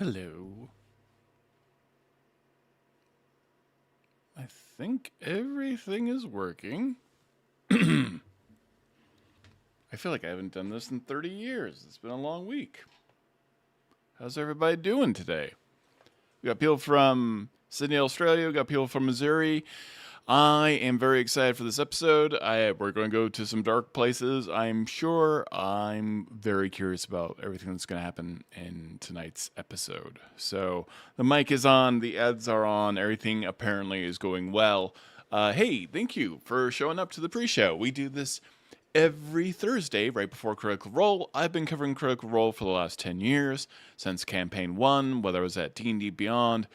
Hello. I think everything is working. I feel like I haven't done this in 30 years. It's been a long week. How's everybody doing today? We got people from Sydney, Australia. We got people from Missouri. I am very excited for this episode. We're going to go to some dark places, I'm sure. I'm very curious about everything that's going to happen in tonight's episode. So the mic is on, the ads are on, everything apparently is going well. Hey, thank you for showing up to the pre-show. We do this every Thursday right before Critical Role. I've been covering Critical Role for the last 10 years, since Campaign 1, whether it was at D&D Beyond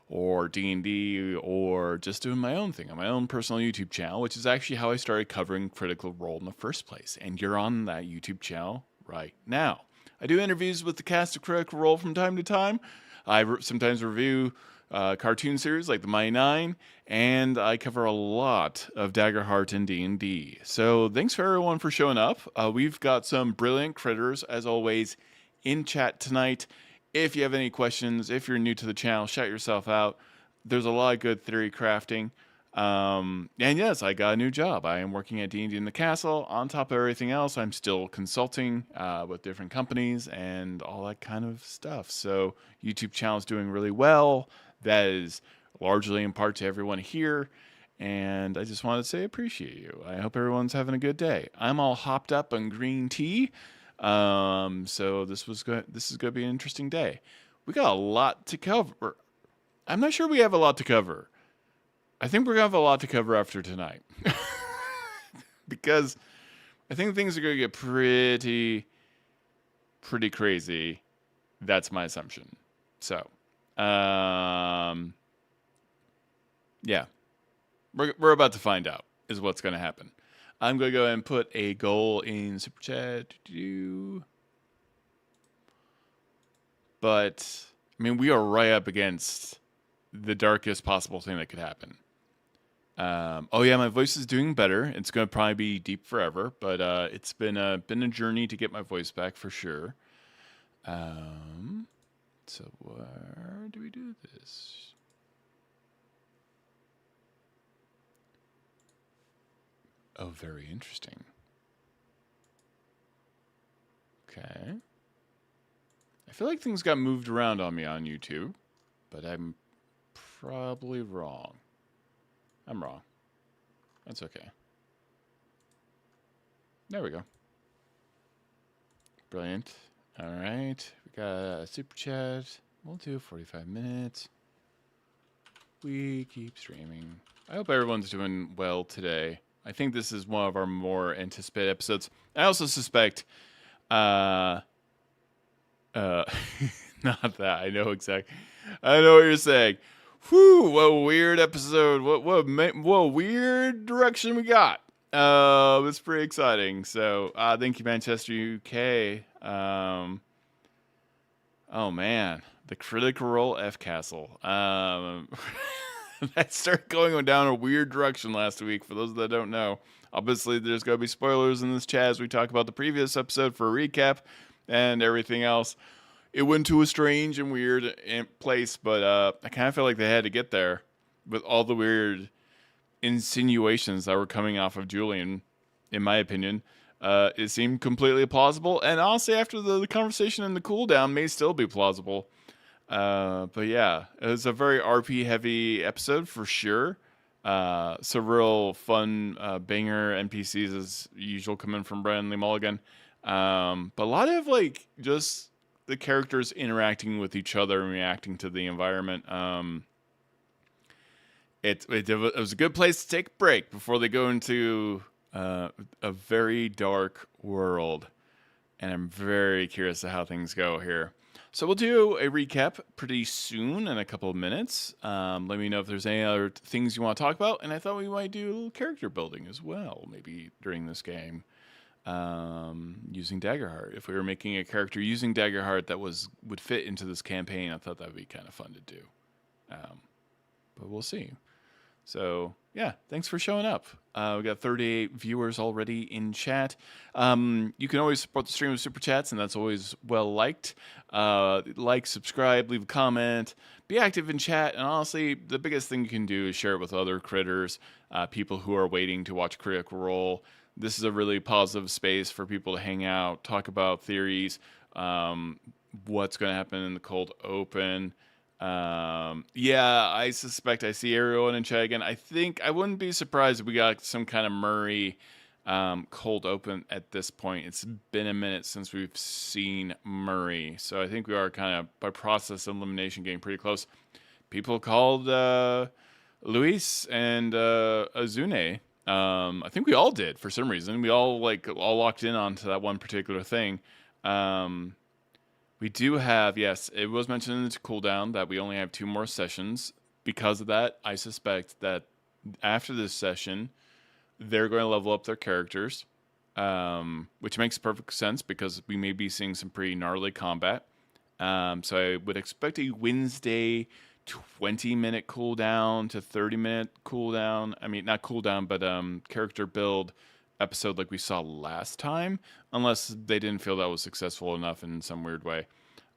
or D&D, or just doing my own thing on my own personal YouTube channel, which is actually how I started covering Critical Role in the first place. And you're on that YouTube channel right now. I do interviews with the cast of Critical Role from time to time. I sometimes review cartoon series like the Mighty Nine, and I cover a lot of Daggerheart and D&D. So thanks for everyone for showing up. We've got some brilliant critters, as always, in chat tonight. If you have any questions, if you're new to the channel, shout yourself out. There's a lot of good theory crafting. And yes, I got a new job. I am working at D&D in the Castle. On top of everything else, I'm still consulting with different companies and all that kind of stuff. So YouTube channel is doing really well. That is largely in part to everyone here. And I just wanted to say I appreciate you. I hope everyone's having a good day. I'm all hopped up on green tea. So this is going to be an interesting day. We got a lot to cover. I'm not sure we have a lot to cover. I think we're going to have a lot to cover after tonight. Because I think things are going to get pretty crazy. That's my assumption. So, yeah. We're about to find out is what's going to happen. I'm going to go ahead and put a goal in Super Chat. But, I mean, we are right up against the darkest possible thing that could happen. Oh, yeah, my voice is doing better. It's going to probably be deep forever, but it's been a journey to get my voice back for sure. So where do we do this? Oh, very interesting. Okay. I feel like things got moved around on me on YouTube, but I'm probably wrong. I'm wrong. That's okay. There we go. Brilliant. All right. We got a super chat. We'll do 45 minutes. We keep streaming. I hope everyone's doing well today. I think this is one of our more anticipated episodes. I also suspect, not that I know exactly. I know what you're saying. Whew, what a weird episode. What weird direction we got. It's pretty exciting. So, thank you, Manchester, UK. Oh man, the Critical Role F Castle. That started going down a weird direction last week. For those that don't know, obviously there's going to be spoilers in this chat as we talk about the previous episode for a recap and everything else. It went to a strange and weird place, but I kind of feel like they had to get there with all the weird insinuations that were coming off of Julien, in my opinion. It seemed completely plausible, and honestly, after the conversation and the cooldown, may still be plausible. But yeah, it was a very RP heavy episode for sure. Some real fun banger NPCs as usual coming from Brennan, Mulligan. But a lot of like just the characters interacting with each other and reacting to the environment. It was a good place to take a break before they go into a very dark world. And I'm very curious to how things go here. So we'll do a recap pretty soon in a couple of minutes. Let me know if there's any other things you want to talk about. And I thought we might do a little character building as well, maybe during this game, using Daggerheart. If we were making a character using Daggerheart that would fit into this campaign, I thought that would be kind of fun to do. But we'll see. So, yeah, thanks for showing up. We got 38 viewers already in chat. You can always support the stream with super chats, and that's always well liked. Like, subscribe, leave a comment, be active in chat, and honestly, the biggest thing you can do is share it with other critters, people who are waiting to watch Critical Role. This is a really positive space for people to hang out, talk about theories, what's going to happen in the cold open. Yeah, I suspect I see Ariel and Chagan. I think I wouldn't be surprised if we got some kind of Murray cold open at this point. It's been a minute since we've seen Murray, so I think we are kind of by process of elimination getting pretty close. People called Luis and Azune. I think we all did for some reason. We all locked in onto that one particular thing. We do have, yes, it was mentioned in the cooldown that we only have 2 more sessions. Because of that, I suspect that after this session, they're going to level up their characters, which makes perfect sense because we may be seeing some pretty gnarly combat. So I would expect a Wednesday 20-minute cooldown to 30-minute cooldown. I mean, not cooldown, but character build episode like we saw last time, unless they didn't feel that was successful enough in some weird way.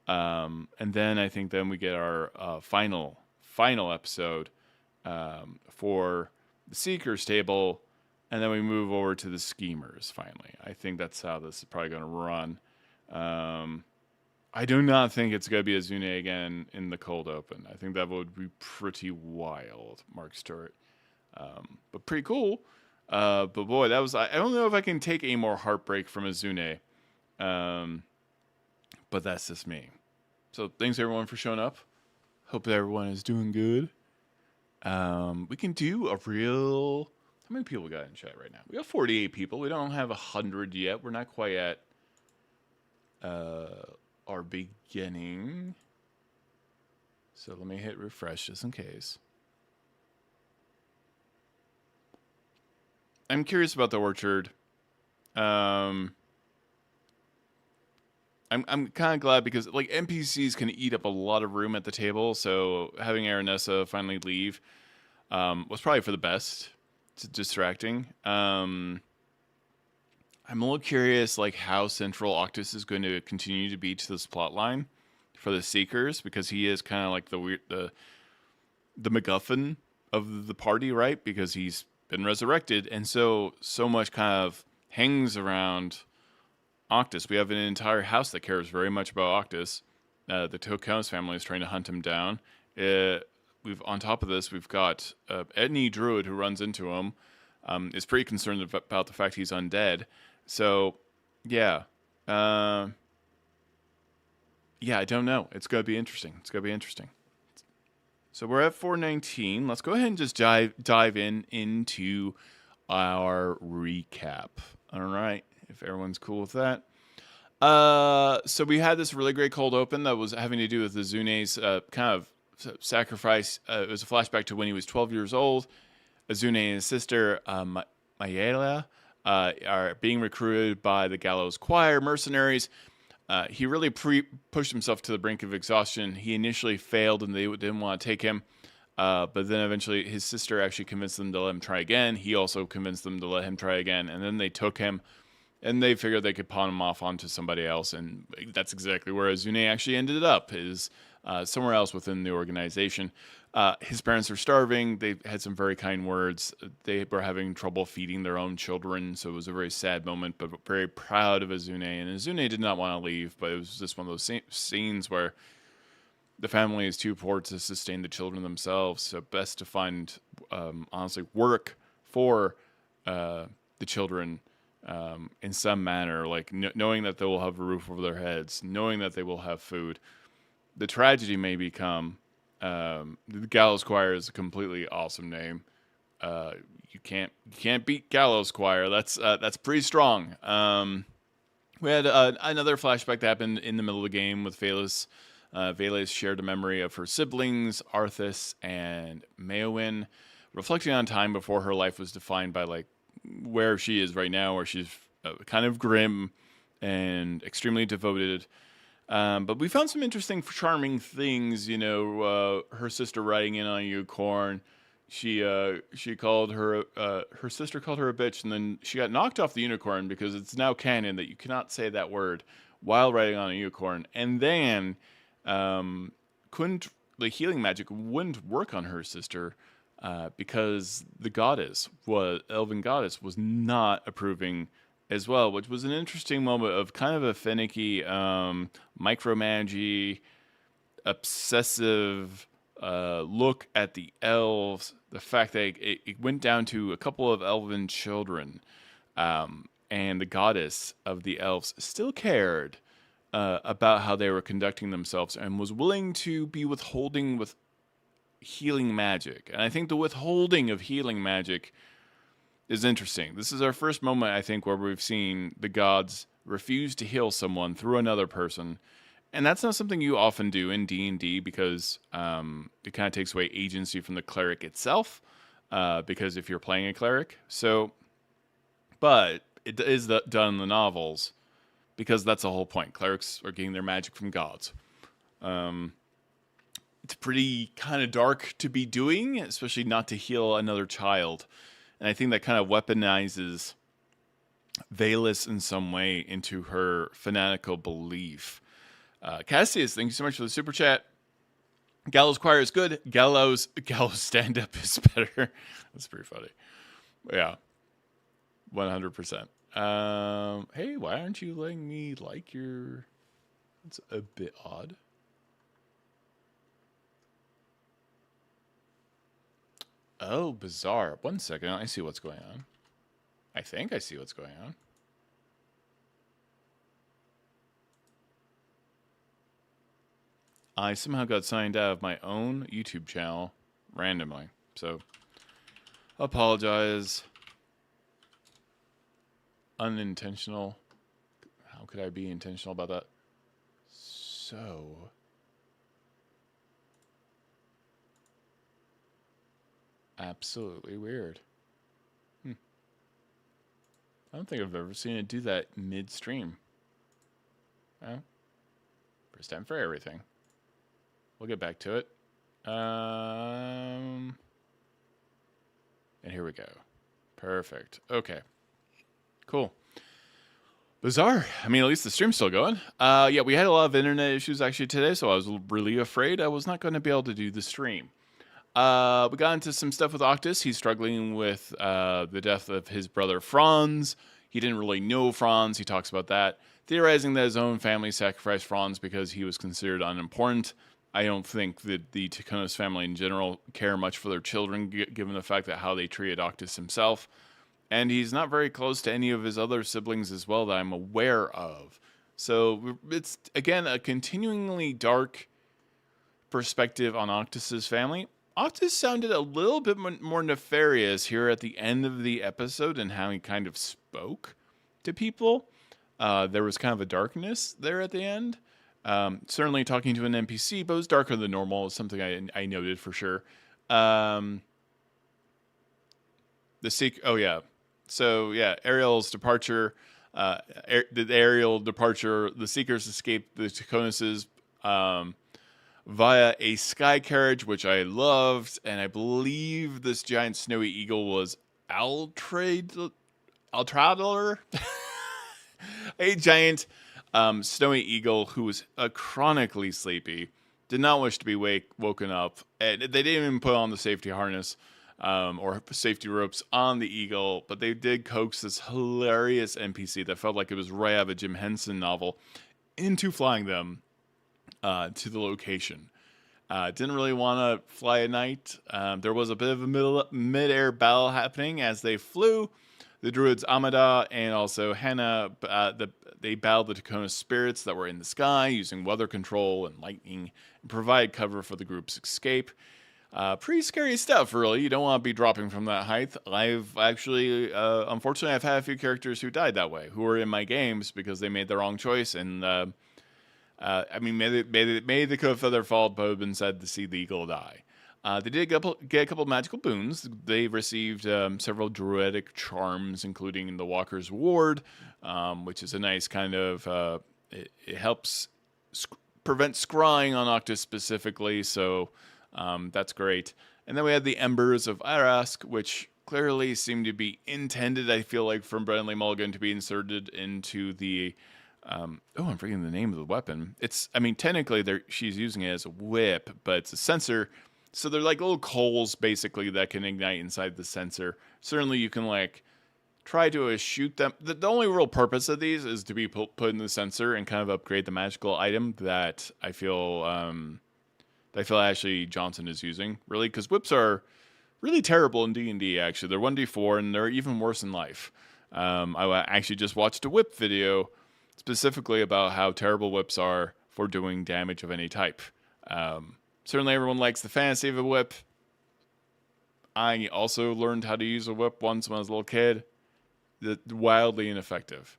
And then I think then we get our final episode for the Seekers table, and then we move over to the Schemers finally. I think that's how this is probably going to run. I do not think it's going to be Azune again in the cold open. I think that would be pretty wild, Mark Stewart. But pretty cool. But boy, that was... I don't know if I can take a more heartbreak from Azune. But that's just me. So thanks everyone for showing up. Hope everyone is doing good. We can do a real... How many people we got in chat right now? We got 48 people. We don't have 100 yet. We're not quite at our beginning. So let me hit refresh just in case. I'm curious about the orchard. I'm kind of glad because like NPCs can eat up a lot of room at the table, so having Aranessa finally leave was probably for the best. It's distracting. I'm a little curious like how central Octus is going to continue to be to this plot line for the Seekers, because he is kind of like the MacGuffin of the party, right? Because he's been resurrected, and so much kind of hangs around Octus. We have an entire house that cares very much about Octus. The Tachonis family is trying to hunt him down. On top of this, we've got any druid who runs into him is pretty concerned about the fact he's undead. So, yeah. Yeah, I don't know. It's going to be interesting. So we're at 419. Let's go ahead and just dive into our recap. All right, if everyone's cool with that. So we had this really great cold open that was having to do with the Azune's kind of sacrifice. It was a flashback to when he was 12 years old. Azune and his sister, Mayela, are being recruited by the Gallows Choir mercenaries. He really pushed himself to the brink of exhaustion. He initially failed and they didn't want to take him. But then eventually his sister actually convinced them to let him try again. He also convinced them to let him try again. And then they took him and they figured they could pawn him off onto somebody else. And that's exactly where Azune actually ended up, is somewhere else within the organization. His parents are starving. They had some very kind words. They were having trouble feeding their own children, so it was a very sad moment, but very proud of Azune. And Azune did not want to leave, but it was just one of those scenes where the family is too poor to sustain the children themselves, so best to find, honestly, work for the children in some manner, like knowing that they will have a roof over their heads, knowing that they will have food. The tragedy may become... the Gallows Choir is a completely awesome name. You can't beat Gallows Choir. That's pretty strong. We had another flashback that happened in the middle of the game with Vaelus. Vaelus shared a memory of her siblings, Arthas and Meowin, reflecting on time before her life was defined by like where she is right now, where she's kind of grim and extremely devoted. But we found some interesting, charming things, her sister riding in on a unicorn, she called her her sister called her a bitch, and then she got knocked off the unicorn because it's now canon that you cannot say that word while riding on a unicorn. And then couldn't the healing magic wouldn't work on her sister because the elven goddess was not approving as well, which was an interesting moment of kind of a finicky micromangy, obsessive look at the elves. The fact that it went down to a couple of elven children, and the goddess of the elves still cared about how they were conducting themselves and was willing to be withholding with healing magic. And I think the withholding of healing magic is interesting. This is our first moment, I think, where we've seen the gods refuse to heal someone through another person. And that's not something you often do in D&D because it kind of takes away agency from the cleric itself. Because if you're playing a cleric. But it is done in the novels because that's the whole point. Clerics are getting their magic from gods. It's pretty kind of dark to be doing, especially not to heal another child. And I think that kind of weaponizes Vaelus in some way into her fanatical belief. Cassius, thank you so much for the super chat. Gallows choir is good. Gallows stand-up is better. That's pretty funny. Yeah. 100%. Hey, why aren't you letting me like your... That's a bit odd. Oh, bizarre. 1 second. I see what's going on. I think I see what's going on. I somehow got signed out of my own YouTube channel randomly. So, apologize. Unintentional. How could I be intentional about that? So, absolutely weird. I don't think I've ever seen it do that midstream. Oh, first time for everything. We'll get back to it. And here we go. Perfect. Okay. Cool. Bizarre. I mean, at least the stream's still going. Yeah, we had a lot of internet issues actually today, so I was really afraid I was not going to be able to do the stream. We got into some stuff with Octus. He's struggling with the death of his brother Franz. He didn't really know Franz. He talks about that, theorizing that his own family sacrificed Franz because he was considered unimportant. I don't think that the Tachonis family in general care much for their children, given the fact that how they treated Octus himself. And he's not very close to any of his other siblings as well that I'm aware of. So it's, again, a continuingly dark perspective on Octus's family. Octus sounded a little bit more nefarious here at the end of the episode and how he kind of spoke to people. There was kind of a darkness there at the end. Certainly talking to an NPC, but it was darker than normal. It's something I noted for sure. Oh yeah. So yeah, Ariel's departure, the aerial departure, the Seekers escaped the Tachonises via a sky carriage, which I loved, and I believe this giant snowy eagle was Altradler, a giant snowy eagle who was chronically sleepy, did not wish to be woken up, and they didn't even put on the safety harness or safety ropes on the eagle, but they did coax this hilarious NPC that felt like it was right out of a Jim Henson novel into flying them to the location. Didn't really want to fly at night. There was a bit of a mid-air battle happening as they flew. The druids Amada and also Hannah, they battled the Tachonis spirits that were in the sky using weather control and lightning and provide cover for the group's escape. Pretty scary stuff, really. You don't want to be dropping from that height. I've actually, unfortunately, I've had a few characters who died that way, who were in my games because they made the wrong choice. And, I mean, maybe they could have feather fallen, but it would have been sad to see the eagle die. They did get a couple of magical boons. They received several druidic charms, including the Walker's Ward, which is a nice kind of... it helps prevent scrying on Octus specifically, so that's great. And then we had the Embers of Arask, which clearly seem to be intended, I feel like, from Brennan Mulligan to be inserted into the... I'm forgetting the name of the weapon. Technically she's using it as a whip, but it's a sensor. So they're like little coals, basically, that can ignite inside the sensor. Certainly you can, like, try to shoot them. The only real purpose of these is to be put in the sensor and kind of upgrade the magical item that I feel Ashley Johnson is using, really, because whips are really terrible in D&D, actually. They're 1d4, and they're even worse in life. I actually just watched a whip video specifically about how terrible whips are for doing damage of any type. Certainly everyone likes the fantasy of a whip. I also learned how to use a whip once when I was a little kid. Wildly ineffective.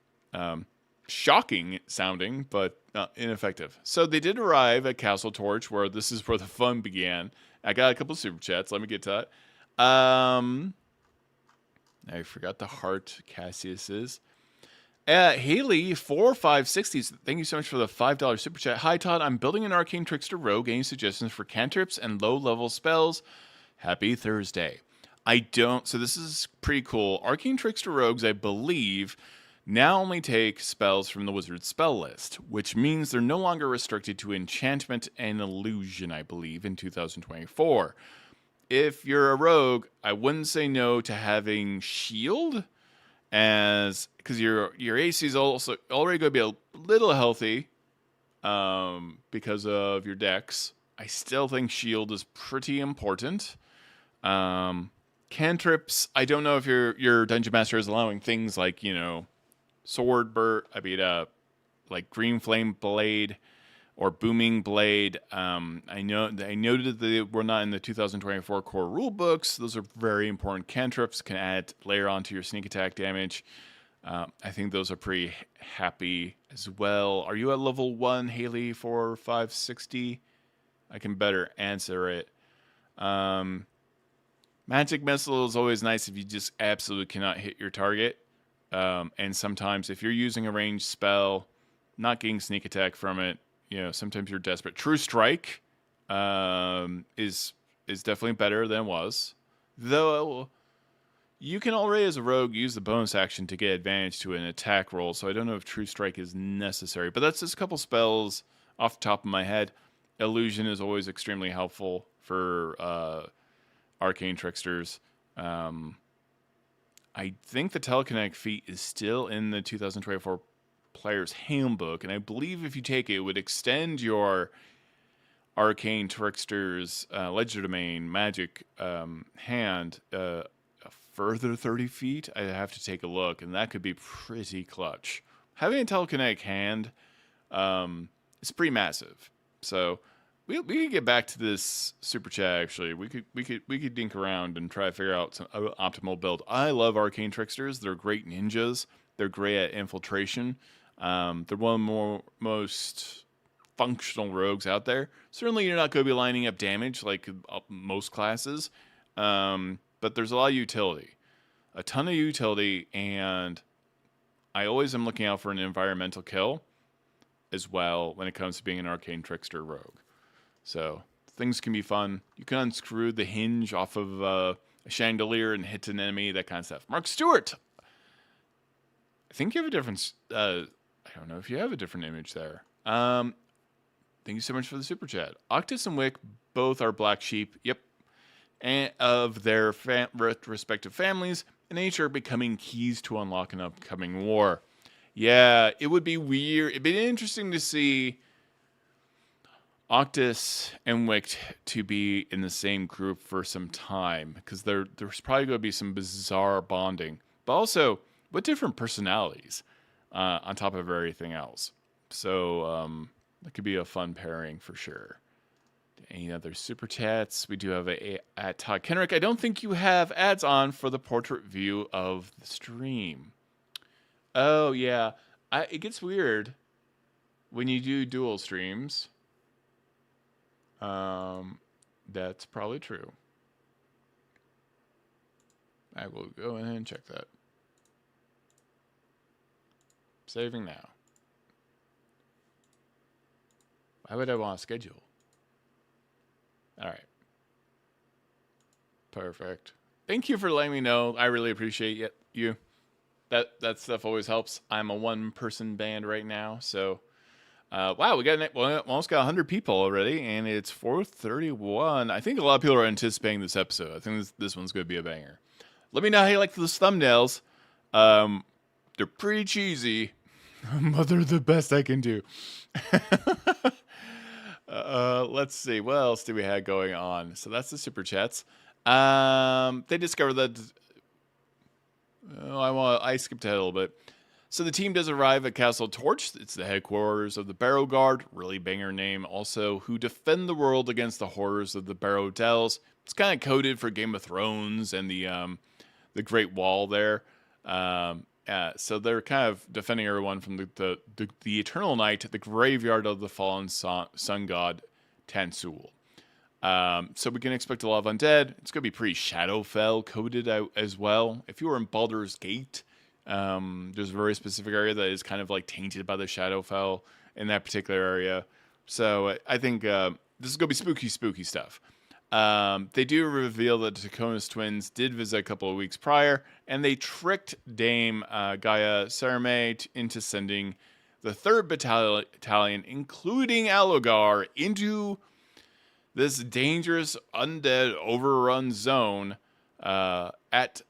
Shocking sounding, but ineffective. So they did arrive at Castle Torch, where this is where the fun began. I got a couple of super chats. Let me get to that. I forgot the heart Cassius is. Haley 4560s. Thank you so much for the $5 super chat. Hi Todd, I'm building an arcane trickster rogue. Any suggestions for cantrips and low level spells? Happy Thursday. So this is pretty cool. Arcane trickster rogues, I believe, now only take spells from the wizard spell list, which means they're no longer restricted to enchantment and illusion, I believe, in 2024. If you're a rogue, I wouldn't say no to having shield, because your AC is also already going to be a little healthy because of your dex. I still think shield is pretty important. Cantrips, I don't know if your dungeon master is allowing things like, sword burst, like green flame blade or booming blade. I noted that they were not in the 2024 core rule books. Those are very important cantrips. Can layer onto your sneak attack damage. I think those are pretty happy as well. Are you at level 1, Haley, 4560? I can better answer it. Magic missile is always nice if you just absolutely cannot hit your target. And sometimes if you're using a ranged spell, not getting sneak attack from it, sometimes you're desperate. True Strike is definitely better than it was. Though you can already, as a rogue, use the bonus action to get advantage to an attack roll, so I don't know if True Strike is necessary. But that's just a couple spells off the top of my head. Illusion is always extremely helpful for arcane tricksters. I think the telekinetic feat is still in the 2024 player's handbook, and I believe if you take it, it would extend your arcane trickster's legerdemain magic hand a further 30 feet. I have to take a look, and that could be pretty clutch. Having a telekinetic hand is pretty massive. So we could get back to this super chat. Actually, we could dink around and try to figure out some optimal build. I love arcane tricksters. They're great ninjas. They're great at infiltration. They're one of the most functional rogues out there. Certainly, you're not going to be lining up damage like most classes, but there's a lot of utility, a ton of utility, and I always am looking out for an environmental kill as well when it comes to being an arcane trickster rogue. So things can be fun. You can unscrew the hinge off of a chandelier and hit an enemy, that kind of stuff. Mark Stewart, I think you have a different. I don't know if you have a different image there. Thank you so much for the super chat. Octus and Wick both are black sheep. Yep, and of their respective families, and each are becoming keys to unlock an upcoming war. Yeah, it would be weird. It'd be interesting to see Octus and Wick to be in the same group for some time, because there's probably going to be some bizarre bonding, but also with different personalities on top of everything else. So that could be a fun pairing for sure. Any other super chats? We do have at Todd Kenrick. I don't think you have ads on for the portrait view of the stream. Oh yeah, it gets weird when you do dual streams. That's probably true. I will go ahead and check that. Saving now. Why would I want to schedule? All right. Perfect. Thank you for letting me know. I really appreciate you. That stuff always helps. I'm a one-person band right now, so wow, we almost got 100 people already, and it's 4:31. I think a lot of people are anticipating this episode. I think this one's going to be a banger. Let me know how you like those thumbnails. They're pretty cheesy, but they're the best I can do. Let's see. What else do we have going on? So that's the super chats. They discovered that. I skipped ahead a little bit. So the team does arrive at Castle Torch. It's the headquarters of the Barrow Guard, really banger name also, who defend the world against the horrors of the Barrow Dells. It's kind of coded for Game of Thrones and the Great Wall there. So they're kind of defending everyone from the Eternal Night, the graveyard of the fallen sun god Tansul. So we can expect a lot of undead. It's going to be pretty Shadowfell coded out as well. If you were in Baldur's Gate, there's a very specific area that is kind of like tainted by the Shadowfell in that particular area. So I think this is going to be spooky stuff. They do reveal that the Tachonis twins did visit a couple of weeks prior, and they tricked Dame Gaia Sarame into sending the 3rd Battalion, including Allogar, into this dangerous undead overrun zone at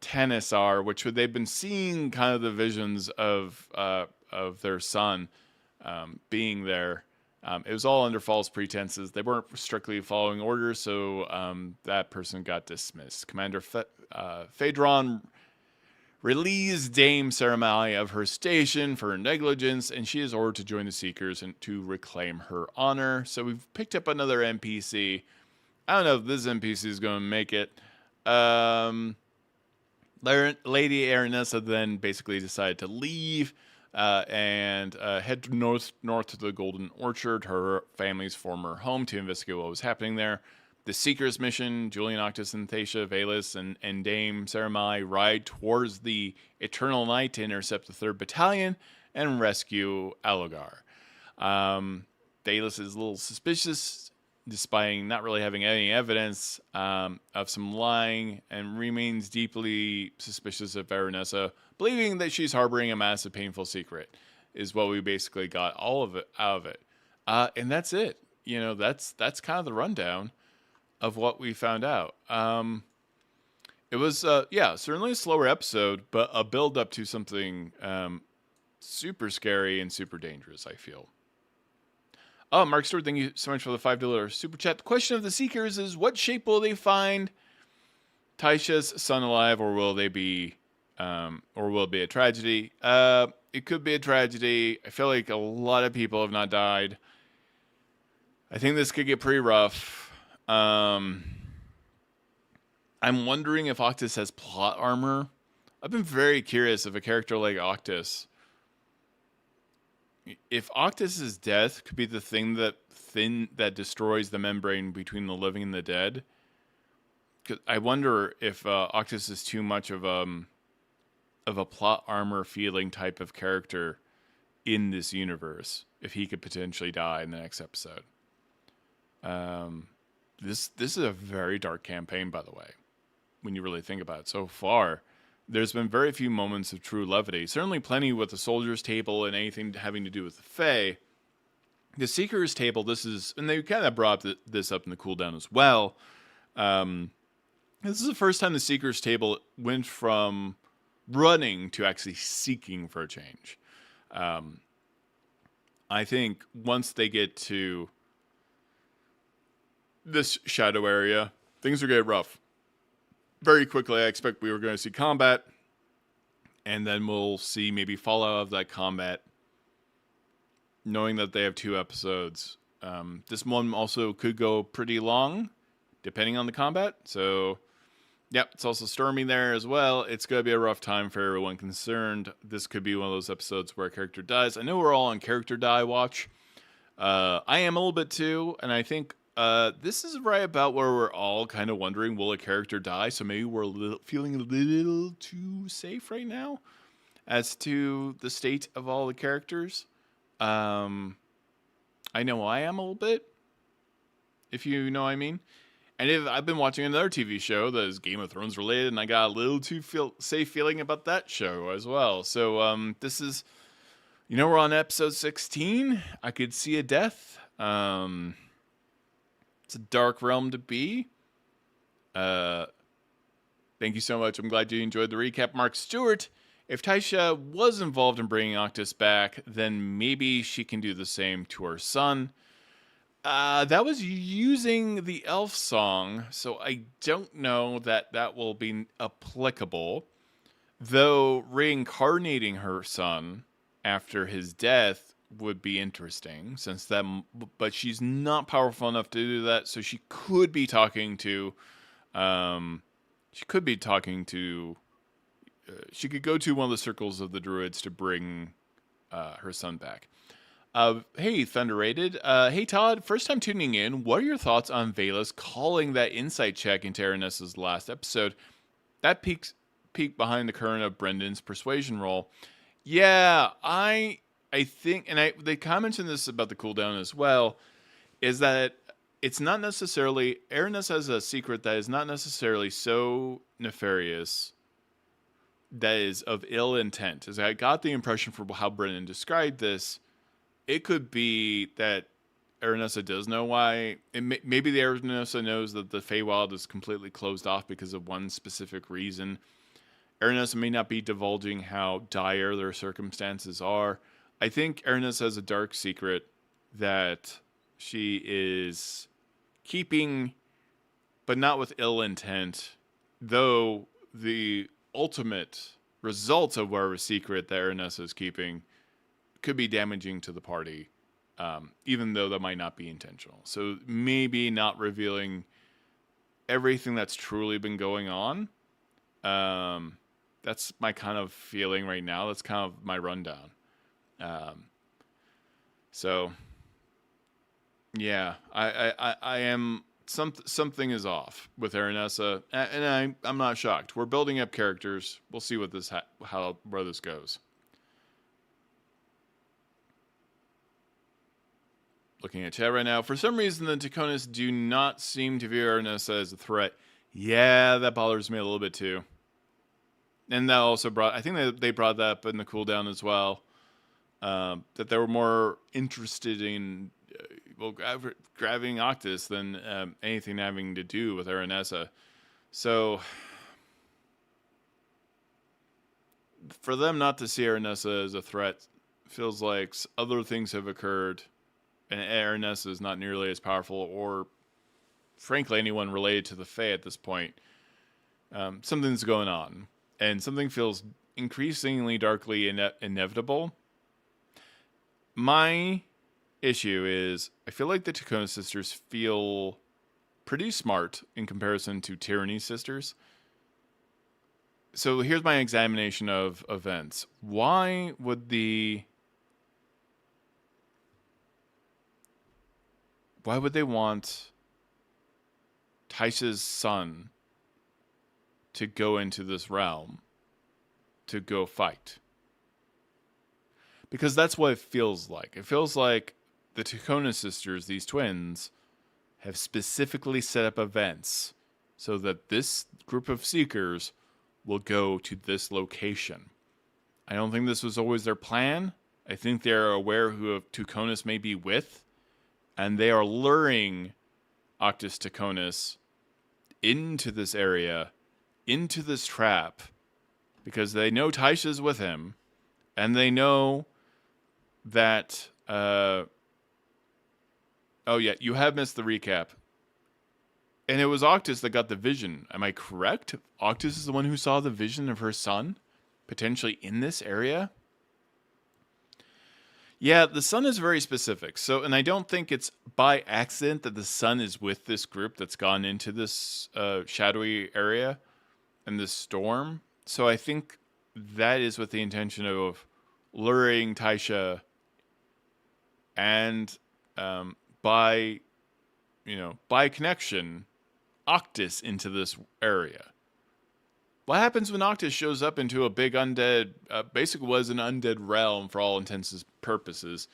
Tanisar, which they've been seeing kind of the visions of their son being there. It was all under false pretenses. They weren't strictly following orders, so that person got dismissed. Commander Phaedron released Dame Saramali of her station for her negligence, and she is ordered to join the Seekers and to reclaim her honor. So we've picked up another NPC. I don't know if this NPC is going to make it. Lady Aranessa then basically decided to leave and head north to the Golden Orchard, her family's former home, to investigate what was happening there. The Seekers mission, Julien, Octus, and Thaisha, Vaelus, and Dame Saramai ride towards the Eternal Night to intercept the 3rd Battalion and rescue Allogar. Vaelus is a little suspicious, despite not really having any evidence of some lying, and remains deeply suspicious of Aranessa, believing that she's harboring a massive, painful secret, is what we basically got all of it out of it. And that's it. You know, that's kind of the rundown of what we found out. It was, certainly a slower episode, but a build up to something super scary and super dangerous, I feel. Oh, Mark Stewart, thank you so much for the $5 super chat. The question of the Seekers is, what shape will they find Thaisha's son alive, or will it be a tragedy? It could be a tragedy. I feel like a lot of people have not died. I think this could get pretty rough. I'm wondering if Octus has plot armor. I've been very curious if a character like Octus, if Octus's death could be the thing that destroys the membrane between the living and the dead. I wonder if Octus is too much of a plot armor feeling type of character in this universe. If he could potentially die in the next episode. This is a very dark campaign, by the way, when you really think about it. So far, there's been very few moments of true levity. Certainly plenty with the soldiers' table and anything having to do with the Fae. The Seekers' table, and they kind of brought this up in the cooldown as well. This is the first time the Seekers' table went from running to actually seeking for a change. I think once they get to this shadow area, things are getting rough. Very quickly, I expect we were going to see combat, and then we'll see maybe fallout of that combat, knowing that they have 2 episodes. This one also could go pretty long, depending on the combat. So, yep, it's also stormy there as well. It's going to be a rough time for everyone concerned. This could be one of those episodes where a character dies. I know we're all on character die watch. I am a little bit too, and I think this is right about where we're all kind of wondering, will a character die? So maybe we're feeling a little too safe right now as to the state of all the characters. I know I am a little bit, if you know what I mean. I've been watching another TV show that is Game of Thrones related, and I got a little too safe feeling about that show as well. So this is, we're on episode 16. I could see a death. It's a dark realm to be. Thank you so much. I'm glad you enjoyed the recap, Mark Stewart. If Thaisha was involved in bringing Octus back, then maybe she can do the same to her son. That was using the elf song, so I don't know that will be applicable. Though reincarnating her son after his death would be interesting, but she's not powerful enough to do that, so she could be talking to, she could go to one of the circles of the druids to bring her son back. Hey, Thunderated. Hey, Todd. First time tuning in. What are your thoughts on Vaelus calling that insight check into Aranessa's last episode? That peeked behind the current of Brendan's persuasion roll. Yeah, I think, and they commented this about the cooldown as well, is that it's not necessarily, Aranessa has a secret that is not necessarily so nefarious that is of ill intent. As I got the impression from how Brennan described this, it could be that Aranessa does know why. Maybe the Aranessa knows that the Feywild is completely closed off because of one specific reason. Aranessa may not be divulging how dire their circumstances are. I think Aranessa has a dark secret that she is keeping, but not with ill intent. Though the ultimate results of whatever secret that Aranessa is keeping could be damaging to the party, even though that might not be intentional. So maybe not revealing everything that's truly been going on. That's my kind of feeling right now. That's kind of my rundown. So yeah, I am, something is off with Aranessa, and I'm not shocked. We're building up characters. We'll see what where this goes. Looking at chat right now. For some reason, the Tachonis do not seem to view Aranessa as a threat. Yeah, that bothers me a little bit too. And that also I think they brought that up in the cooldown as well. That they were more interested in grabbing Octus than anything having to do with Aranessa. So for them not to see Aranessa as a threat feels like other things have occurred. And Aranessa is not nearly as powerful, or frankly, anyone related to the Fae at this point. Something's going on, and something feels increasingly darkly inevitable. My issue is, I feel like the Tachonis sisters feel pretty smart in comparison to Tyranny's sisters. So here's my examination of events. Why would they want Thaisha's son to go into this realm to go fight? Because that's what it feels like. It feels like the Tachonis sisters, these twins, have specifically set up events so that this group of seekers will go to this location. I don't think this was always their plan. I think they're aware who Tachonis may be with, and they are luring Octus Tachonis into this area, into this trap, because they know Thaisha's with him, and they know that... oh yeah, you have missed the recap. And it was Octus that got the vision. Am I correct? Octus is the one who saw the vision of her son, potentially in this area? Yeah, the sun is very specific. So, and I don't think it's by accident that the sun is with this group that's gone into this shadowy area and this storm. So I think that is with the intention of luring Thaisha and by connection, Octus into this area. What happens when Octus shows up into a big undead, basically was an undead realm for all intents and purposes,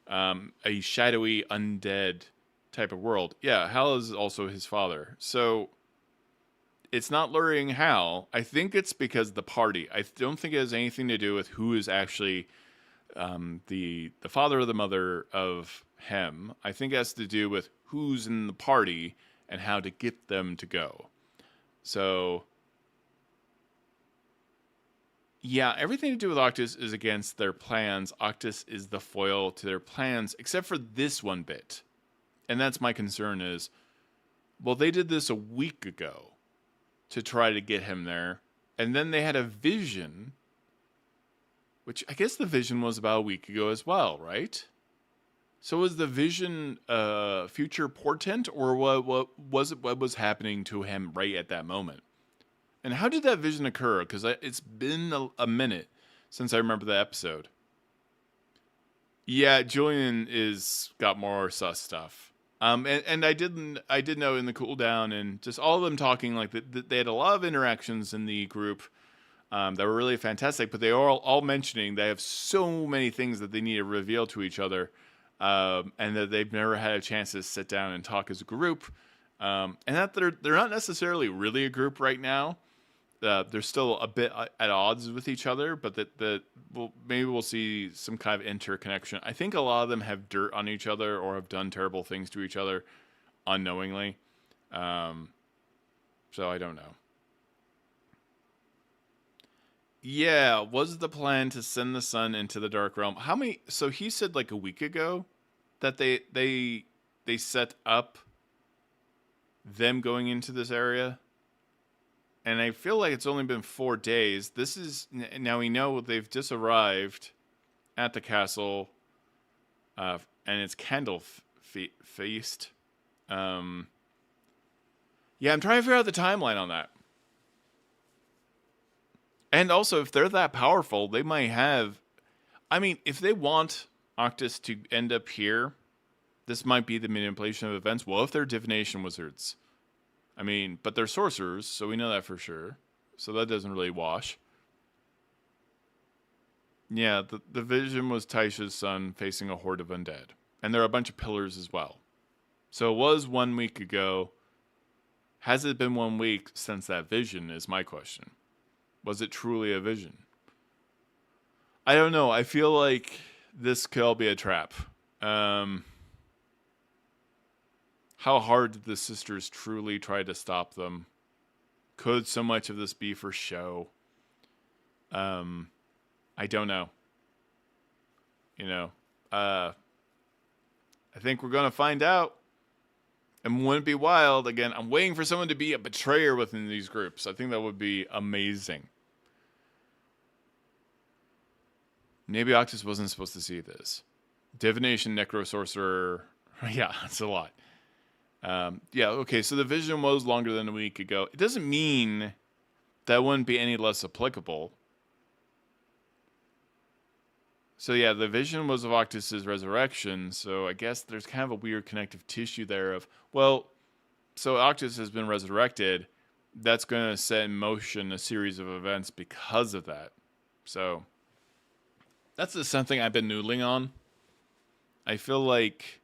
a shadowy undead type of world. Yeah, Hal is also his father. So it's not luring Hal. I think it's because of the party. I don't think it has anything to do with who is actually the father or the mother of him. I think it has to do with who's in the party and how to get them to go. So yeah, everything to do with Octus is against their plans. Octus is the foil to their plans, except for this one bit. And that's my concern is, well, they did this a week ago to try to get him there. And then they had a vision, which I guess the vision was about a week ago as well, right? So was the vision a future portent, or what was it? What was happening to him right at that moment? And how did that vision occur? Because it's been a minute since I remember the episode. Yeah, Julien is got more sus stuff. And I did know in the cooldown and just all of them talking like they had a lot of interactions in the group that were really fantastic. But they are all mentioning they have so many things that they need to reveal to each other, and that they've never had a chance to sit down and talk as a group, and that they're not necessarily really a group right now. They're still a bit at odds with each other, but maybe we'll see some kind of interconnection. I think a lot of them have dirt on each other or have done terrible things to each other unknowingly. So I don't know. Yeah, was the plan to send the sun into the dark realm? How many? So he said like a week ago that they set up them going into this area. And I feel like it's only been 4 days. This is now we know they've just arrived at the castle, and it's candle feast. Yeah, I'm trying to figure out the timeline on that. And also, if they're that powerful, they might have. I mean, if they want Octus to end up here, this might be the manipulation of events. Well, if they're divination wizards. I mean, but they're sorcerers, so we know that for sure. So that doesn't really wash. Yeah, the vision was Thaisha's son facing a horde of undead. And there are a bunch of pillars as well. So it was 1 week ago. Has it been 1 week since that vision is my question. Was it truly a vision? I don't know. I feel like this could all be a trap. How hard did the sisters truly try to stop them? Could so much of this be for show? I don't know. I think we're going to find out. And wouldn't it be wild? Again, I'm waiting for someone to be a betrayer within these groups. I think that would be amazing. Maybe Octus wasn't supposed to see this. Divination, Necrosorcerer. Yeah, that's a lot. Yeah, okay, so the vision was longer than a week ago. It doesn't mean that wouldn't be any less applicable. So yeah, the vision was of Octus's resurrection, so I guess there's kind of a weird connective tissue there of, well, so Octus has been resurrected, that's going to set in motion a series of events because of that. So that's just something I've been noodling on. I feel like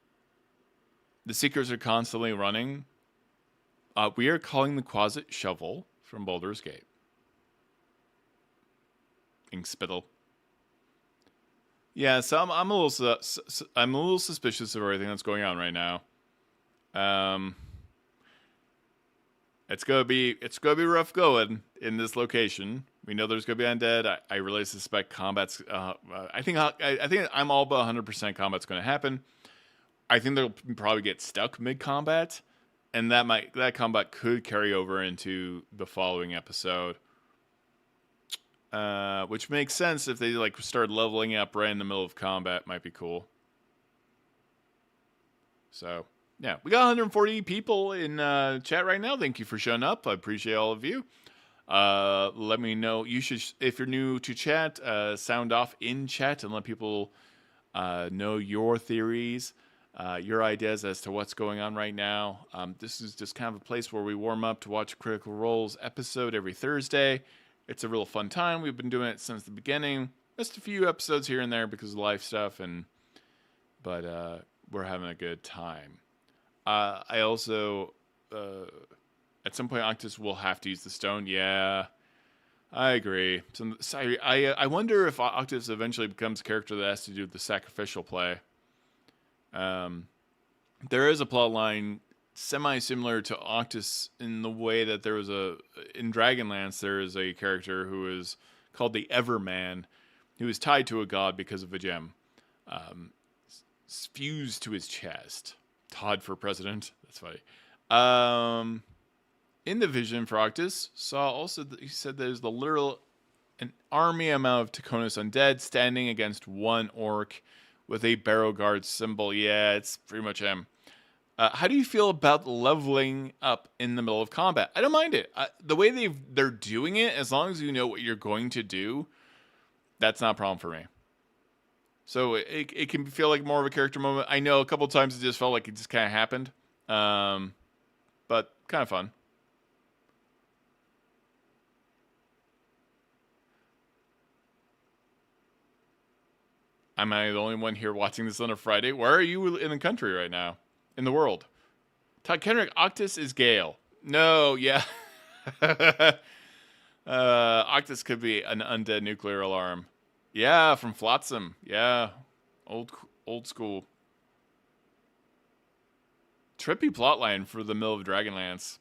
the Seekers are constantly running. We are calling the Quasit Shovel from Baldur's Gate. Ink spittle. Yeah, so I'm a little suspicious of everything that's going on right now. It's gonna be rough going in this location. We know there's gonna be undead. I really suspect combat's. I think I'm all but 100% combat's gonna happen. I think they'll probably get stuck mid-combat, and that combat could carry over into the following episode, which makes sense if they like start leveling up right in the middle of combat. Might be cool. So yeah, we got 140 people in chat right now. Thank you for showing up. I appreciate all of you. Let me know. You should, if you're new to chat, sound off in chat and let people know your theories. Your ideas as to what's going on right now. This is just kind of a place where we warm up to watch Critical Role's episode every Thursday. It's a real fun time. We've been doing it since the beginning. Just a few episodes here and there because of life stuff, but we're having a good time. I also, at some point, Octus will have to use the stone. Yeah, I agree. So I wonder if Octus eventually becomes a character that has to do with the sacrificial play. There is a plot line semi-similar to Octus in the way that there was in Dragonlance there is a character who is called the Everman, who is tied to a god because of a gem, fused to his chest. Todd for president. That's funny. In the vision for Octus, saw also he said there's an army amount of Tachonis undead standing against one orc with a barrow guard symbol. Yeah, it's pretty much him. How do you feel about leveling up in the middle of combat? I don't mind it. The way they're doing it, as long as you know what you're going to do, that's not a problem for me. So it can feel like more of a character moment. I know a couple times it just felt like it just kind of happened. But kind of fun. Am I the only one here watching this on a Friday? Where are you in the country right now? In the world? Todd Kenrick, Octus is Gale. No, yeah. Octus could be an undead nuclear alarm. Yeah, from Flotsam. Yeah. Old school. Trippy plotline for the middle of Dragonlance.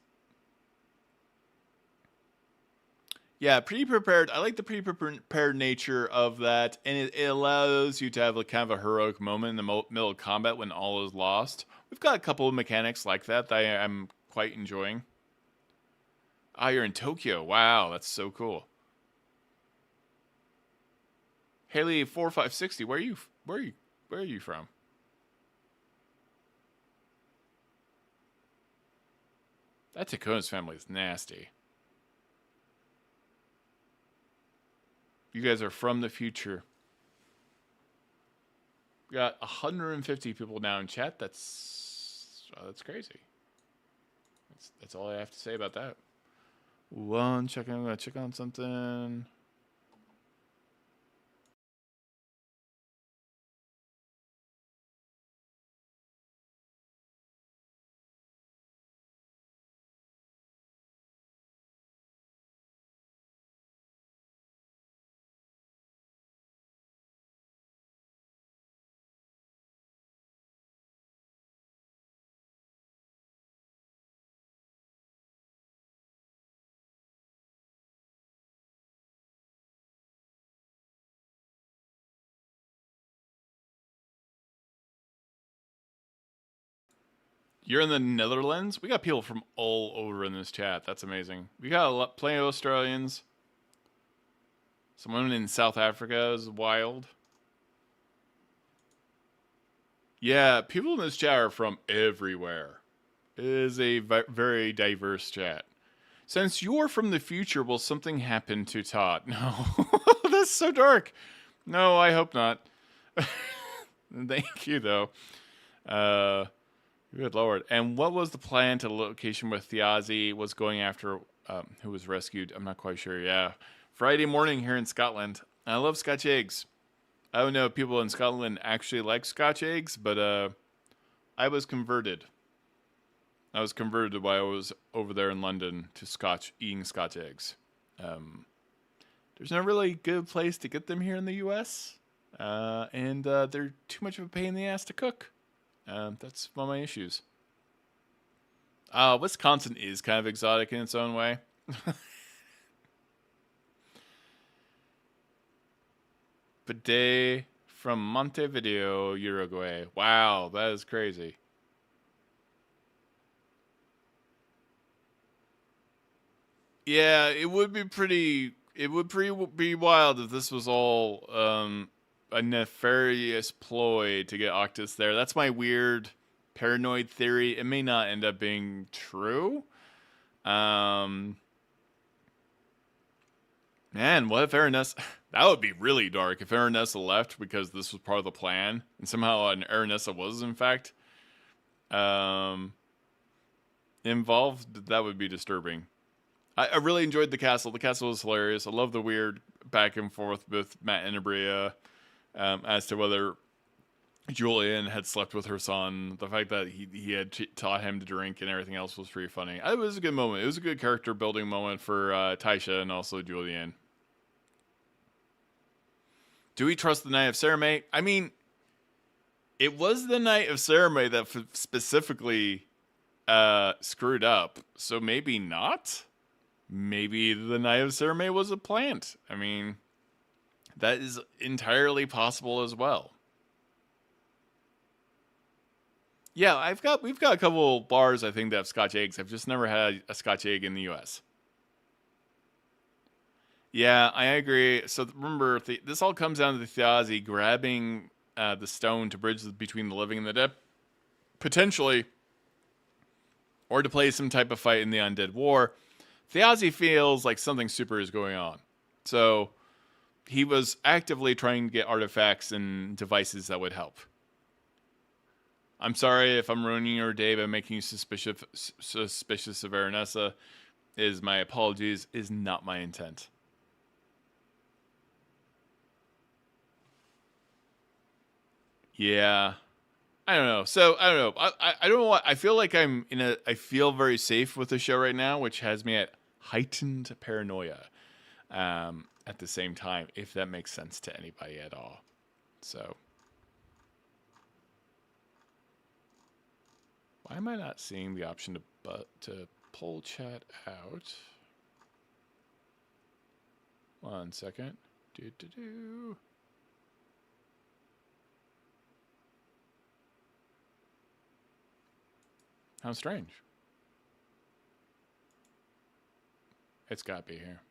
Yeah, pretty prepared. I like the pretty prepared nature of that, and it allows you to have kind of a heroic moment in the middle of combat when all is lost. We've got a couple of mechanics like that I'm quite enjoying. Ah, you're in Tokyo. Wow, that's so cool. Haley 4560, where are you from? That Tachonis family is nasty. You guys are from the future. We got 150 people now in chat. That's crazy. That's all I have to say about that. I'm gonna check on something. You're in the Netherlands? We got people from all over in this chat. That's amazing. We got plenty of Australians. Someone in South Africa is wild. Yeah, people in this chat are from everywhere. It is a very diverse chat. Since you're from the future, will something happen to Todd? No. That's so dark. No, I hope not. Thank you, though. Good lord. And what was the plan to the location where Thiazi was going after who was rescued? I'm not quite sure. Yeah. Friday morning here in Scotland. I love Scotch eggs. I don't know if people in Scotland actually like Scotch eggs, but I was converted. I was converted while I was over there in London to eating Scotch eggs. There's no really good place to get them here in the U.S., and they're too much of a pain in the ass to cook. That's one of my issues. Wisconsin is kind of exotic in its own way. Bidet from Montevideo, Uruguay. Wow, that is crazy. Yeah, it would be wild if this was all a nefarious ploy to get Octus there. That's my weird paranoid theory. It may not end up being true. Man, what if Aranessa... That would be really dark if Aranessa left because this was part of the plan, and somehow an Aranessa was, in fact, involved. That would be disturbing. I really enjoyed the castle. The castle was hilarious. I love the weird back and forth with Matt and Aabria as to whether Julien had slept with her son. The fact that he had taught him to drink and everything else was pretty funny. It was a good moment. It was a good character building moment for Thaisha and also Julien. Do we trust the Knight of Ceremay? I mean, it was the Knight of Ceremay that specifically screwed up, so maybe not. Maybe the Knight of Ceremay was a plant. I mean, that is entirely possible as well. Yeah, we've got a couple bars I think that have Scotch eggs. I've just never had a Scotch egg in the U.S. Yeah, I agree. So remember, this all comes down to the Thjazi grabbing the stone to bridge between the living and the dead, potentially, or to play some type of fight in the undead war. Thjazi feels like something super is going on, so he was actively trying to get artifacts and devices that would help. I'm sorry if I'm ruining your day by making you suspicious of Aranessa. Is my apologies. Is not my intent. Yeah, I don't know. So I don't know. I don't know what I feel like. I feel very safe with the show right now, which has me at heightened paranoia. At the same time, if that makes sense to anybody at all. So. Why am I not seeing the option to pull chat out? 1 second. How strange. It's got to be here.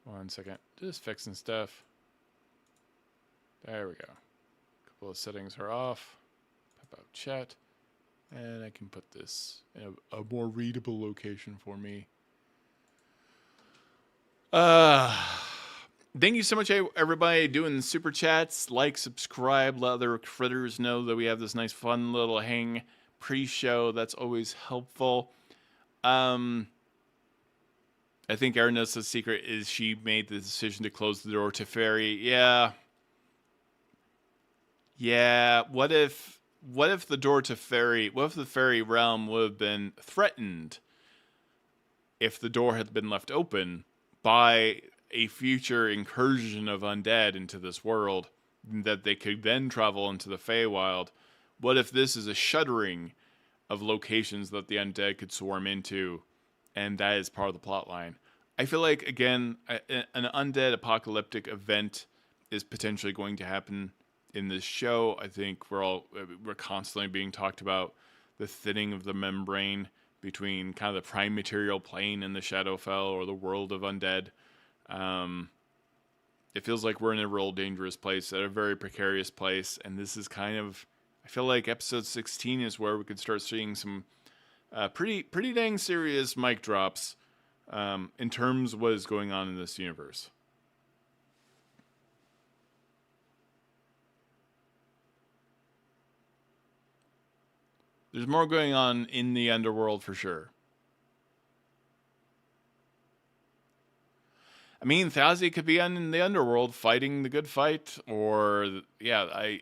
One second. Just fixing stuff. There we go. A couple of settings are off. Pop out chat. And I can put this in a more readable location for me. Thank you so much, everybody, doing super chats. Like, subscribe, let other critters know that we have this nice, fun little hang pre-show. That's always helpful. I think Aranessa's secret is she made the decision to close the door to Fairy. Yeah. Yeah, what if the door to Fairy, what if the Fairy realm would have been threatened if the door had been left open by a future incursion of undead into this world, that they could then travel into the Feywild? What if this is a shuttering of locations that the undead could swarm into, and that is part of the plot line? I feel like, again, an undead apocalyptic event is potentially going to happen in this show. I think we're constantly being talked about the thinning of the membrane between kind of the prime material plane and the Shadowfell or the world of undead. It feels like we're in a real dangerous place, at a very precarious place, and this is kind of, I feel like episode 16 is where we could start seeing some pretty dang serious mic drops in terms of what is going on in this universe. There's more going on in the underworld for sure. I mean, Thjazi could be in the underworld fighting the good fight, or yeah, I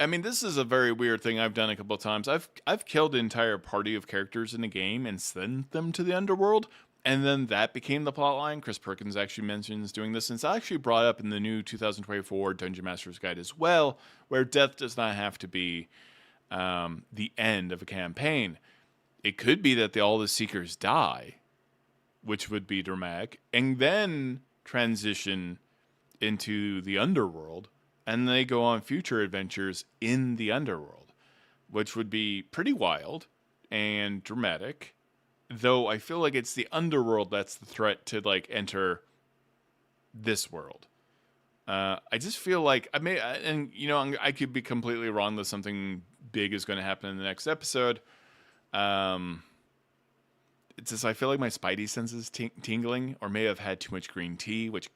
mean, this is a very weird thing I've done a couple of times. I've killed an entire party of characters in the game and sent them to the underworld, and then that became the plot line. Chris Perkins actually mentions doing this, and it's actually brought up in the new 2024 Dungeon Master's Guide as well, where death does not have to be the end of a campaign. It could be that all the Seekers die, which would be dramatic, and then transition into the underworld, and they go on future adventures in the underworld, which would be pretty wild and dramatic. Though I feel like it's the underworld that's the threat to like enter this world. I just feel like I could be completely wrong that something big is going to happen in the next episode. It's just I feel like my spidey senses tingling, or may have had too much green tea, which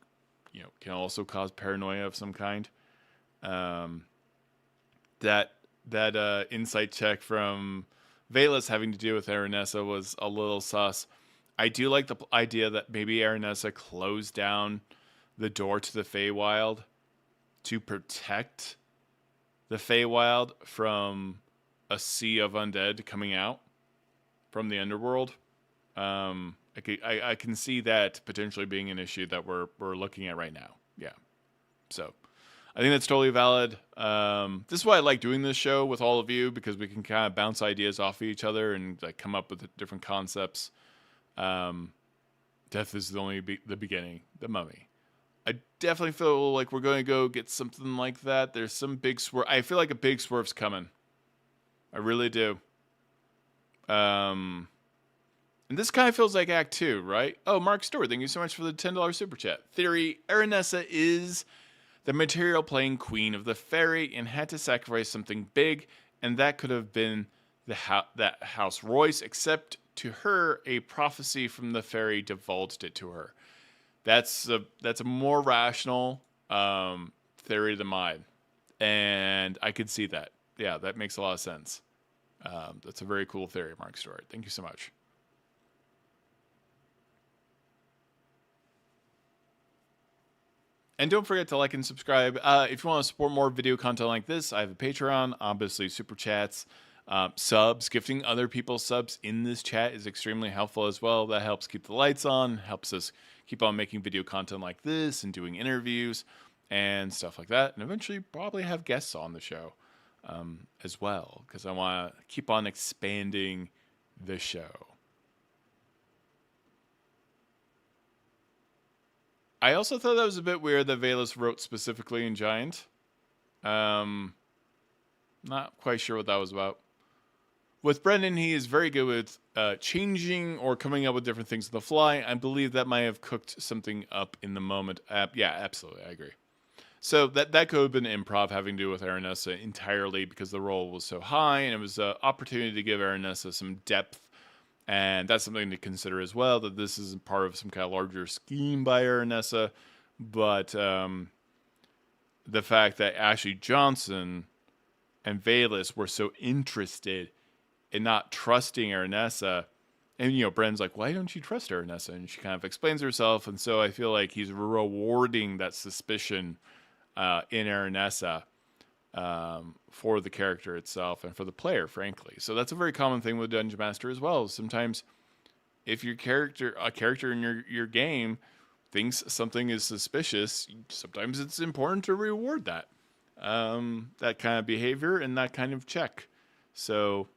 can also cause paranoia of some kind. That insight check from Vaelus having to do with Aranessa was a little sus. I do like the idea that maybe Aranessa closed down the door to the Feywild to protect the Feywild from a sea of undead coming out from the underworld. I can see that potentially being an issue that we're looking at right now. Yeah. So I think that's totally valid. This is why I like doing this show with all of you, because we can kind of bounce ideas off of each other and like come up with different concepts. Death is only the beginning. The Mummy. I definitely feel like we're going to go get something like that. There's some big swerve. I feel like a big swerve's coming. I really do. And this kind of feels like Act 2, right? Oh, Mark Stewart, thank you so much for the $10 super chat. Theory, Aranessa is the material playing queen of the fairy and had to sacrifice something big, and that could have been that House Royce, except to her, a prophecy from the fairy divulged it to her. That's a more rational theory than mine, and I could see that. Yeah, that makes a lot of sense. That's a very cool theory, Mark Stewart. Thank you so much. And don't forget to like and subscribe. If you want to support more video content like this, I have a Patreon, obviously super chats, subs. Gifting other people subs in this chat is extremely helpful as well. That helps keep the lights on, helps us keep on making video content like this and doing interviews and stuff like that. And eventually probably have guests on the show as well, because I want to keep on expanding the show. I also thought that was a bit weird that Vaelus wrote specifically in Giant. Not quite sure what that was about. With Brennan, he is very good with changing or coming up with different things on the fly. I believe that might have cooked something up in the moment. Yeah, absolutely. I agree. So that could have been improv having to do with Aranessa entirely because the role was so high, and it was an opportunity to give Aranessa some depth. And that's something to consider as well, that this isn't part of some kind of larger scheme by Aranessa. But the fact that Ashley Johnson and Vaelus were so interested in not trusting Aranessa. And, Brennan's like, why don't you trust Aranessa? And she kind of explains herself. And so I feel like he's rewarding that suspicion in Aranessa for the character itself and for the player, frankly. So that's a very common thing with Dungeon Master as well. Sometimes if a character in your game thinks something is suspicious, sometimes it's important to reward that kind of behavior and that kind of check. So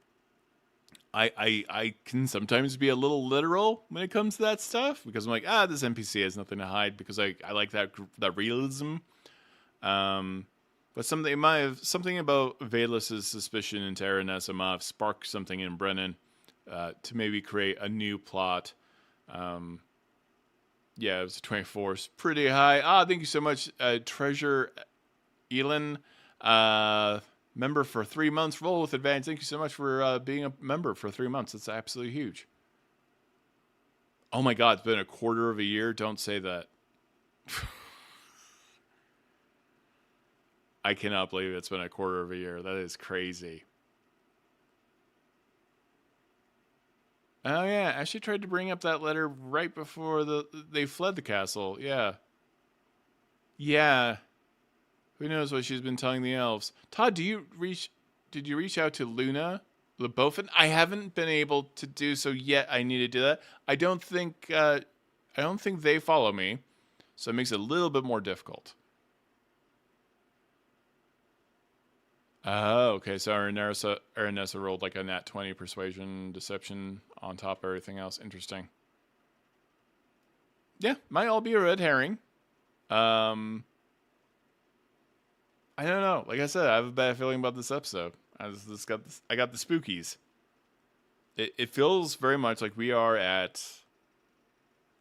I can sometimes be a little literal when it comes to that stuff, because I'm like, this NPC has nothing to hide, because I like that realism. But something about Vaelus' suspicion into Aranessa might have sparked something in Brennan to maybe create a new plot. Yeah, it was a 24. It's pretty high. Thank you so much, Treasure Elin. Member for 3 months. Roll with advantage. Thank you so much for being a member for 3 months. That's absolutely huge. Oh my God, it's been a quarter of a year. Don't say that. I cannot believe it's been a quarter of a year. That is crazy. Oh yeah, Ashley tried to bring up that letter right before they fled the castle. Yeah. Yeah. Who knows what she's been telling the elves? Todd, did you reach out to Luna Lebofin? I haven't been able to do so yet. I need to do that. I don't think they follow me, so it makes it a little bit more difficult. Oh, okay. So Aranessa rolled like a nat 20 persuasion deception on top of everything else. Interesting. Yeah, might all be a red herring. I don't know. Like I said, I have a bad feeling about this episode. I got the spookies. It feels very much like we are at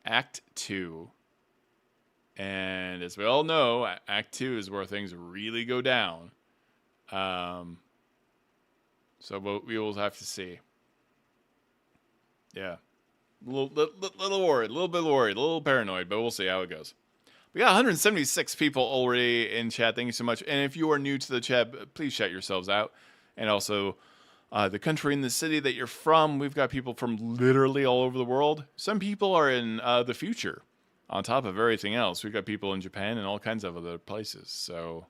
Act 2. And as we all know, Act 2 is where things really go down. So we will have to see. Yeah. A little worried, a little bit worried, a little paranoid, but we'll see how it goes. We got 176 people already in chat. Thank you so much. And if you are new to the chat, please shout yourselves out. And also, the country and the city that you're from. We've got people from literally all over the world. Some people are in the future. On top of everything else, we've got people in Japan and all kinds of other places. So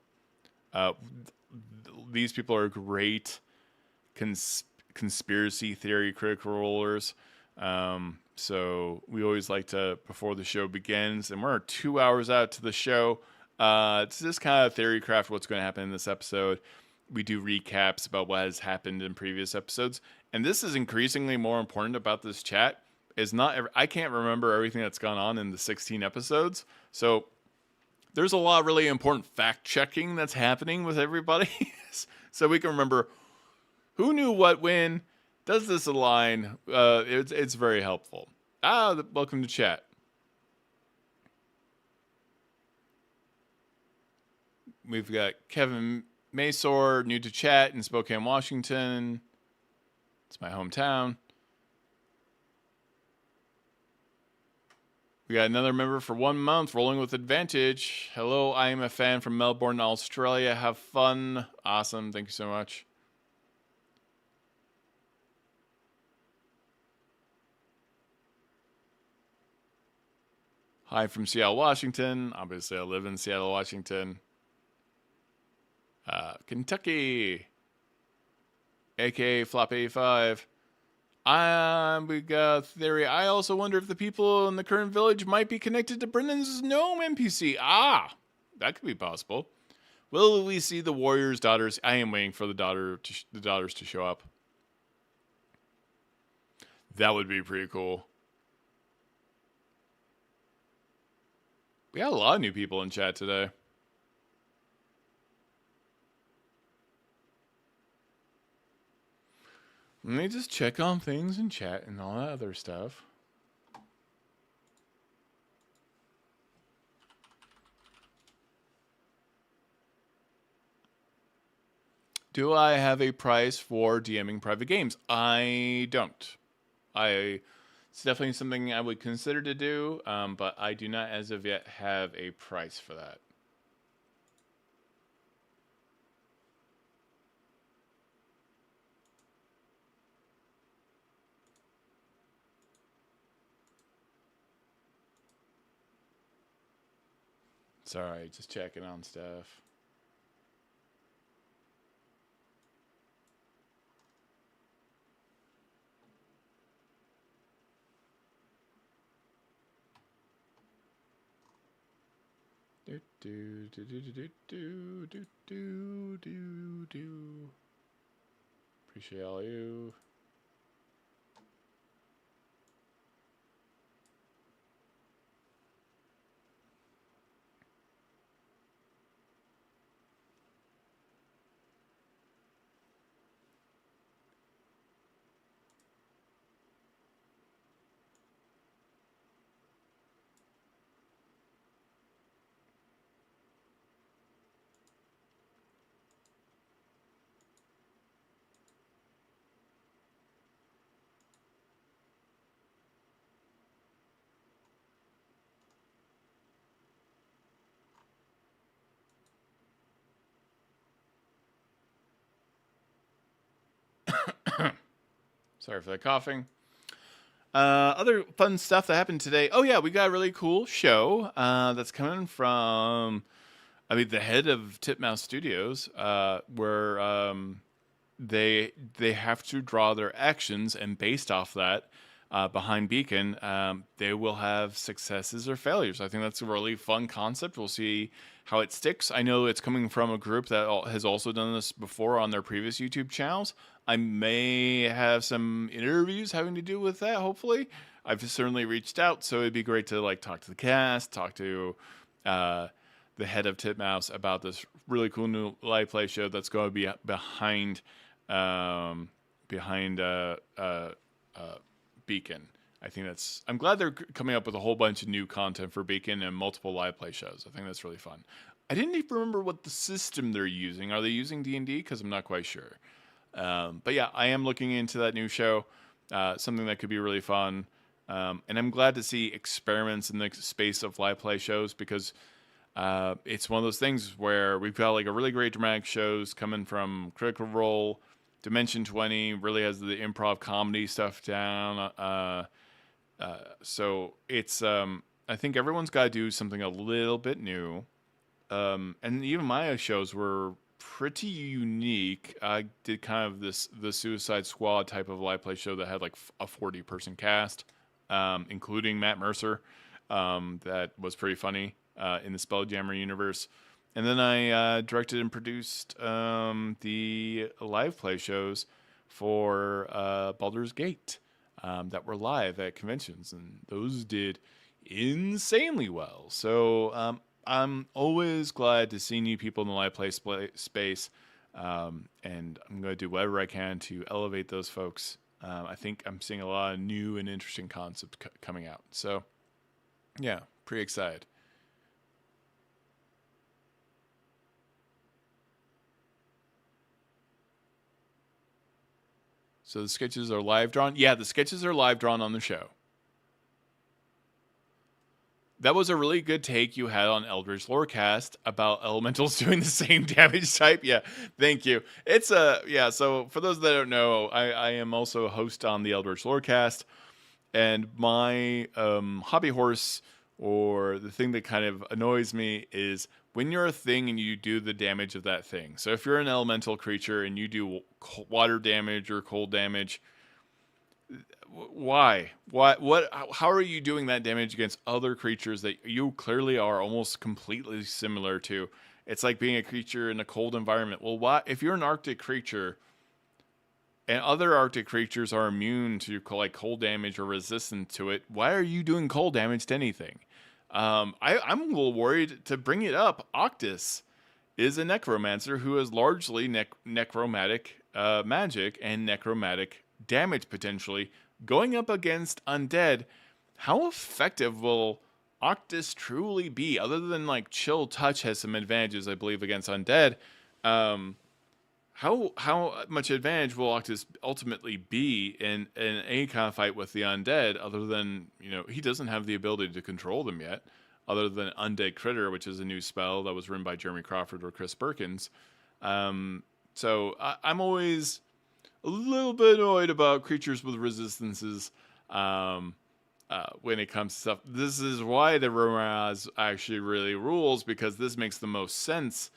these people are great conspiracy theory critical rollers. So we always like to, before the show begins, and we're 2 hours out to the show, it's just kind of theory craft what's going to happen in this episode. We do recaps about what has happened in previous episodes. And this is increasingly more important about this chat. Is not I can't remember everything that's gone on in the 16 episodes. So there's a lot of really important fact checking that's happening with everybody. So we can remember who knew what when. Does this align? It's very helpful. Welcome to chat. We've got Kevin Masor, new to chat in Spokane, Washington. It's my hometown. We got another member for 1 month, rolling with advantage. Hello, I am a fan from Melbourne, Australia. Have fun. Awesome. Thank you so much. Hi from Seattle, Washington. Obviously, I live in Seattle, Washington. Kentucky, aka Flop 85. We got theory. I also wonder if the people in the current village might be connected to Brennan's gnome NPC. That could be possible. Will we see the warriors' daughters? I am waiting for the daughters to show up. That would be pretty cool. We got a lot of new people in chat today. Let me just check on things in chat and all that other stuff. Do I have a price for DMing private games? I don't. It's definitely something I would consider to do, but I do not as of yet have a price for that. Sorry, just checking on stuff. Appreciate all you. Sorry for the coughing. Other fun stuff that happened today. Oh yeah, we got a really cool show that's coming from, the head of Titmouse Studios, where they have to draw their actions, and based off that, behind Beacon, they will have successes or failures. I think that's a really fun concept. We'll see how it sticks. I know it's coming from a group that has also done this before on their previous YouTube channels. I may have some interviews having to do with that, hopefully. I've certainly reached out, so it'd be great to talk to the cast, talk to the head of Titmouse about this really cool new live play show that's going to be behind Beacon. I think I'm glad they're coming up with a whole bunch of new content for Beacon and multiple live play shows. I think that's really fun. I didn't even remember what the system they're using. Are they using D&D? Because I'm not quite sure. But yeah, I am looking into that new show, something that could be really fun. And I'm glad to see experiments in the space of live play shows, because it's one of those things where we've got a really great dramatic shows coming from Critical Role, Dimension 20 really has the improv comedy stuff down. So it's I think everyone's got to do something a little bit new. And even my shows were pretty unique. I did kind of the Suicide Squad type of live play show that had like a 40-person cast, including Matt Mercer. That was pretty funny in the Spelljammer universe. And then I directed and produced the live play shows for Baldur's Gate that were live at conventions, and those did insanely well. So I'm always glad to see new people in the live play space, and I'm going to do whatever I can to elevate those folks. I think I'm seeing a lot of new and interesting concepts coming out. So, yeah, pretty excited. So the sketches are live drawn? Yeah, the sketches are live drawn on the show. That was a really good take you had on Eldritch Lorecast about elementals doing the same damage type. Yeah, thank you. It's yeah, so for those that don't know, I am also a host on the Eldritch Lorecast, and my hobby horse, or the thing that kind of annoys me, is when you're a thing and you do the damage of that thing. So if you're an elemental creature and you do water damage or cold damage, why? What? How are you doing that damage against other creatures that you clearly are almost completely similar to? It's like being a creature in a cold environment. Well, why? If you're an Arctic creature and other Arctic creatures are immune to like cold damage or resistant to it, why are you doing cold damage to anything? I'm a little worried to bring it up. Octus is a necromancer who has largely necromantic magic and necromantic damage potentially. Going up against undead, how effective will Octus truly be? Other than like Chill Touch has some advantages, I believe, against undead. How much advantage will Octus ultimately be in any kind of fight with the undead? Other than, you know, he doesn't have the ability to control them yet. Other than Undead Critter, which is a new spell that was written by Jeremy Crawford or Chris Perkins. So I'm always a little bit annoyed about creatures with resistances when it comes to stuff. This is why the Roraz actually really rules, because this makes the most sense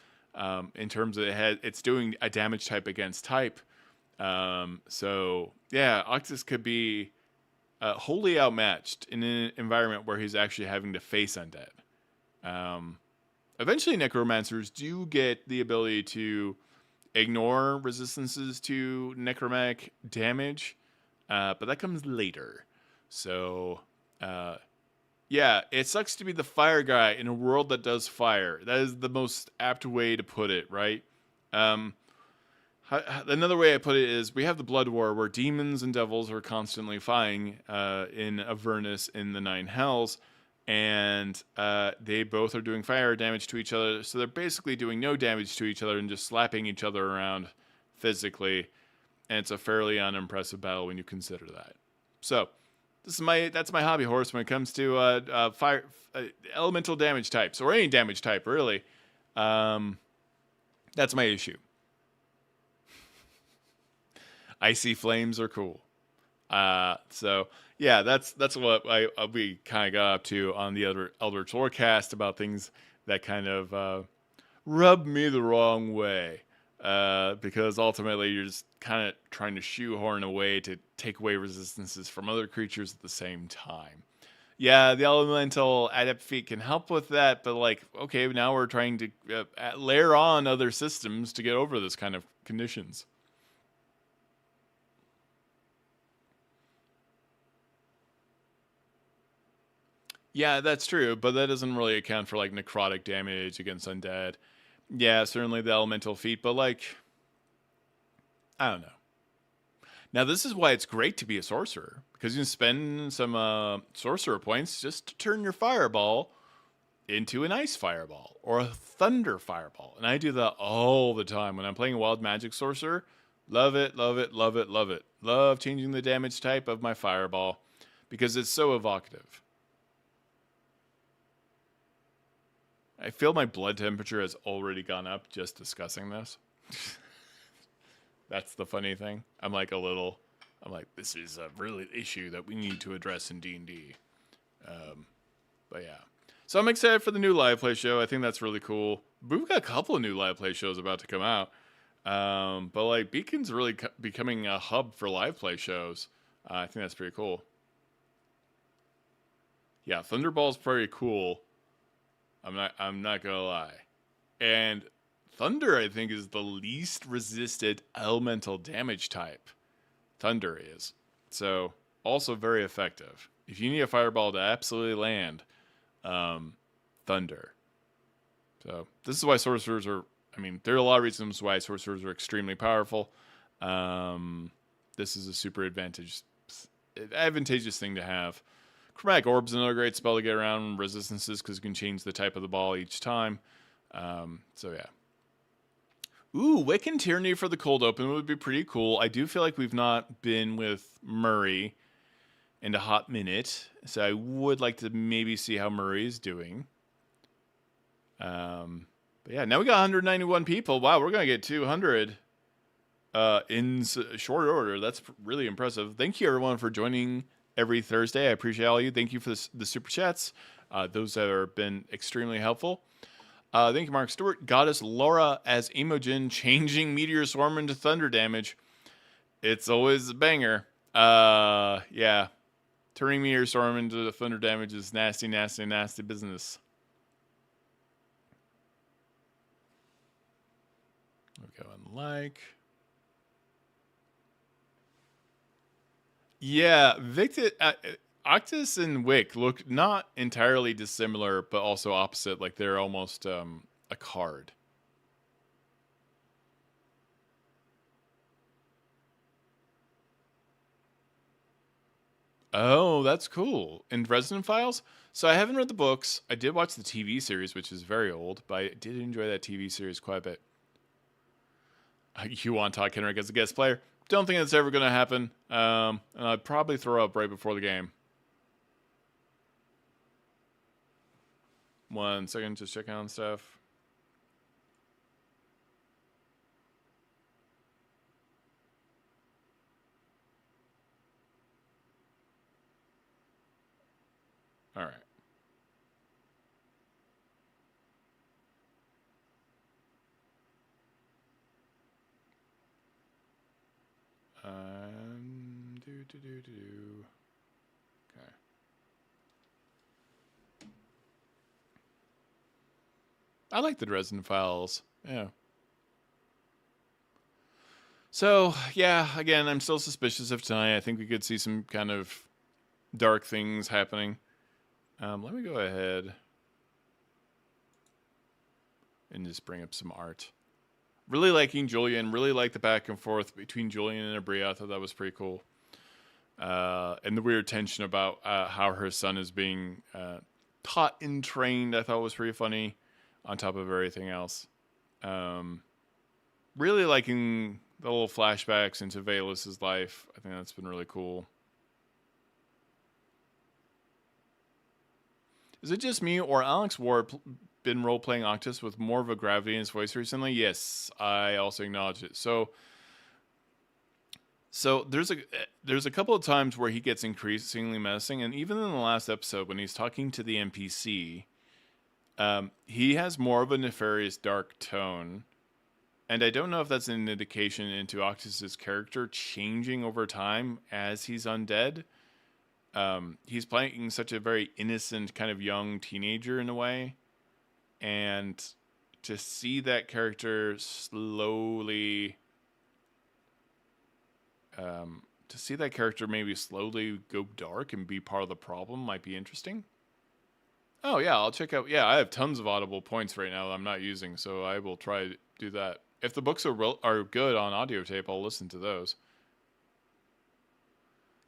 in terms of it's doing a damage type against type. So yeah, Octus could be wholly outmatched in an environment where he's actually having to face undead. Eventually, necromancers do get the ability to ignore resistances to necromantic damage, but that comes later. So, yeah, it sucks to be the fire guy in a world that does fire. That is the most apt way to put it, right? Another way I put it is we have the Blood War, where demons and devils are constantly fighting in Avernus in the Nine Hells, and they both are doing fire damage to each other, so they're basically doing no damage to each other and just slapping each other around physically, and it's a fairly unimpressive battle when you consider that. So that's my hobby horse when it comes to fire elemental damage types, or any damage type really. That's my issue. Icy flames are cool. So yeah, that's what we kind of got up to on the other Eldritch Lorecast about things that kind of rub me the wrong way. Because ultimately you're just kind of trying to shoehorn a way to take away resistances from other creatures at the same time. Yeah, the elemental adept feat can help with that, but like, okay, now we're trying to layer on other systems to get over this kind of conditions. Yeah, that's true, but that doesn't really account for like necrotic damage against undead. Yeah, certainly the elemental feat, but like, I don't know. Now, this is why it's great to be a sorcerer, because you can spend some sorcerer points just to turn your fireball into an ice fireball or a thunder fireball. And I do that all the time when I'm playing a wild magic sorcerer. Love it, love it, love it, love it. Love changing the damage type of my fireball because it's so evocative. I feel my blood temperature has already gone up just discussing this. That's the funny thing. I'm like, this is a really issue that we need to address in D&D. But yeah. So I'm excited for the new live play show. I think that's really cool. We've got a couple of new live play shows about to come out. But like Beacon's really becoming a hub for live play shows. I think that's pretty cool. Yeah, Thunderball's pretty cool. I'm not gonna lie. And Thunder, I think, is the least resisted elemental damage type. Thunder is. So, also very effective. If you need a fireball to absolutely land, Thunder. So, this is why sorcerers are... I mean, there are a lot of reasons why sorcerers are extremely powerful. This is a super advantageous thing to have. Chromatic Orb's another great spell to get around resistances because you can change the type of the ball each time. So, yeah. Ooh, Wiccan Tyranny for the cold open would be pretty cool. I do feel like we've not been with Murray in a hot minute, so I would like to maybe see how Murray is doing. But yeah, now we got 191 people. Wow, we're going to get 200 in short order. That's really impressive. Thank you, everyone, for joining every Thursday. I appreciate all of you. Thank you for the super chats. Those that have been extremely helpful. Thank you, Mark Stewart. Goddess Laura as Imogen, changing Meteor Swarm into thunder damage. It's always a banger. Yeah. Turning Meteor Swarm into thunder damage is nasty, nasty, nasty business. We'll go and like. Yeah, Victor... Octus and Wick look not entirely dissimilar, but also opposite. Like they're almost a card. Oh, that's cool. In Dresden Files? So I haven't read the books. I did watch the TV series, which is very old, but I did enjoy that TV series quite a bit. You want Todd Kenrick as a guest player? Don't think that's ever going to happen. And I'd probably throw up right before the game. 1 second, just checking on stuff. All right. Okay. I like the Dresden Files. Yeah. So, yeah, again, I'm still suspicious of tonight. I think we could see some kind of dark things happening. Let me go ahead and just bring up some art. Really liking Julien. Really like the back and forth between Julien and Aabria. I thought that was pretty cool. And the weird tension about how her son is being taught and trained, I thought was pretty funny, on top of everything else. Really liking the little flashbacks into Vaelus' life. I think that's been really cool. Is it just me, or Alex Ward been role-playing Octus with more of a gravity in his voice recently? Yes, I also acknowledge it. So there's a couple of times where he gets increasingly menacing, and even in the last episode when he's talking to the NPC, he has more of a nefarious dark tone. And I don't know if that's an indication into Octus's character changing over time as he's undead. He's playing such a very innocent kind of young teenager in a way. And to see that character slowly... maybe slowly go dark and be part of the problem might be interesting. Oh, yeah, I'll check out... Yeah, I have tons of Audible points right now that I'm not using, so I will try to do that. If the books are good on audio tape, I'll listen to those.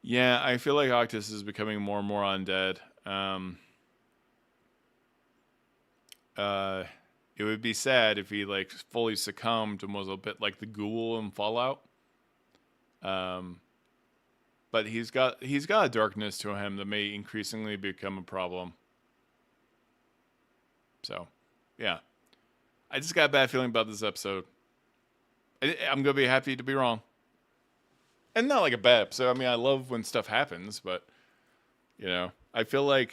Yeah, I feel like Octus is becoming more and more undead. It would be sad if he like fully succumbed and was a bit like the ghoul in Fallout. But he's got a darkness to him that may increasingly become a problem. So, yeah. I just got a bad feeling about this episode. I'm gonna be happy to be wrong. And not like a bad episode. I mean, I love when stuff happens, but you know, I feel like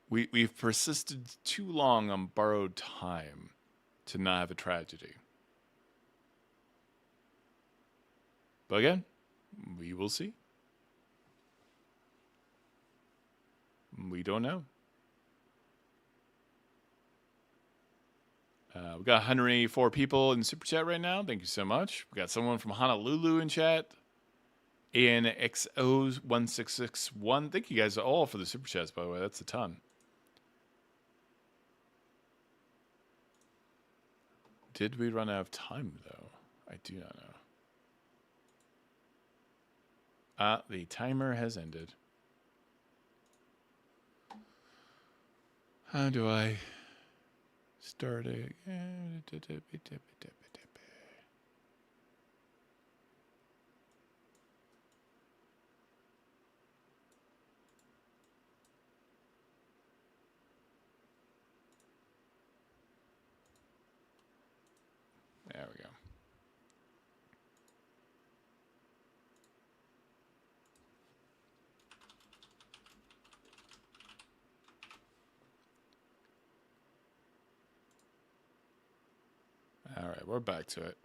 we've persisted too long on borrowed time to not have a tragedy. But again, we will see. We don't know. We got 184 people in Super Chat right now. Thank you so much. We got someone from Honolulu in chat. ANXO1661. Thank you guys all for the Super Chats, by the way. That's a ton. Did we run out of time, though? I do not know. The timer has ended. How do I start again? There we go. All right, we're back to it.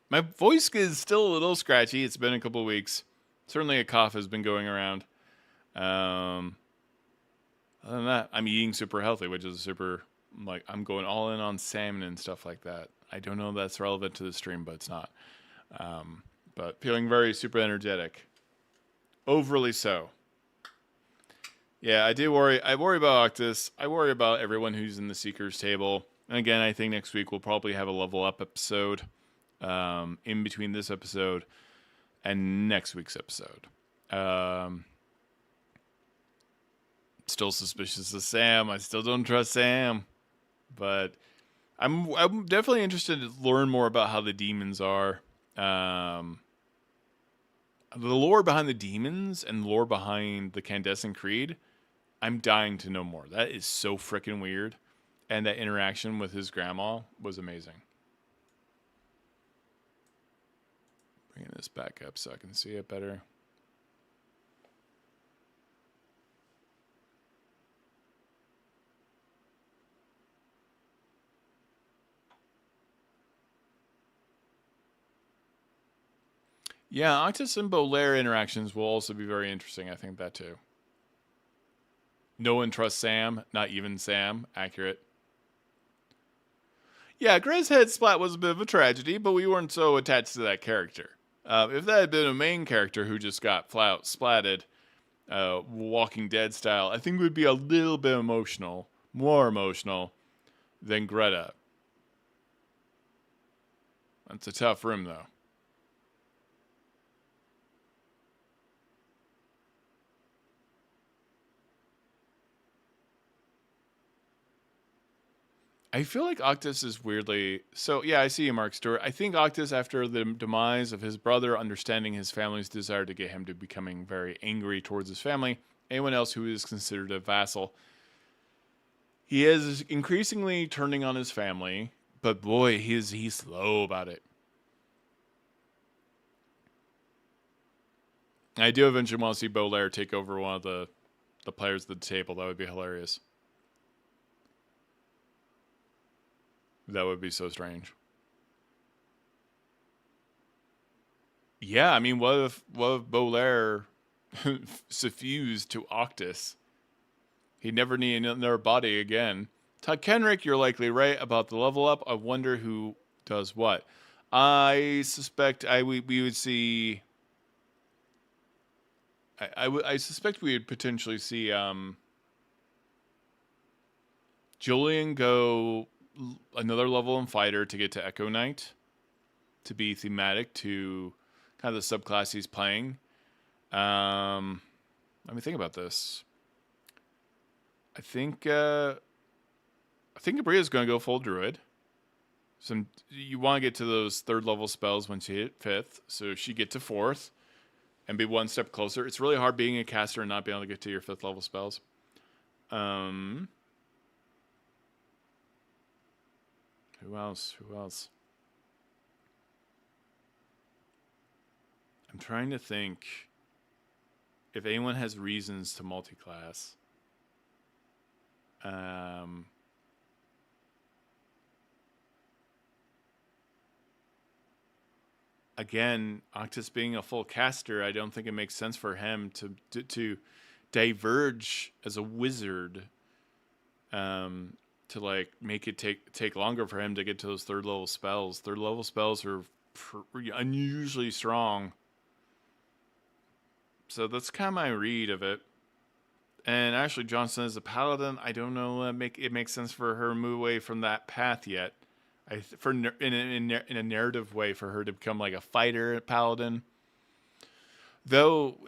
My voice is still a little scratchy. It's been a couple of weeks. Certainly a cough has been going around. Other than that, I'm eating super healthy, which is super, like, I'm going all in on salmon and stuff like that. I don't know if that's relevant to the stream, but it's not. But feeling very super energetic. Overly so. Yeah, I do worry. I worry about Octus. I worry about everyone who's in the Seekers table. And again, I think next week we'll probably have a level up episode in between this episode and next week's episode. Still suspicious of Sam. I still don't trust Sam. But I'm definitely interested to learn more about how the demons are. The lore behind the demons and the lore behind the Candescent Creed, I'm dying to know more. That is so freaking weird. And that interaction with his grandma was amazing. Bringing this back up so I can see it better. Yeah, Octus and Bolaire interactions will also be very interesting. I think that too. No one trusts Sam, not even Sam. Accurate. Yeah, Gray's head splat was a bit of a tragedy, but we weren't so attached to that character. If that had been a main character who just got flat out splatted, Walking Dead style, I think it would be a little bit emotional, more emotional than Greta. That's a tough room, though. I feel like Octus is weirdly... So, yeah, I see you, Mark Stewart. I think Octus, after the demise of his brother, understanding his family's desire to get him to becoming very angry towards his family, anyone else who is considered a vassal, he is increasingly turning on his family, but boy, he's slow about it. I do eventually want to see Bolaire take over one of the players at the table. That would be hilarious. That would be so strange. Yeah, I mean, what if Bolaire suffused to Octus? He'd never need another body again. Todd Kenrick, you're likely right about the level up. I wonder who does what. I suspect we would see... I suspect we would potentially see Julien go another level in fighter to get to Echo Knight, to be thematic to kind of the subclass he's playing. Let me think about this. I think Aabria's going to go full druid. You want to get to those third level spells once you hit fifth, so she get to fourth and be one step closer. It's really hard being a caster and not being able to get to your fifth level spells. Who else? Who else? I'm trying to think if anyone has reasons to multi-class. Again, Octus being a full caster, I don't think it makes sense for him to diverge as a wizard. To like make it take longer for him to get to those third level spells. Third level spells are unusually strong. So that's kind of my read of it. And Ashley Johnson as a paladin, I don't know. It makes sense for her to move away from that path yet. In a narrative way for her to become like a fighter paladin. Though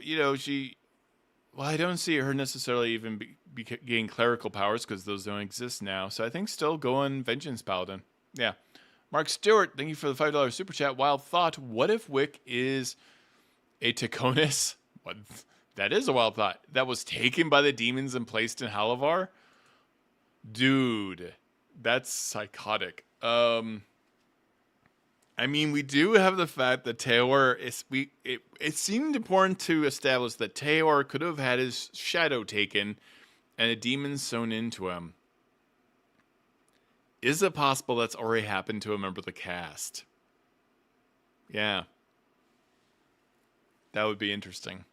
I don't see her necessarily even getting clerical powers because those don't exist now. So I think still going Vengeance Paladin. Yeah. Mark Stewart, thank you for the $5 super chat. Wild thought. What if Wick is a Tachonis? What? That is a wild thought. That was taken by the demons and placed in Halavar? Dude, that's psychotic. I mean, we do have the fact that Taor it seemed important to establish that Taor could have had his shadow taken and a demon sewn into him. Is it possible that's already happened to a member of the cast? Yeah. That would be interesting.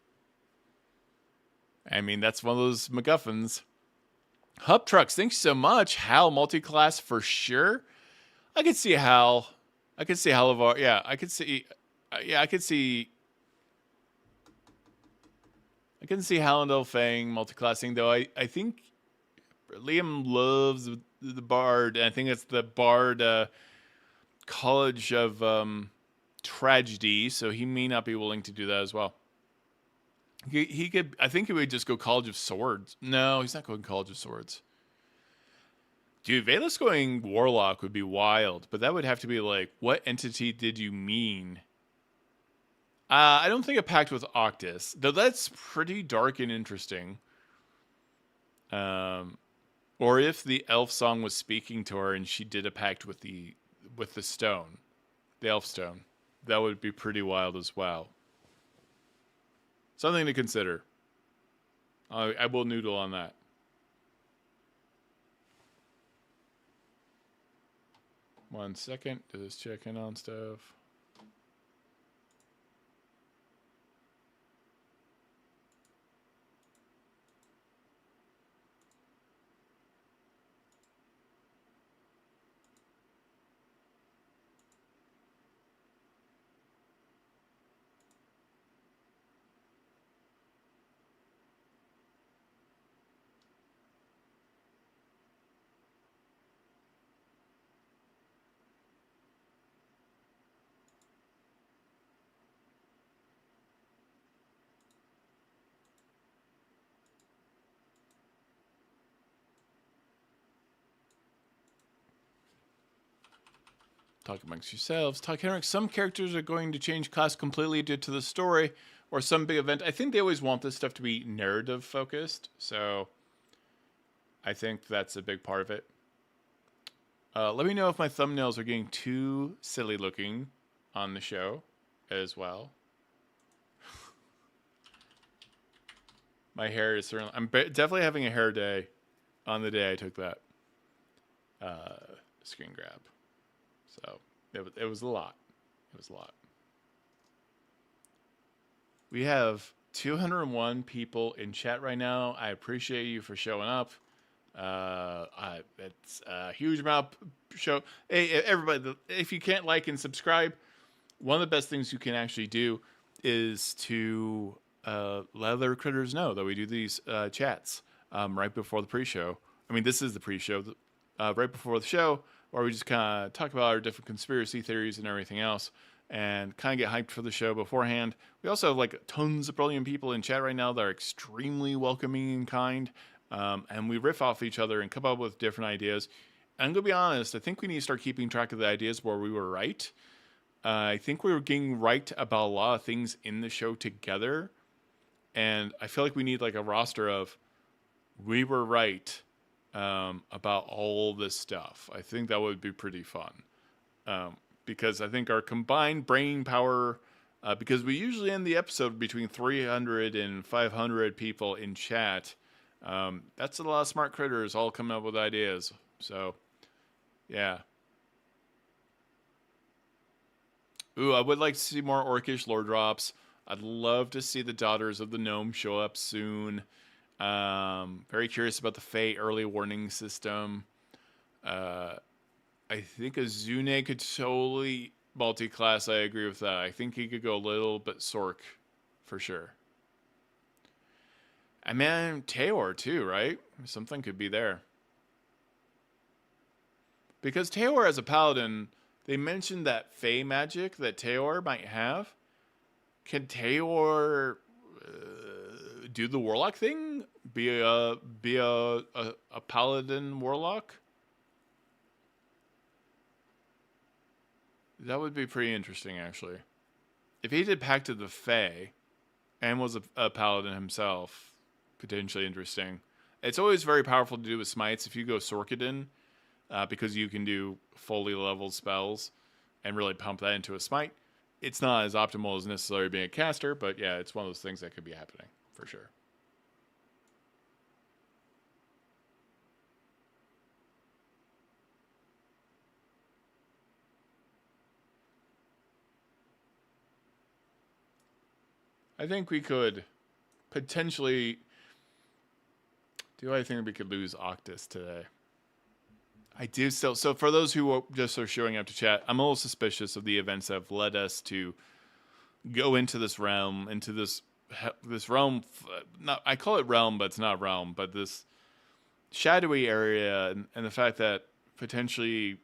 I mean, that's one of those MacGuffins. Hub Trucks, thanks so much. Hal multi-class for sure. I could see Hal. I could see Halavar. Yeah, I could see. I could see Halandil Fang multiclassing, though. I think Liam loves the Bard. I think it's the Bard College of Tragedy, so he may not be willing to do that as well. He could. I think he would just go College of Swords. No, he's not going College of Swords. Dude, Vaelus going Warlock would be wild, but that would have to be like, what entity did you mean? I don't think a pact with Octus, though that's pretty dark and interesting. Or if the elf song was speaking to her and she did a pact with the stone, the elf stone, that would be pretty wild as well. Something to consider. I will noodle on that. One second, just checking on stuff. Talk amongst yourselves. Talk Henrik. Some characters are going to change class completely due to the story or some big event. I think they always want this stuff to be narrative focused. So I think that's a big part of it. Let me know if my thumbnails are getting too silly looking on the show as well. My hair is certainly... I'm definitely having a hair day on the day I took that screen grab. So it was a lot. It was a lot. We have 201 people in chat right now. I appreciate you for showing up. It's a huge amount of show. Hey, everybody, if you can't like and subscribe, one of the best things you can actually do is to let other critters know that we do these chats right before the pre-show. I mean, this is the pre-show. Right before the show, where we just kind of talk about our different conspiracy theories and everything else and kind of get hyped for the show beforehand. We also have like tons of brilliant people in chat right now that are extremely welcoming and kind. And we riff off each other and come up with different ideas. And I'm going to be honest, I think we need to start keeping track of the ideas where we were right. I think we were getting right about a lot of things in the show together. And I feel like we need like a roster of we were right about all this stuff. I think that would be pretty fun. Because I think our combined brain power, because we usually end the episode between 300 and 500 people in chat. That's a lot of smart critters all coming up with ideas. So, yeah. Ooh, I would like to see more Orcish lore drops. I'd love to see the Daughters of the Gnome show up soon. Very curious about the Fae early warning system. I think Azune could totally multi-class. I agree with that. I think he could go a little bit Sorc for sure. And man, Taor too, right? Something could be there. Because Taor as a paladin, they mentioned that Fae magic that Taor might have. Can Taor do the warlock thing? Be a paladin warlock? That would be pretty interesting, actually. If he did Pact of the Fae and was a paladin himself, potentially interesting. It's always very powerful to do with smites if you go Sorkadin, because you can do fully leveled spells and really pump that into a smite. It's not as optimal as necessarily being a caster, but yeah, it's one of those things that could be happening, for sure. I think we could potentially... Do I think we could lose Octus today? I do still. So for those who just are showing up to chat, I'm a little suspicious of the events that have led us to go into this realm, this realm. Not, I call it realm, but it's not realm. But this shadowy area, and the fact that potentially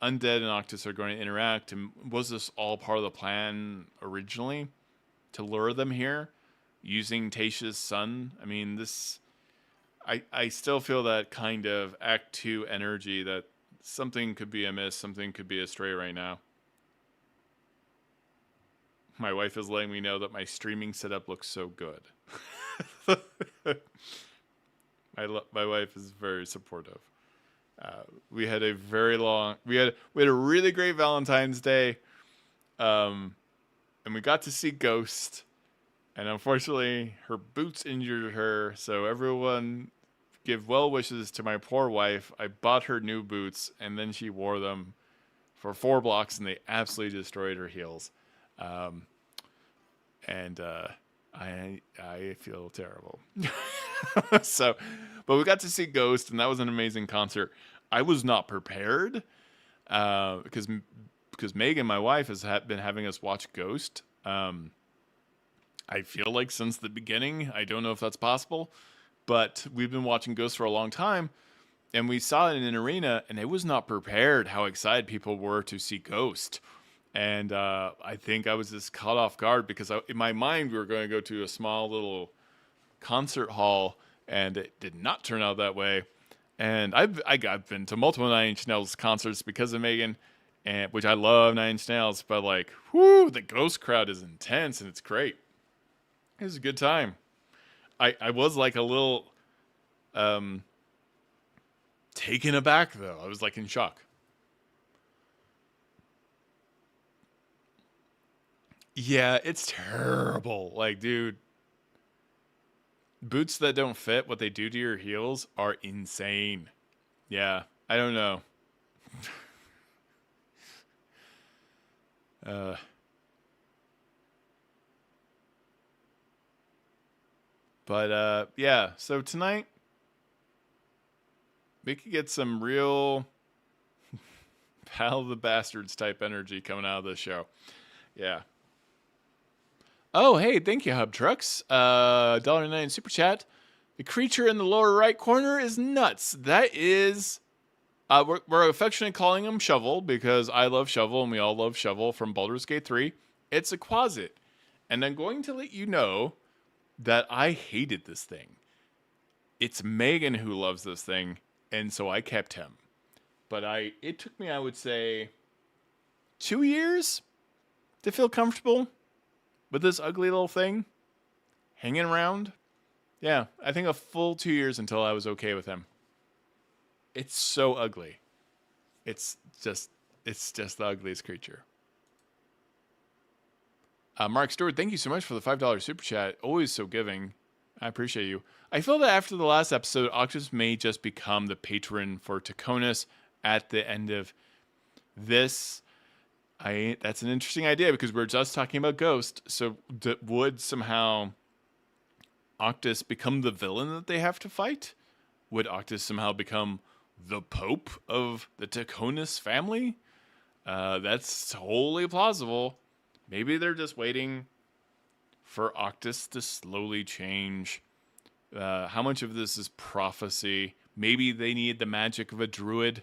undead and Octus are going to interact. And was this all part of the plan originally to lure them here, using Thaisha's son? I mean, this. I still feel that kind of Act 2 energy that something could be amiss, something could be astray right now. My wife is letting me know that my streaming setup looks so good. My wife is very supportive. We had a very long... We had a really great Valentine's Day. And we got to see Ghost. And unfortunately, her boots injured her, so everyone give well wishes to my poor wife. I bought her new boots, and then she wore them for 4 blocks, and they absolutely destroyed her heels. I feel terrible. So, but we got to see Ghost, and that was an amazing concert. I was not prepared, because Megan, my wife, has been having us watch Ghost. I feel like since the beginning. I don't know if that's possible, but we've been watching Ghost for a long time, and we saw it in an arena, and it was not prepared how excited people were to see Ghost. And I think I was just caught off guard because in my mind we were going to go to a small little concert hall, and it did not turn out that way. And I've been to multiple Nine Inch Nails concerts because of Megan, and which I love Nine Inch Nails, but like, whoo, the Ghost crowd is intense and it's great. It was a good time. I was like a little taken aback though. I was like in shock. Yeah, it's terrible. Like, dude, boots that don't fit, what they do to your heels are insane. Yeah, I don't know. But yeah, so tonight we could get some real Pal of the Bastards type energy coming out of this show. Yeah. Oh, hey, thank you, Hub Trucks. $1.09 super chat. The creature in the lower right corner is nuts. That is, we're affectionately calling him Shovel because I love Shovel and we all love Shovel from Baldur's Gate 3. It's a Quasit. And I'm going to let you know that I hated this thing. It's Megan who loves this thing, and so I kept him. But it took me, I would say, 2 years to feel comfortable with this ugly little thing hanging around. Yeah, I think a full 2 years until I was okay with him. It's so ugly. It's just the ugliest creature. Mark Stewart, thank you so much for the $5 super chat. Always so giving. I appreciate you. I feel that after the last episode, Octus may just become the patron for Tachonis at the end of this. That's an interesting idea because we're just talking about Ghost. So would somehow Octus become the villain that they have to fight? Would Octus somehow become the Pope of the Tachonis family? That's totally plausible. Maybe they're just waiting for Octus to slowly change. How much of this is prophecy? Maybe they need the magic of a druid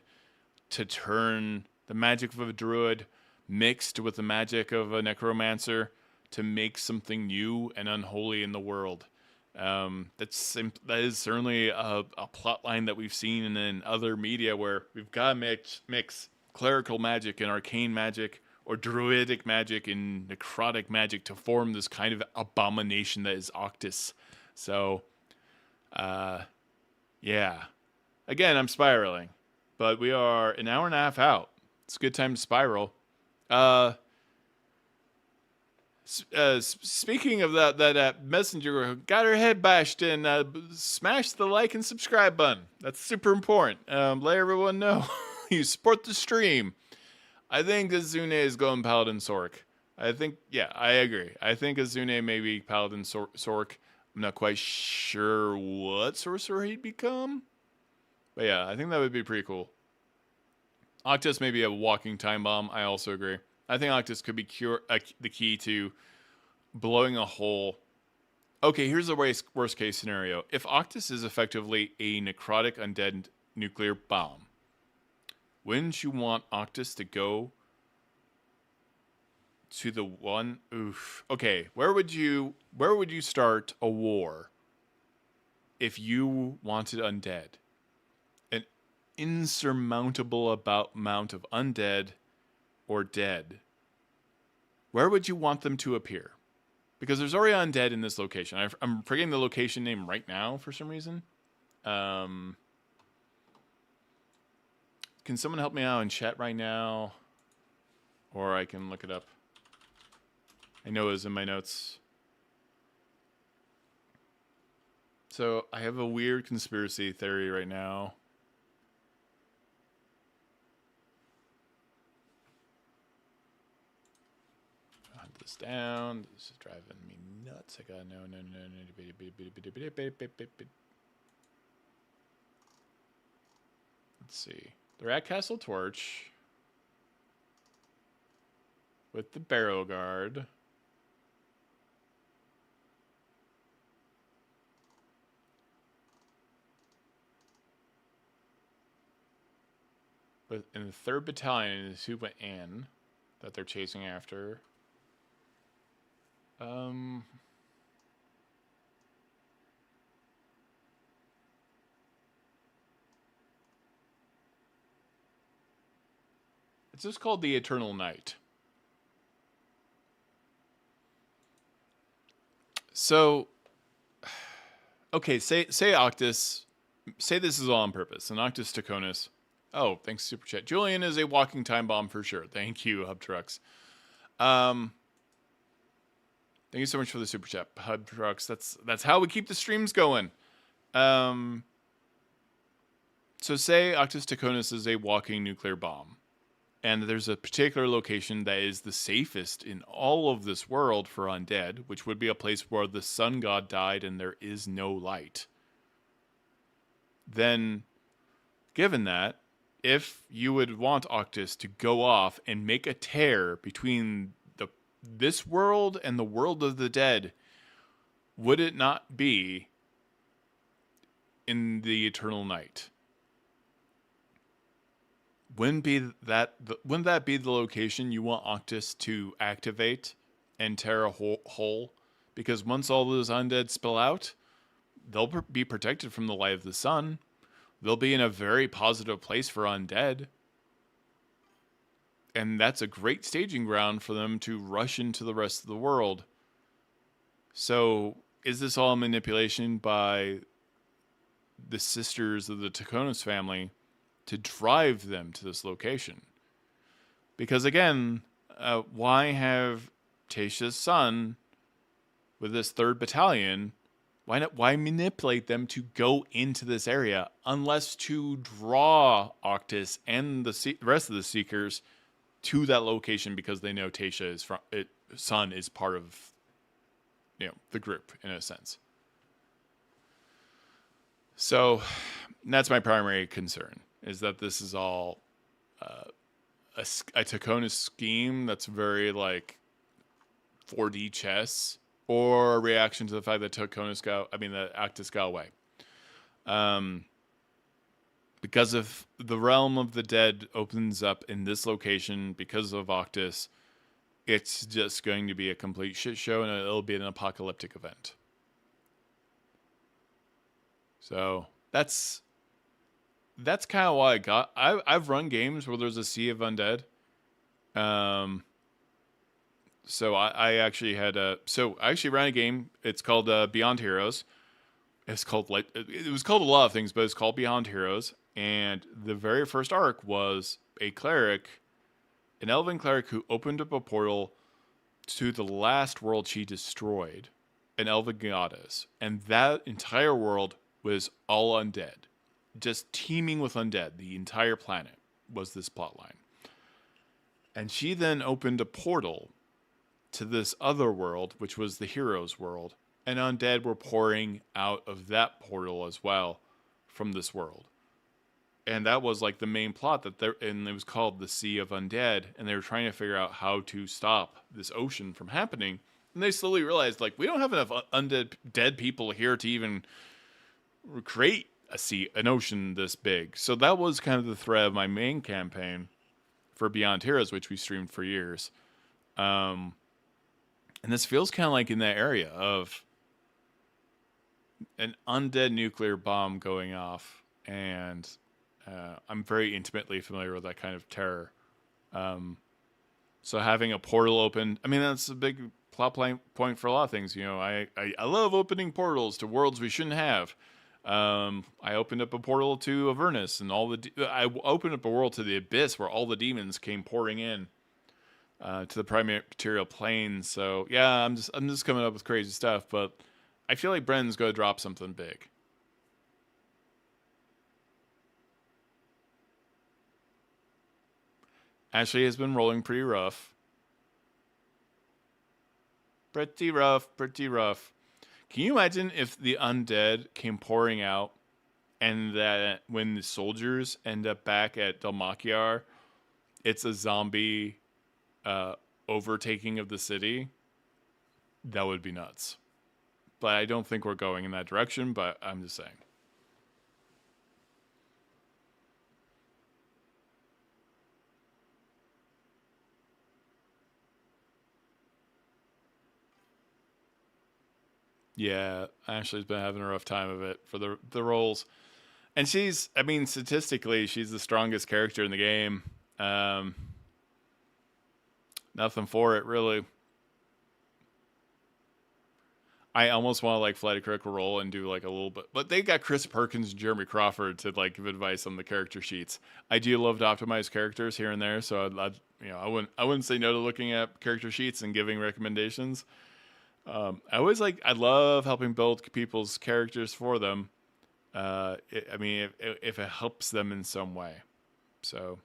to turn the magic of a druid mixed with the magic of a necromancer to make something new and unholy in the world. That is certainly a plot line that we've seen in other media where we've got to mix clerical magic and arcane magic or druidic magic and necrotic magic to form this kind of abomination that is Octus. So, yeah. Again, I'm spiraling, but we are an hour and a half out. It's a good time to spiral. Speaking of that messenger got her head bashed in, smash the like and subscribe button. That's super important. Let everyone know you support the stream. I think Azune is going Paladin Sork. I agree. I think Azune may be Paladin Sork. I'm not quite sure what sorcerer he'd become. But yeah, I think that would be pretty cool. Octus may be a walking time bomb. I also agree. I think Octus could be the key to blowing a hole. Okay, here's the worst case scenario. If Octus is effectively a necrotic undead nuclear bomb, wouldn't you want Octus to go to the one? Oof. Okay, where would you start a war if you wanted undead? An insurmountable amount of undead or dead. Where would you want them to appear? Because there's already undead in this location. I'm forgetting the location name right now for some reason. Can someone help me out in chat right now? Or I can look it up. I know it was in my notes. So I have a weird conspiracy theory right now. Hunt this down. This is driving me nuts. I gotta no. Let's see. They're at Castle Torch with the Barrow Guard. But in the 3rd Battalion is who went in that they're chasing after. It's just called the Eternal Night. So, okay, say Octus, say this is all on purpose. And Octus Tachonis. Oh, thanks, Super Chat. Julien is a walking time bomb for sure. Thank you, Hub Trucks. Thank you so much for the Super Chat, Hub Trucks. That's how we keep the streams going. So say Octus Tachonis is a walking nuclear bomb. And there's a particular location that is the safest in all of this world for undead, which would be a place where the sun god died and there is no light. Then, given that, if you would want Octus to go off and make a tear between this world and the world of the dead, would it not be in the Eternal Night? Wouldn't that be the location you want Octus to activate and tear a hole? Because once all those undead spill out, they'll be protected from the light of the sun. They'll be in a very positive place for undead. And that's a great staging ground for them to rush into the rest of the world. So, is this all manipulation by the sisters of the Tachonis family to drive them to this location. Because again, why have Thaisha's son with this 3rd battalion? Why manipulate them to go into this area unless to draw Octus and the rest of the Seekers to that location because they know Thaisha's son is part of the group in a sense. So that's my primary concern, is that this is all a Tachonis scheme that's very like 4D chess, or a reaction to the fact that the Octus got away. Because if the realm of the dead opens up in this location because of Octus, it's just going to be a complete shit show, and it'll be an apocalyptic event. So that's kind of why I got. I've run games where there's a sea of undead. So I actually had I actually ran a game. It's called Beyond Heroes. It was called a lot of things, but it's called Beyond Heroes. And the very first arc was a cleric, an elven cleric who opened up a portal to the last world she destroyed, an elven goddess, and that entire world was all undead, just teeming with undead. The entire planet was this plotline. And she then opened a portal to this other world, which was the heroes' world, and undead were pouring out of that portal as well from this world. And that was like the main plot, and it was called the Sea of Undead, and they were trying to figure out how to stop this ocean from happening. And they slowly realized, like, we don't have enough dead people here to even create an ocean this big. So that was kind of the thread of my main campaign for Beyond Heroes, which we streamed for years. And this feels kind of like in that area of an undead nuclear bomb going off, and I'm very intimately familiar with that kind of terror. So having a portal open, I mean, that's a big plot point for a lot of things. I love opening portals to worlds we shouldn't have. I opened up a portal to Avernus, and I opened up a world to the Abyss where all the demons came pouring in to the primary material plane. So yeah, I'm just coming up with crazy stuff, but I feel like Brennan's going to drop something big. Ashley has been rolling pretty rough. Pretty rough. Can you imagine if the undead came pouring out, and that when the soldiers end up back at Dalmakiar, it's a zombie overtaking of the city? That would be nuts. But I don't think we're going in that direction, but I'm just saying. Yeah, Ashley's been having a rough time of it for the roles. And statistically, she's the strongest character in the game. Nothing for it, really. I almost want to fly to Critical Role and do a little bit, but they got Chris Perkins and Jeremy Crawford to give advice on the character sheets. I do love to optimize characters here and there, so I wouldn't say no to looking at character sheets and giving recommendations. I love helping build people's characters for them. If it helps them in some way. So,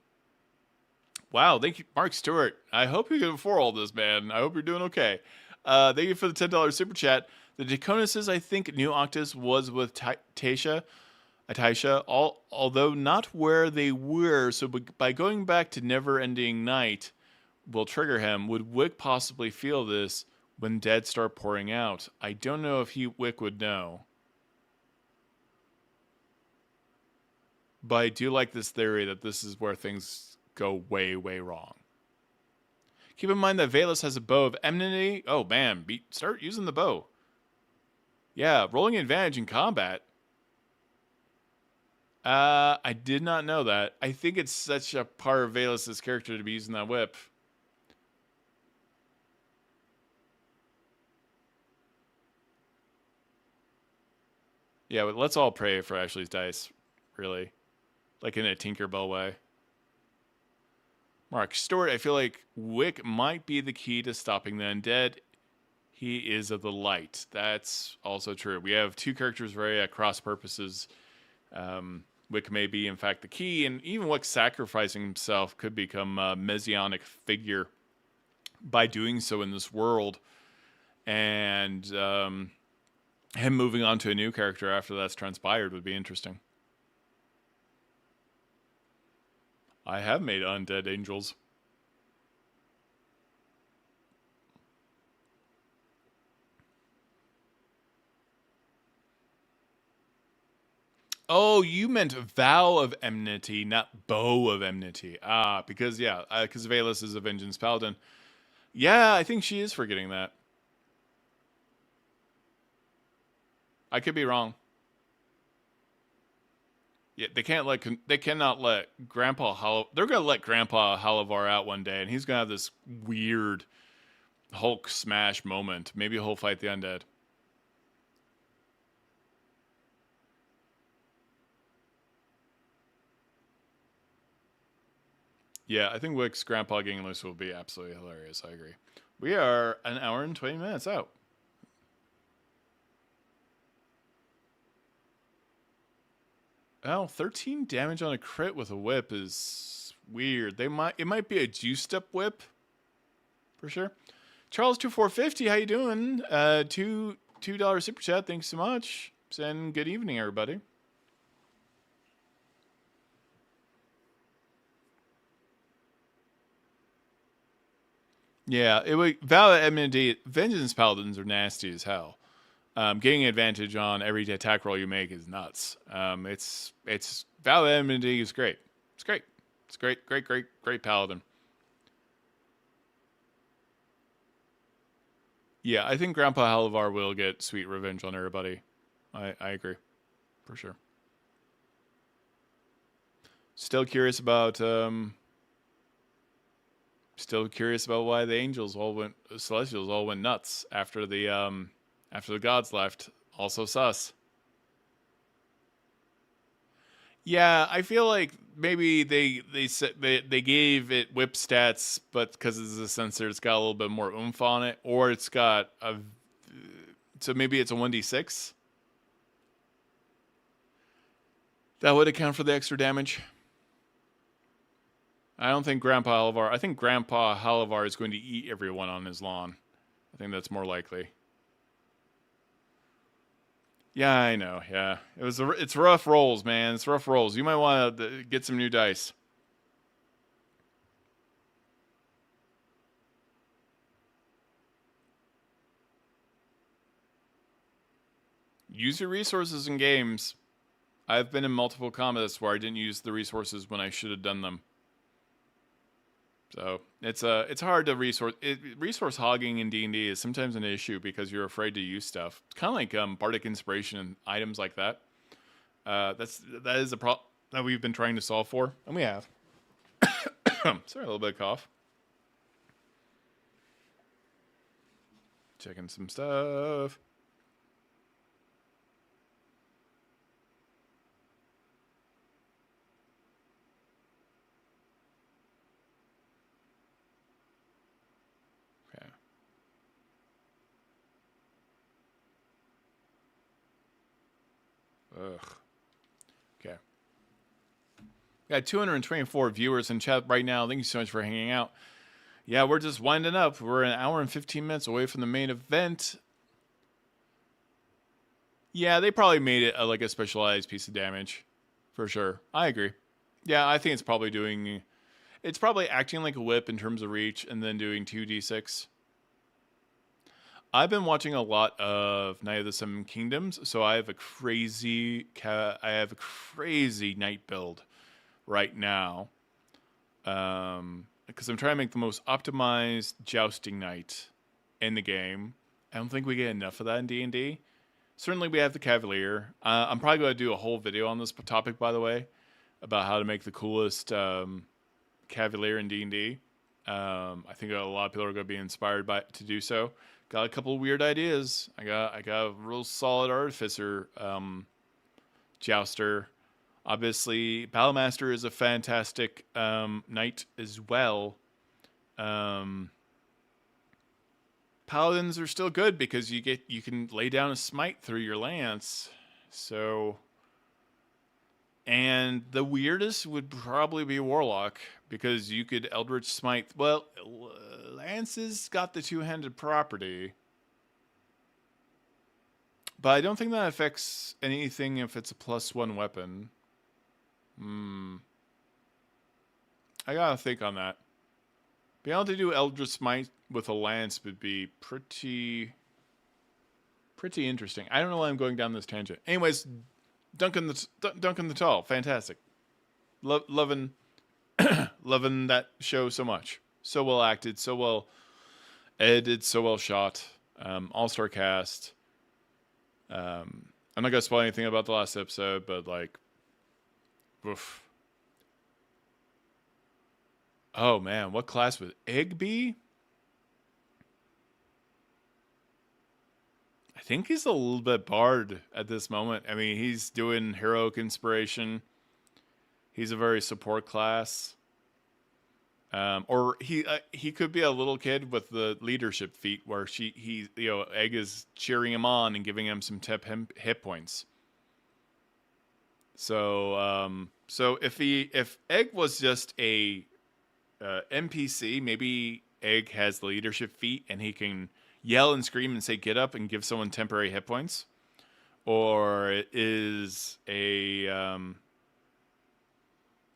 wow, thank you, Mark Stewart. I hope you can afford all this, man. I hope you're doing okay. Thank you for the $10 super chat. The Tachonis, I think New Octus was with Thaisha, although not where they were. So by going back to Never Ending Night will trigger him. Would Wick possibly feel this when dead start pouring out? I don't know if Wick would know. But I do like this theory that this is where things go way, way wrong. Keep in mind that Vaelus has a bow of enmity. Oh, man. Start using the bow. Yeah, rolling advantage in combat. I did not know that. I think it's such a part of Vaelus' character to be using that whip. Yeah, but let's all pray for Ashley's dice, really. like in a Tinkerbell way. Mark Stewart, I feel like Wick might be the key to stopping the undead. He is of the light. That's also true. We have two characters very at cross purposes. Wick may be, in fact, the key, and even Wick sacrificing himself could become a messianic figure by doing so in this world. And him moving on to a new character after that's transpired would be interesting. I have made undead angels. Oh, you meant Vow of Enmity, not Bow of Enmity. Because Vaelus is a Vengeance Paladin. Yeah, I think she is forgetting that. I could be wrong. Yeah, they cannot let Grandpa they're gonna let Grandpa Halavar out one day, and he's gonna have this weird Hulk smash moment. Maybe he'll fight the undead. Yeah, I think Wick's Grandpa getting loose will be absolutely hilarious. I agree. We are an hour and 20 minutes out. Well, 13 damage on a crit with a whip is weird. It might be a juiced up whip, for sure. Charles 2450, how you doing? $2 super chat. Thanks so much. And good evening, everybody. Yeah, it would Vale Enmity. Vengeance Paladins are nasty as hell. Getting advantage on every attack roll you make is nuts. It's Vale Enmity is great. It's great. It's great paladin. Yeah, I think Grandpa Halavar will get sweet revenge on everybody. I agree, for sure. Still curious about why the Celestials all went nuts after the gods left. Also sus. Yeah, I feel like maybe they gave it whip stats, but because it's a sensor, it's got a little bit more oomph on it, or it's got so maybe it's a 1d6. That would account for the extra damage. I don't think Grandpa Halavar. I think Grandpa Halavar is going to eat everyone on his lawn. I think that's more likely. Yeah, I know. Yeah, it's rough rolls, man. It's rough rolls. You might want to get some new dice. Use your resources in games. I've been in multiple combats where I didn't use the resources when I should have done them. So it's hard to resource hogging in D&D is sometimes an issue because you're afraid to use stuff. It's kind of like bardic inspiration and items like that. That is a problem that we've been trying to solve for, and we have. Sorry, a little bit of cough. Checking some stuff. Ugh. Okay. Got 224 viewers in chat right now. Thank you so much for hanging out. Yeah, we're just winding up. We're an hour and 15 minutes away from the main event. Yeah, they probably made it like a specialized piece of damage. For sure. I agree. Yeah, I think it's probably acting like a whip in terms of reach and then doing 2d6. I've been watching a lot of Night of the Seven Kingdoms, so I have a crazy knight build right now. Because I'm trying to make the most optimized jousting knight in the game. I don't think we get enough of that in D&D. Certainly we have the Cavalier. I'm probably going to do a whole video on this topic, by the way, about how to make the coolest Cavalier in D&D. I think a lot of people are going to be inspired to do so. Got a couple of weird ideas. I got a real solid artificer jouster Obviously, Battlemaster is a fantastic knight as well. Paladins are still good because you can lay down a smite through your lance. So, and the weirdest would probably be Warlock because you could Eldritch Smite. Well, lances got the two-handed property, but I don't think that affects anything if it's a +1 weapon. I gotta think on that. Being able to do Eldritch Smite with a lance would be pretty interesting. I don't know why I'm going down this tangent. Anyways, Duncan the Tall, fantastic. Loving that show so much. So well acted, so well edited, so well shot. All-star cast. I'm not gonna spoil anything about the last episode, but like, oof. Oh man, what class would Egg be? I think he's a little bit bard at this moment. I mean, he's doing heroic inspiration. He's a very support class. Or he could be a little kid with the leadership feat where Egg is cheering him on and giving him some hit points. So if Egg was just a NPC, maybe Egg has the leadership feat and he can yell and scream and say get up and give someone temporary hit points. Or it is a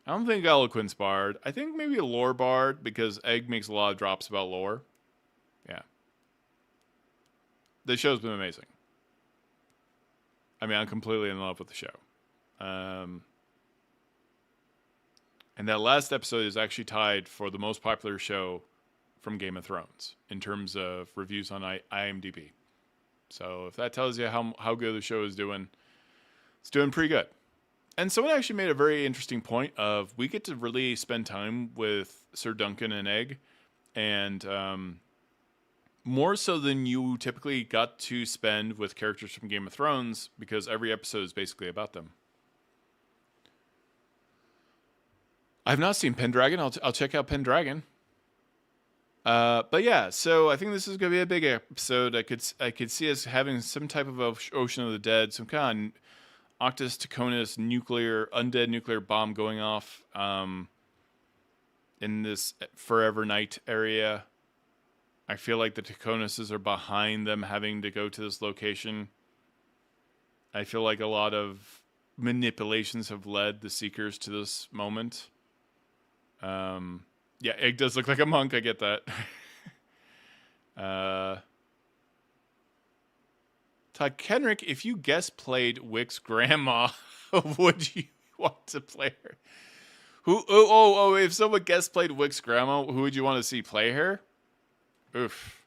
I don't think Eloquence Bard. I think maybe a Lore Bard because Egg makes a lot of drops about lore. Yeah. The show's been amazing. I mean, I'm completely in love with the show. And that last episode is actually tied for the most popular show from Game of Thrones in terms of reviews on IMDb. So if that tells you how good the show is doing, it's doing pretty good. And someone actually made a very interesting point of we get to really spend time with Sir Duncan and Egg, and more so than you typically got to spend with characters from Game of Thrones because every episode is basically about them. I've not seen Pendragon. I'll check out Pendragon. But yeah, so I think this is going to be a big episode. I could see us having some type of Ocean of the Dead, some kind of House Tachonis undead nuclear bomb going off in this Forever Night area. I feel like the Tachonises are behind them having to go to this location. I feel like a lot of manipulations have led the Seekers to this moment. Yeah, Egg does look like a monk. I get that. Todd Kenrick, if you guest played Wick's grandma, would you want to play her? If someone guest played Wick's grandma, who would you want to see play her? Oof.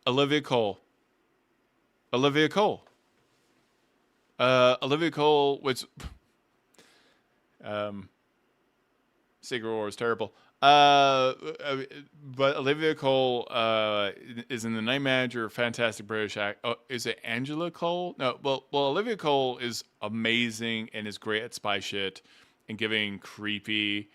Olivia Cole, which Secret War is terrible. But Olivia Cole is in The Night Manager, fantastic British act. Oh, is it Angela Cole? No, well, Olivia Cole is amazing and is great at spy shit and giving creepy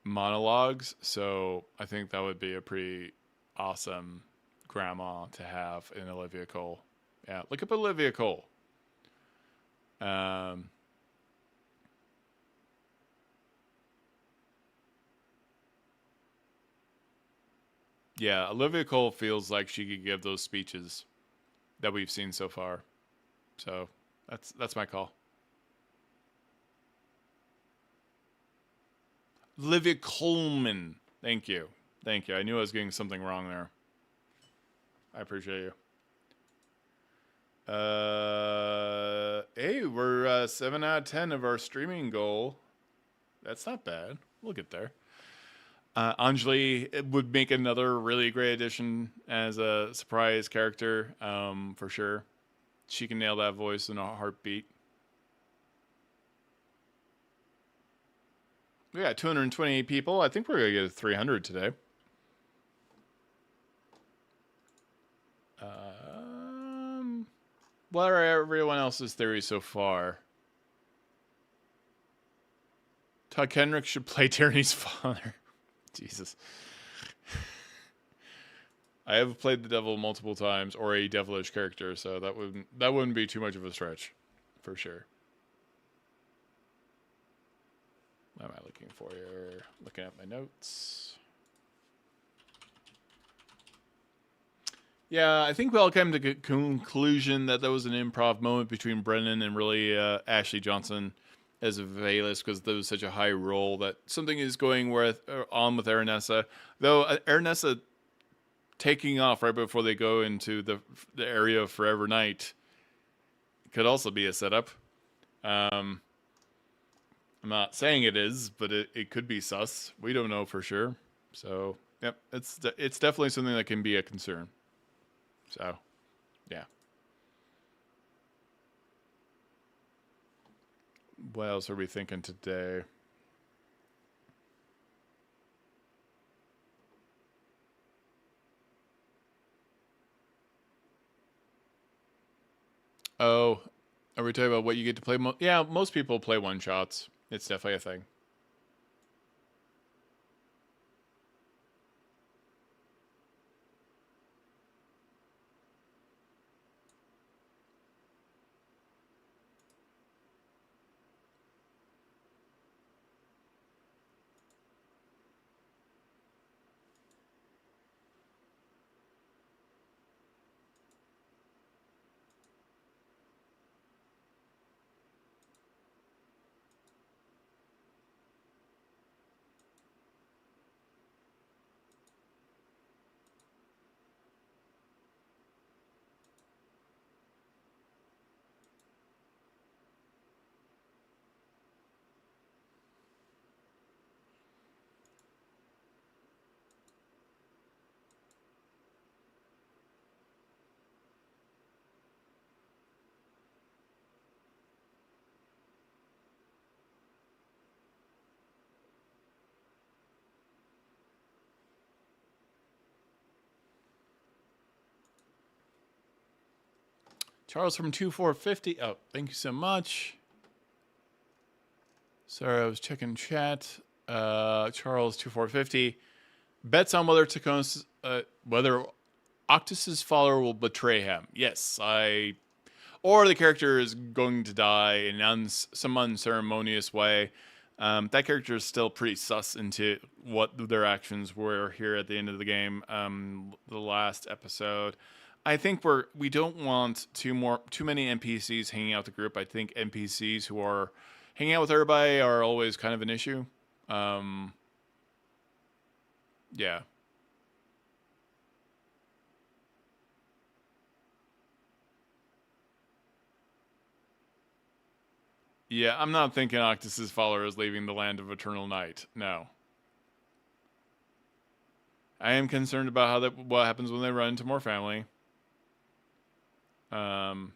monologues. So I think that would be a pretty awesome grandma to have in Olivia Cole. Yeah, look up Olivia Cole. Yeah, Olivia Cole feels like she could give those speeches that we've seen so far. So that's my call. Olivia Colman. Thank you. I knew I was getting something wrong there. I appreciate you. Hey, we're 7 out of 10 of our streaming goal. That's not bad. We'll get there. Anjali would make another really great addition as a surprise character, for sure. She can nail that voice in a heartbeat. We got 228 people. I think we're going to get 300 today. What are everyone else's theories so far? Todd Kenrick should play Tyranny's father. Jesus. I have played the devil multiple times, or a devilish character, so that wouldn't be too much of a stretch, for sure. What am I looking for here? Looking at my notes. Yeah, I think we all came to the conclusion that was an improv moment between Brennan and really Ashley Johnson as a Vaelus, because there was such a high roll that something is going on with Aranessa. Though Aranessa taking off right before they go into the area of Forever Night could also be a setup. I'm not saying it is, but it could be sus. We don't know for sure. So, yep, it's definitely something that can be a concern. So, yeah. What else are we thinking today? Oh, are we talking about what you get to play? Yeah, most people play one-shots. It's definitely a thing. Charles from 2450. Oh, thank you so much. Sorry, I was checking chat. Charles 2450 bets on whether Tachonis, whether Octus's follower will betray him. Yes, or the character is going to die in some unceremonious way. That character is still pretty sus into what their actions were here at the end of the game. The last episode. I think we don't want too many NPCs hanging out the group. I think NPCs who are hanging out with everybody are always kind of an issue. Yeah. Yeah, I'm not thinking Octus's follower is leaving the land of eternal night. No. I am concerned about what happens when they run into more family. Todd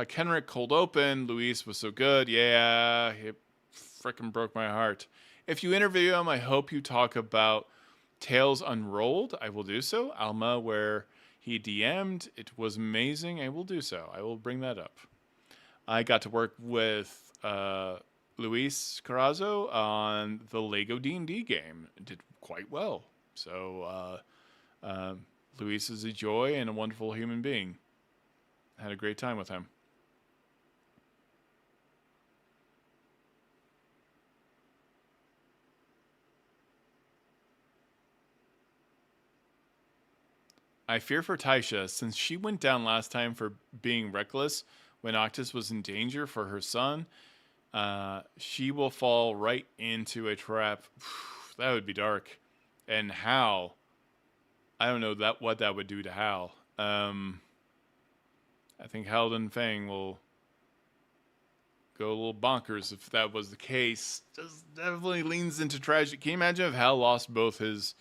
Kenrick cold open. Luis was so good. Yeah, it freaking broke my heart. If you interview him, I hope you talk about Tales Unrolled. I will do so. Alma, where he DM'd. It was amazing. I will do so. I will bring that up. I got to work with Luis Carazo on the Lego D&D game. It did quite well. So Luis is a joy and a wonderful human being. Had a great time with him. I fear for Thaisha, since she went down last time for being reckless when Octus was in danger for her son. She will fall right into a trap. That would be dark. And Hal, I don't know what that would do to Hal. I think Halden Fang will go a little bonkers if that was the case. Just definitely leans into tragedy. Can you imagine if Hal lost both his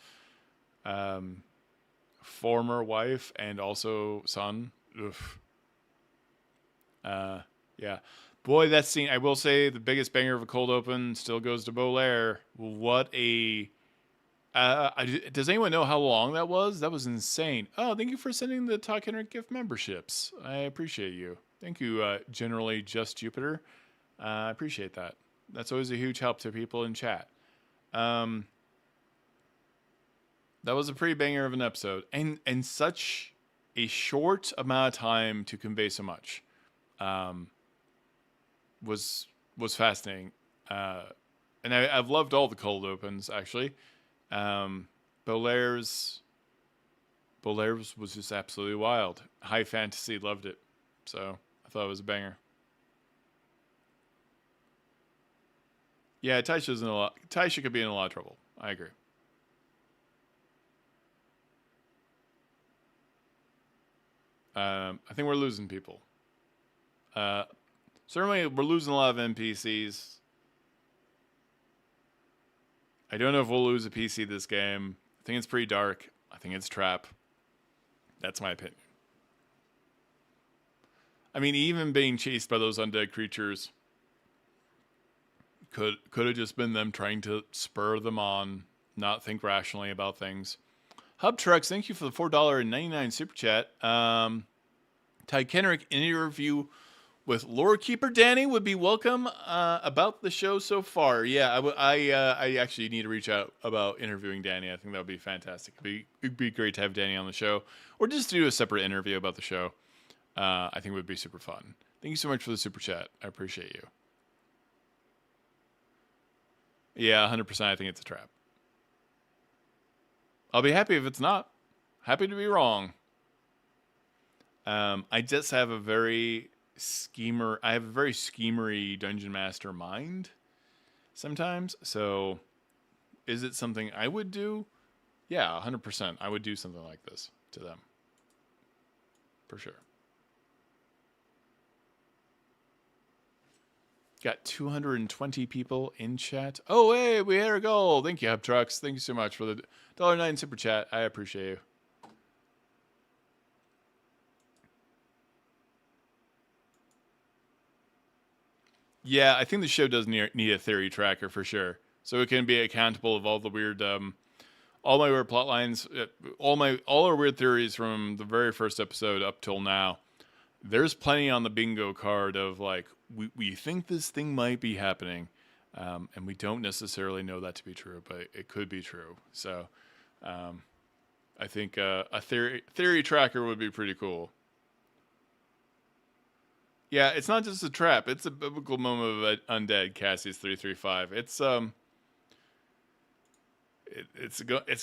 former wife and also son? Oof. Yeah. Boy, that scene, I will say the biggest banger of a cold open still goes to Bolaire. What a... does anyone know how long that was? That was insane. Oh, thank you for sending the Talk Henry gift memberships. I appreciate you. Thank you, generally just Jupiter. I appreciate that. That's always a huge help to people in chat. That was a pretty banger of an episode, and such a short amount of time to convey so much. Was fascinating, and I've loved all the cold opens actually. Bolaire's was just absolutely wild. High fantasy, loved it. So I thought it was a banger. Yeah, Thaisha could be in a lot of trouble. I agree. I think we're losing people. Certainly, we're losing a lot of NPCs. I don't know if we'll lose a PC this game. I think it's pretty dark. I think it's trap. That's my opinion. I mean, even being chased by those undead creatures could have just been them trying to spur them on, not think rationally about things. Hub Trucks, thank you for the $4.99 super chat. Ty Kenrick, any interview with Lore Keeper Danny would be welcome. About the show so far, yeah, I actually need to reach out about interviewing Danny. I think that would be fantastic. It'd be great to have Danny on the show, or just do a separate interview about the show. I think it would be super fun. Thank you so much for the super chat. I appreciate you. Yeah, 100%. I think it's a trap. I'll be happy if it's not. Happy to be wrong. I just have a very schemery dungeon master mind sometimes. So is it something I would do? Yeah, 100%. I would do something like this to them. For sure. Got 220 people in chat. Oh, hey, we had our goal. Thank you, Hub Trucks. Thank you so much for the $1.09 super chat. I appreciate you. Yeah, I think the show does need a theory tracker for sure, so it can be accountable of all the weird, all my weird plot lines, all our weird theories from the very first episode up till now. There's plenty on the bingo card of like we think this thing might be happening, and we don't necessarily know that to be true, but it could be true. So, I think a theory tracker would be pretty cool. Yeah, it's not just a trap. It's a biblical moment of undead. Cassie's 335. It's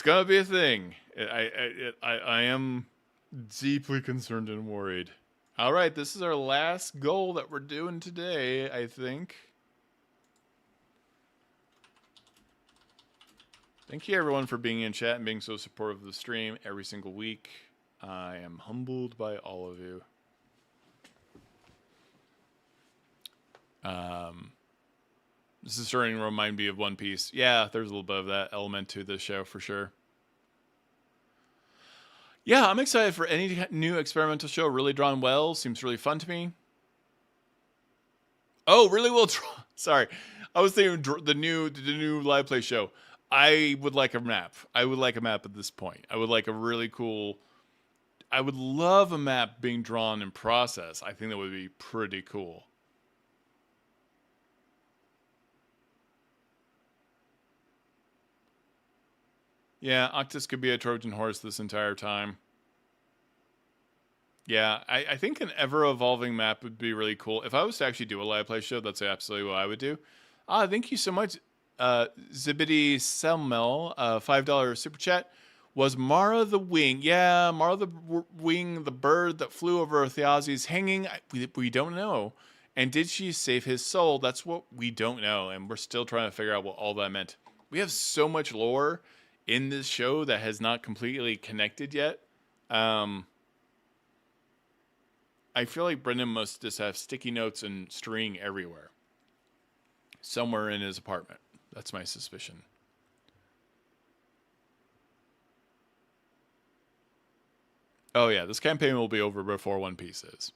gonna be a thing. I am deeply concerned and worried. All right, this is our last goal that we're doing today, I think. Thank you everyone for being in chat and being so supportive of the stream every single week. I am humbled by all of you. This is starting to remind me of One Piece. Yeah, there's a little bit of that element to this show for sure. Yeah, I'm excited for any new experimental show. Really drawn well. Seems really fun to me. Oh, really well drawn. Sorry. I was thinking the new live play show. I would like a map. I would like a map at this point. I would like a really cool... I would love a map being drawn in process. I think that would be pretty cool. Yeah, Octus could be a Trojan horse this entire time. Yeah, I think an ever-evolving map would be really cool. If I was to actually do a live play show, that's absolutely what I would do. Thank you so much, Zibidi Selmel, $5 super chat. Was Mara the Wing? Yeah, Mara the Wing, the bird that flew over Thiazi's hanging? We don't know. And did she save his soul? That's what we don't know, and we're still trying to figure out what all that meant. We have so much lore in this show that has not completely connected yet. I feel like Brennan must just have sticky notes and string everywhere. Somewhere in his apartment. That's my suspicion. Oh yeah, this campaign will be over before One Piece is.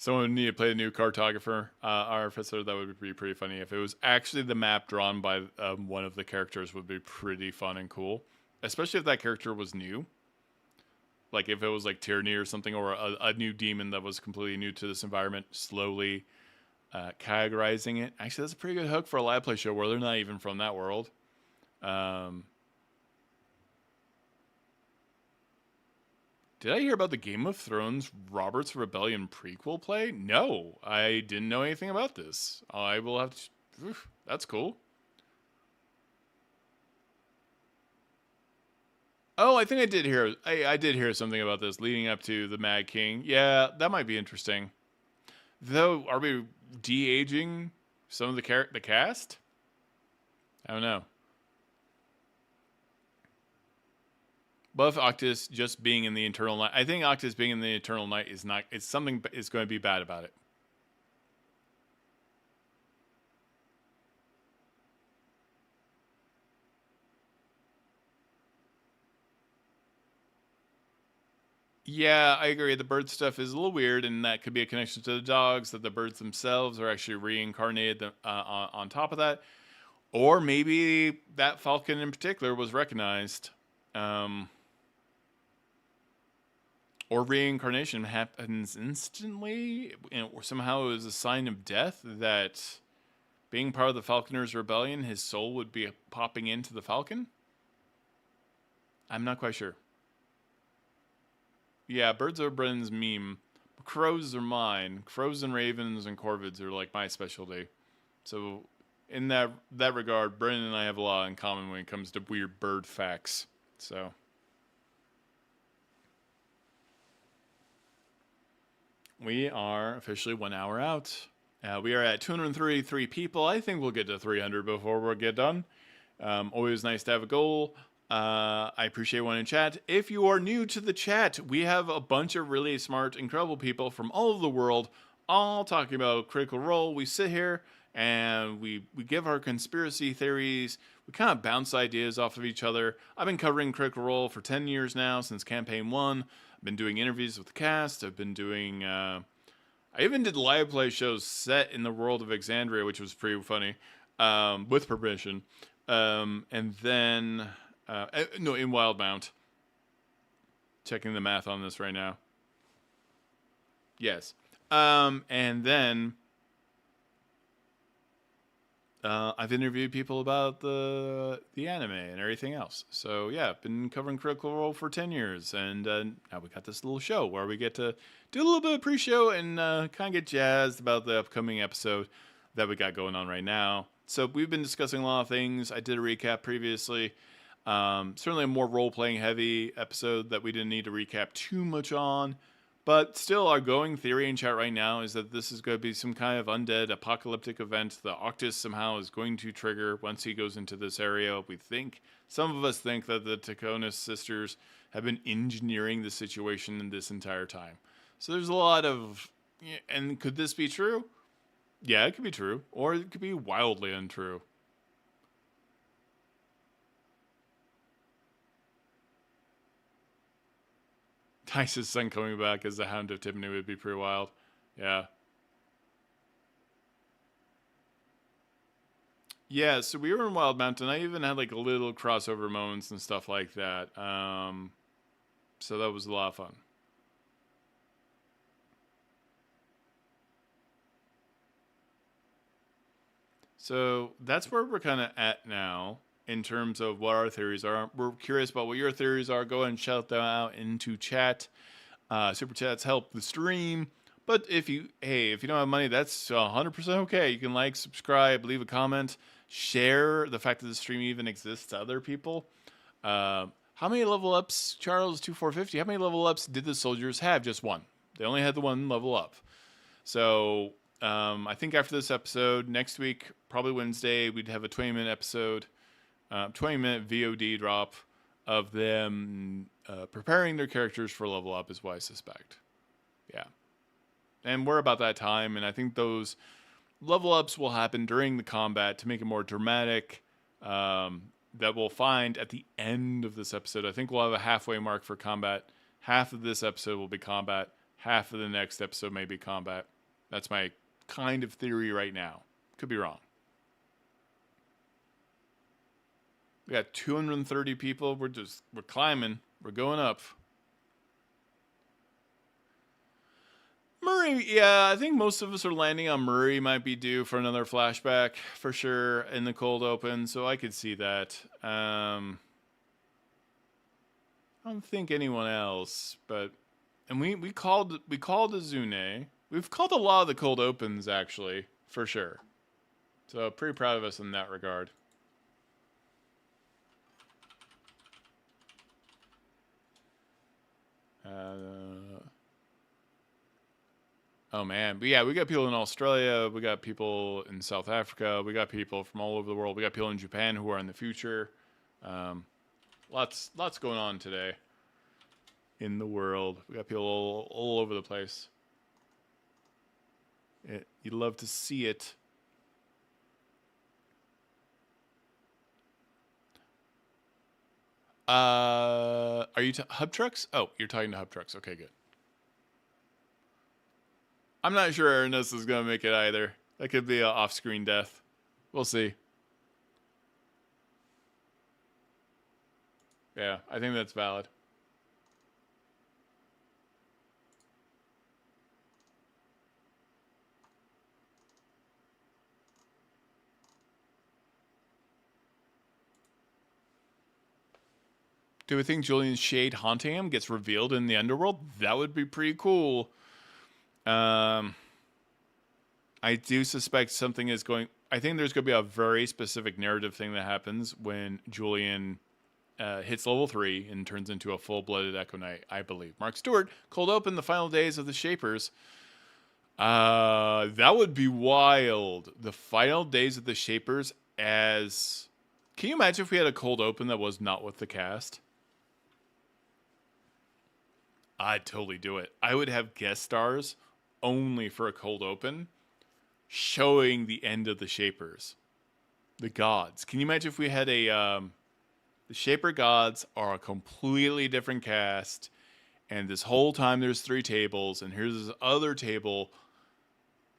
Someone need to play the new cartographer artificer. That would be pretty funny. If it was actually the map drawn by one of the characters, would be pretty fun and cool. Especially if that character was new. Like if it was like Tyranny or something, or a new demon that was completely new to this environment, slowly categorizing it. Actually, that's a pretty good hook for a live play show where they're not even from that world. Did I hear about the Game of Thrones Robert's Rebellion prequel play? No, I didn't know anything about this. I will have to... Oof, that's cool. Oh, I think I did hear... I did hear something about this leading up to the Mad King. Yeah, that might be interesting. Though, are we de-aging some of the cast? I don't know. But if Octus just being in the Eternal Night, I think Octus being in the Eternal Night is not. It's something is going to be bad about it. Yeah, I agree. The bird stuff is a little weird, and that could be a connection to the dogs. That the birds themselves are actually reincarnated on top of that, or maybe that falcon in particular was recognized. Or reincarnation happens instantly, or somehow it was a sign of death that being part of the Falconer's Rebellion, his soul would be popping into the Falcon? I'm not quite sure. Yeah, birds are Brennan's meme. Crows are mine. Crows and ravens and corvids are like my specialty. So in that regard, Brennan and I have a lot in common when it comes to weird bird facts. So... we are officially 1 hour out. We are at 233 people. I think we'll get to 300 before we get done. Always nice to have a goal. I appreciate one in chat. If you are new to the chat, we have a bunch of really smart, incredible people from all over the world, all talking about Critical Role. We sit here and we give our conspiracy theories. We kind of bounce ideas off of each other. I've been covering Critical Role for 10 years now, since Campaign 1. Been doing interviews with the cast. I've been doing I even did live play shows set in the world of Exandria, which was pretty funny, with permission. And then no, in Wildmount. Checking the math on this right now. Yes. And then I've interviewed people about the anime and everything else. So yeah, I've been covering Critical Role for 10 years, and now we got this little show where we get to do a little bit of pre-show and kind of get jazzed about the upcoming episode that we got going on right now. So we've been discussing a lot of things. I did a recap previously. Certainly a more role-playing heavy episode that we didn't need to recap too much on. But still, our going theory in chat right now is that this is going to be some kind of undead apocalyptic event that Octus somehow is going to trigger once he goes into this area. We think, some of us think that the Tachonis sisters have been engineering the situation in this entire time. So there's a lot of, and could this be true? Yeah, it could be true, or it could be wildly untrue. Thaisha's son coming back as the Hound of Tiffany would be pretty wild. Yeah. Yeah, so we were in Wild Mountain. I even had like a little crossover moments and stuff like that. So that was a lot of fun. So that's where we're kind of at now in terms of what our theories are. We're curious about what your theories are. Go ahead and shout them out into chat. Super chats help the stream. But if you don't have money, that's 100% okay. You can like, subscribe, leave a comment, share the fact that the stream even exists to other people. How many level ups, Charles, 2450? How many level ups did the soldiers have? Just one. They only had the one level up. So I think after this episode, next week, probably Wednesday, we'd have a 20-minute episode, 20-minute VOD drop of them preparing their characters for level up is what I suspect. Yeah. And we're about that time, and I think those level ups will happen during the combat to make it more dramatic. That we'll find at the end of this episode. I think we'll have a halfway mark for combat. Half of this episode will be combat. Half of the next episode may be combat. That's my kind of theory right now. Could be wrong. We got 230 people. We're climbing. We're going up. Murray, yeah, I think most of us are landing on Murray. Might be due for another flashback for sure in the cold open, so I could see that. I don't think anyone else, but and we called Azune. We've called a lot of the cold opens actually, for sure. So pretty proud of us in that regard. Oh man, but yeah, we got people in Australia, we got people in South Africa, we got people from all over the world, we got people in Japan who are in the future. Lots going on today in the world. We got people all over the place. You'd love to see it. Are you Hub Trucks? Oh, you're talking to Hub Trucks. Okay, good. I'm not sure Ernest is going to make it either. That could be an off-screen death. We'll see. Yeah, I think that's valid. Do we think Julian's shade haunting him gets revealed in the underworld? That would be pretty cool. I do suspect something is going... I think there's going to be a very specific narrative thing that happens when Julien hits level 3 and turns into a full-blooded Echo Knight, I believe. Mark Stewart, cold open the final days of the Shapers. That would be wild. The final days of the Shapers as... Can you imagine if we had a cold open that was not with the cast? I'd totally do it. I would have guest stars only for a cold open showing the end of the Shapers. The gods. Can you imagine if we had a... the Shaper gods are a completely different cast, and this whole time there's 3 tables, and here's this other table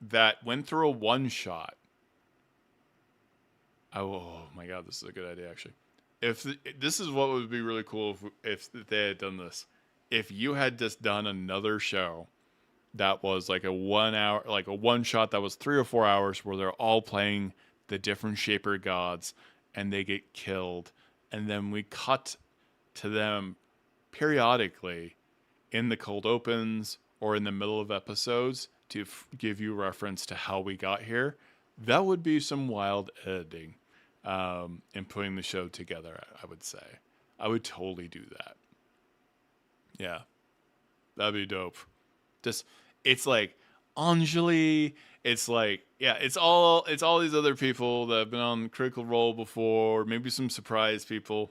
that went through a one-shot. Oh my god, this is a good idea, actually. This is what would be really cool if they had done this. If you had just done another show that was like a 1 hour, like a one shot that was 3 or 4 hours where they're all playing the different Shaper gods and they get killed, and then we cut to them periodically in the cold opens or in the middle of episodes to give you reference to how we got here. That would be some wild editing in putting the show together, I would say. I would totally do that. Yeah, that'd be dope. Just, it's like Anjali. It's like, yeah, it's all these other people that have been on Critical Role before. Maybe some surprise people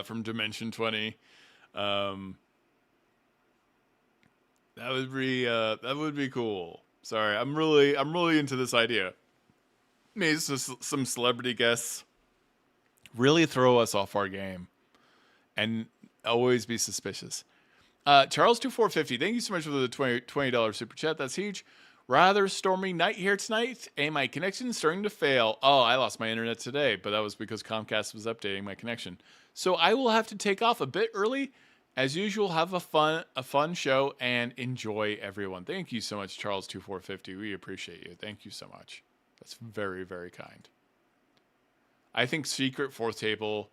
from Dimension 20. That would be cool. Sorry, I'm really into this idea. Maybe some celebrity guests really throw us off our game, and always be suspicious. Charles2450, thank you so much for the $20 super chat. That's huge. Rather stormy night here tonight, and my connection's starting to fail. Oh, I lost my internet today, but that was because Comcast was updating my connection. So I will have to take off a bit early. As usual, have a fun show and enjoy everyone. Thank you so much, Charles2450. We appreciate you. Thank you so much. That's very, very kind. I think Secret Fourth Table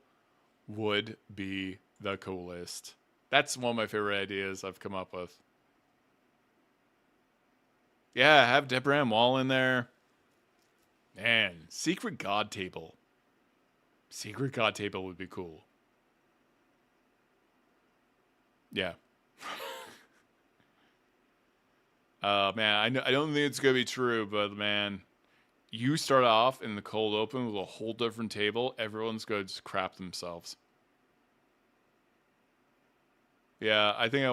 would be the coolest. That's one of my favorite ideas I've come up with. Yeah, have Deborah and Wall in there. Man, Secret God Table. Secret God Table would be cool. Yeah. Man, I don't think it's going to be true, but man, you start off in the cold open with a whole different table. Everyone's going to just crap themselves. Yeah, I think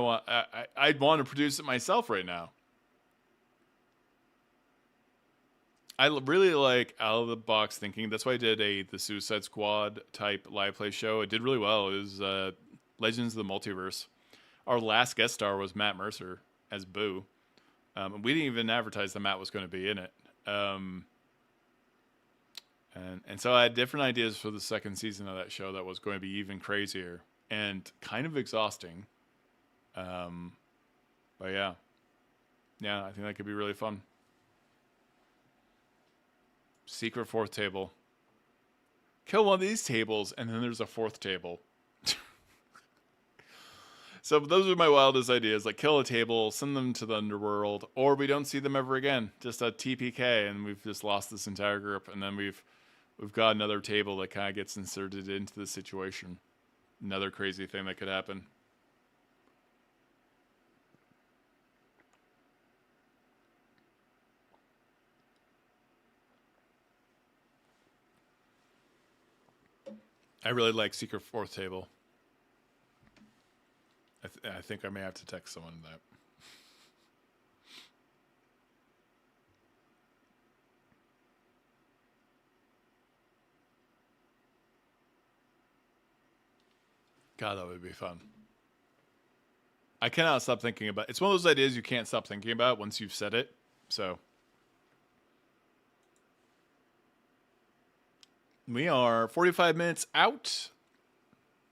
I'd want to produce it myself right now. I really like out of the box thinking. That's why I did the Suicide Squad type live play show. It did really well. It was Legends of the Multiverse. Our last guest star was Matt Mercer as Boo. We didn't even advertise that Matt was going to be in it. And so I had different ideas for the second season of that show that was going to be even crazier and kind of exhausting. But yeah. Yeah, I think that could be really fun. Secret fourth table. Kill one of these tables, and then there's a fourth table. So those are my wildest ideas. Like, kill a table, send them to the underworld, or we don't see them ever again. Just a TPK, and we've just lost this entire group. And then we've got another table that kind of gets inserted into the situation. Another crazy thing that could happen. I really like Secret Fourth Table. I think I may have to text someone that. God, that would be fun. I cannot stop thinking about it. It's one of those ideas you can't stop thinking about once you've said it. So we are 45 minutes out.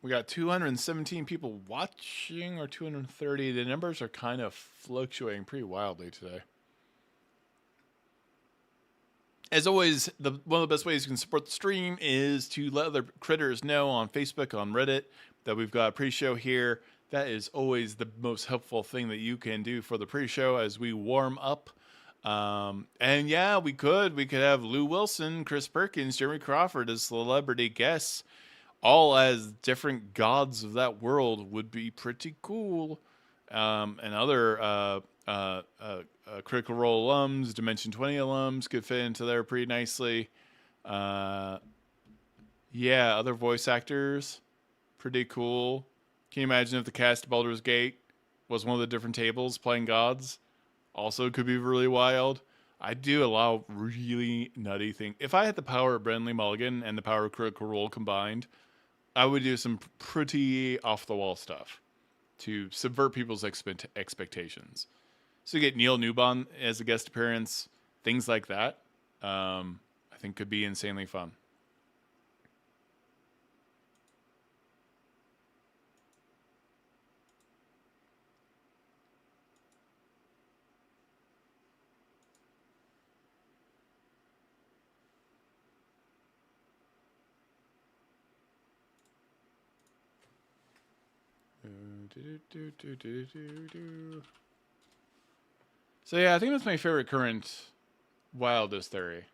We got 217 people watching, or 230. The numbers are kind of fluctuating pretty wildly today. As always, one of the best ways you can support the stream is to let other critters know on Facebook, on Reddit, that we've got a pre-show here. That is always the most helpful thing that you can do for the pre-show as we warm up. And yeah, we could have Lou Wilson, Chris Perkins, Jeremy Crawford as celebrity guests, all as different gods of that world. Would be pretty cool. And other Critical Role alums, Dimension 20 alums could fit into there pretty nicely. Yeah, other voice actors, pretty cool. Can you imagine if the cast of Baldur's Gate was one of the different tables playing gods? Also could be really wild. I do a lot of really nutty things. If I had the power of Brennan Mulligan and the power of Critical Role combined, I would do some pretty off-the-wall stuff to subvert people's expectations. So you get Neil Newbon as a guest appearance, things like that. I think could be insanely fun. So yeah, I think that's my favorite current wildest theory.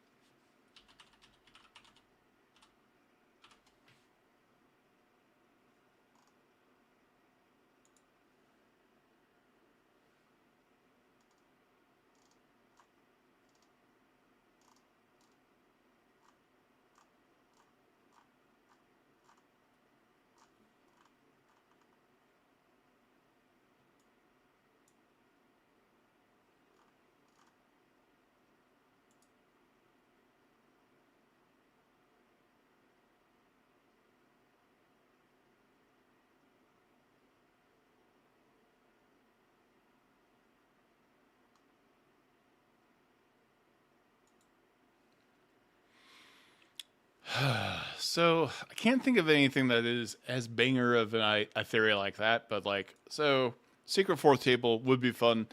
So I can't think of anything that is as banger of a theory like that, but like, so Secret Fourth Table would be fun.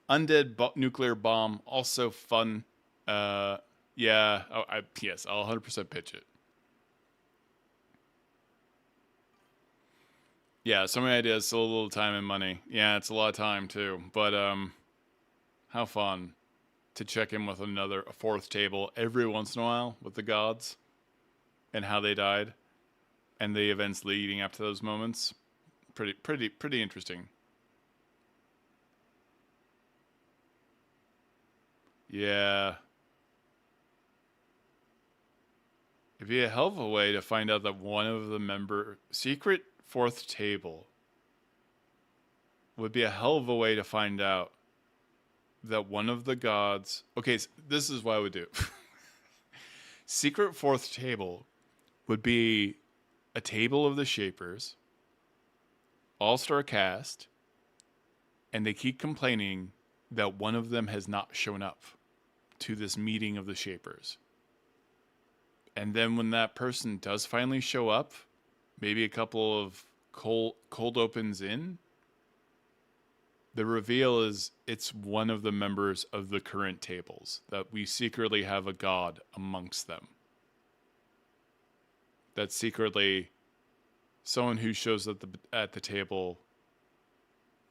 Undead nuclear bomb, also fun. Yeah, yes, I'll 100% pitch it. Yeah, so many ideas, still a little time and money. Yeah, it's a lot of time too, but how fun to check in with a fourth table every once in a while with the gods and how they died and the events leading up to those moments. Pretty interesting. Yeah. It'd be a hell of a way to find out that one of the secret fourth table would be a hell of a way to find out that one of the gods. Okay, so this is what I would do. Secret fourth table would be a table of the Shapers, all-star cast, and they keep complaining that one of them has not shown up to this meeting of the Shapers. And then when that person does finally show up, maybe a couple of cold opens in, the reveal is it's one of the members of the current tables, that we secretly have a god amongst them. That secretly someone who shows up at the table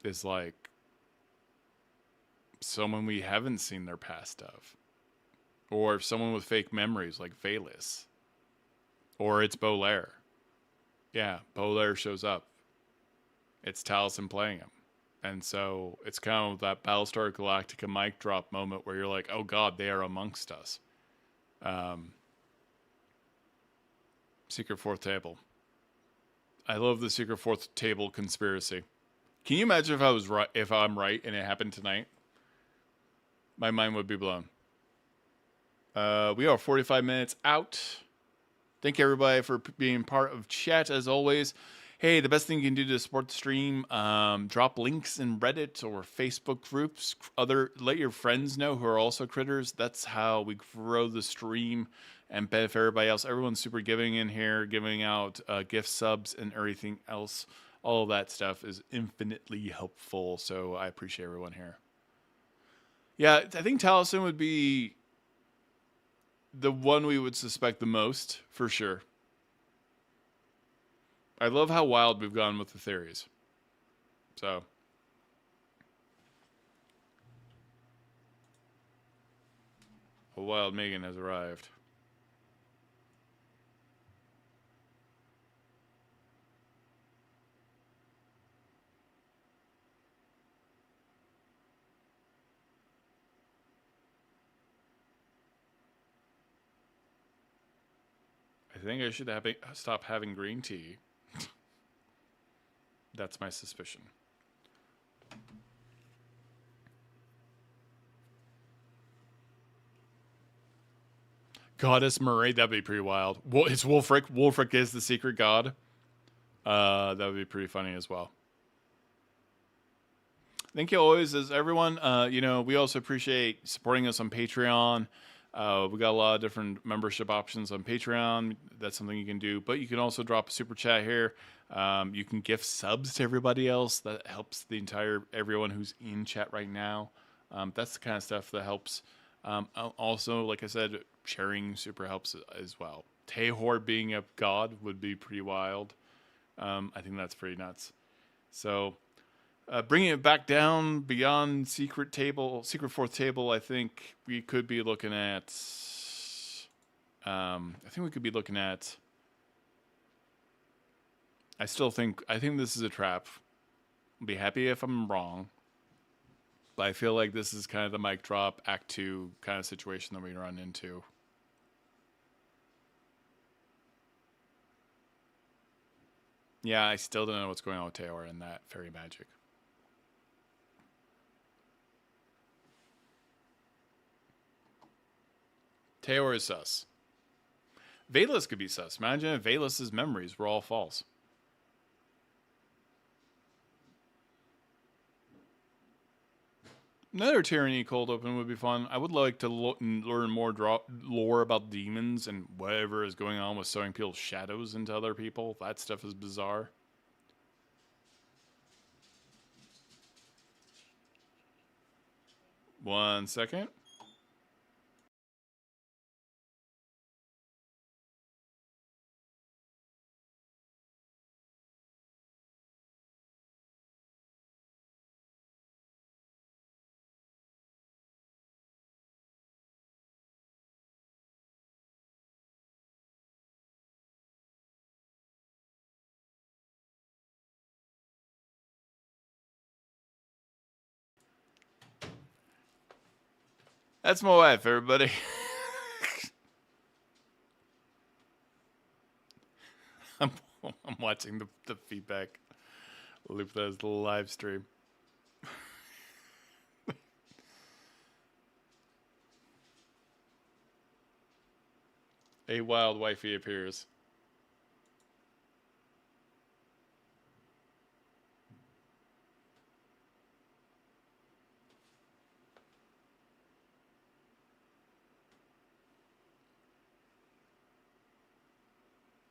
is like someone we haven't seen their past of. Or someone with fake memories like Vaelus. Or it's Bolaire. Yeah, Bolaire shows up. It's Taliesin playing him. And so it's kind of that Battlestar Galactica mic drop moment where you're like, oh god, they are amongst us. Secret fourth table. I love the secret fourth table conspiracy. Can you imagine if I was right, if I'm right and it happened tonight? My mind would be blown. We are 45 minutes out. Thank you everybody for being part of chat as always. Hey, the best thing you can do to support the stream, drop links in Reddit or Facebook groups. Let your friends know who are also critters. That's how we grow the stream and benefit everybody else. Everyone's super giving in here, giving out gift subs and everything else. All of that stuff is infinitely helpful. So I appreciate everyone here. Yeah, I think Taliesin would be the one we would suspect the most, for sure. I love how wild we've gone with the theories. So. A wild Megan has arrived. I think I should stop having green tea. That's my suspicion. Goddess Murray, that'd be pretty wild. Well, it's Wolfric. Wolfric is the secret god. That would be pretty funny as well. Thank you always, as everyone. We also appreciate supporting us on Patreon. We got a lot of different membership options on Patreon. That's something you can do. But you can also drop a super chat here. You can gift subs to everybody else. That helps everyone who's in chat right now. That's the kind of stuff that helps. Also, like I said, sharing super helps as well. Tehor being a god would be pretty wild. I think that's pretty nuts. So, bringing it back down beyond secret fourth table, I think we could be looking at. I think this is a trap. I'll be happy if I'm wrong. But I feel like this is kind of the mic drop, act 2 kind of situation that we run into. Yeah, I still don't know what's going on with Tehor and that fairy magic. Tehor is sus. Vaelus could be sus. Imagine if Vaelus's memories were all false. Another Tyranny cold open would be fun. I would like to learn more lore about demons and whatever is going on with sewing people's shadows into other people. That stuff is bizarre. One second. That's my wife, everybody. I'm watching the feedback loop that is the live stream. A wild wifey appears.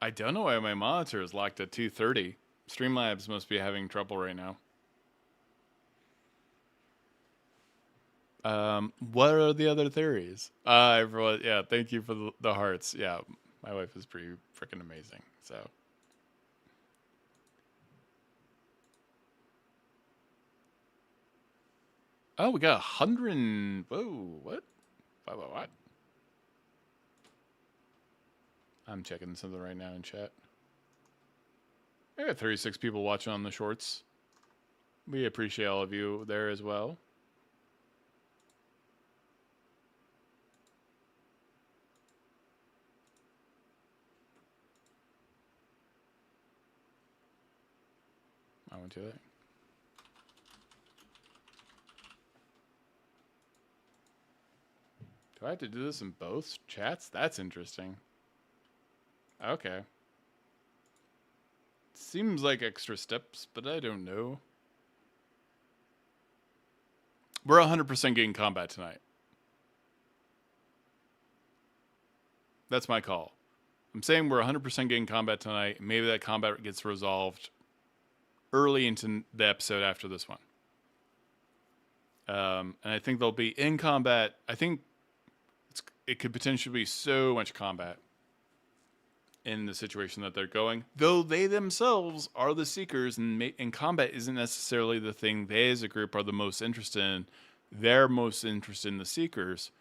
I don't know why my monitor is locked at 230. Streamlabs must be having trouble right now. What are the other theories? Everyone, yeah, thank you for the hearts. Yeah, my wife is pretty freaking amazing. So, oh, we got 100. Whoa, what? What? I'm checking something right now in chat. I got 36 people watching on the shorts. We appreciate all of you there as well. I went to that. Do I have to do this in both chats? That's interesting. Okay. Seems like extra steps, but I don't know. We're 100% getting combat tonight. That's my call. I'm saying we're 100% getting combat tonight. Maybe that combat gets resolved early into the episode after this one. And I think they'll be in combat. I think it could potentially be so much combat in the situation that they're going. Though they themselves are the Seekers, and combat isn't necessarily the thing they as a group are the most interested in. They're most interested in the Seekers.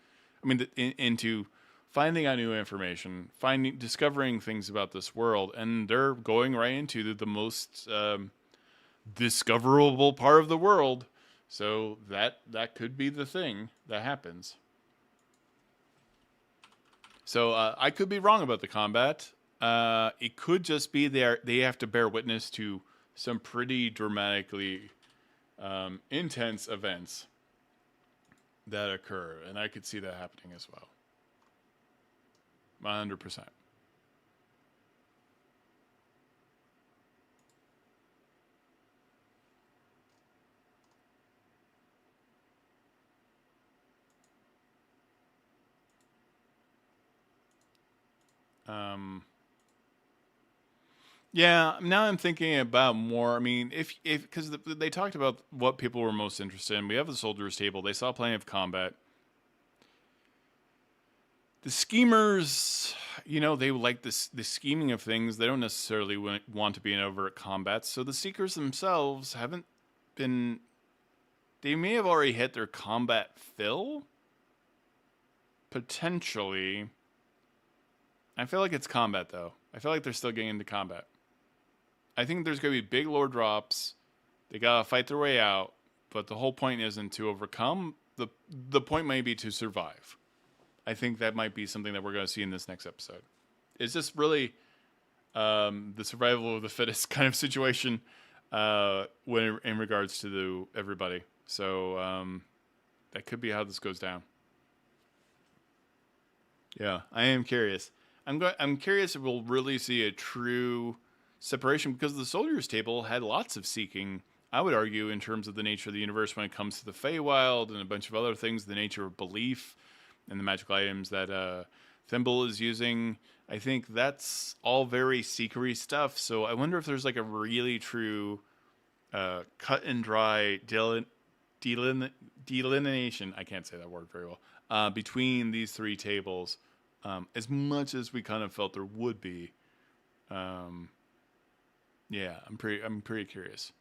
I mean, into finding out new information, discovering things about this world, and they're going right into the most discoverable part of the world. So that could be the thing that happens. So I could be wrong about the combat. It could just be they have to bear witness to some pretty dramatically intense events that occur, and I could see that happening as well. 100%. Yeah, now I'm thinking about more. I mean, if because they talked about what people were most interested in. We have the soldiers table. They saw plenty of combat. The schemers, they like the scheming of things. They don't necessarily want to be in overt combat. So the Seekers themselves haven't been. They may have already hit their combat fill. Potentially. I feel like it's combat, though. I feel like they're still getting into combat. I think there's going to be big lore drops. They got to fight their way out. But the whole point isn't to overcome. The point may be to survive. I think that might be something that we're going to see in this next episode. It's just really the survival of the fittest kind of situation when in regards to everybody. So that could be how this goes down. Yeah, I am curious. I'm curious if we'll really see a true separation, because the soldiers table had lots of seeking, I would argue, in terms of the nature of the universe when it comes to the Feywild and a bunch of other things, the nature of belief and the magical items that Thimble is using. I think that's all very seekery stuff. So I wonder if there's like a really true cut and dry delineation. I can't say that word very well. Between these three tables, as much as we kind of felt there would be. Yeah, I'm pretty curious.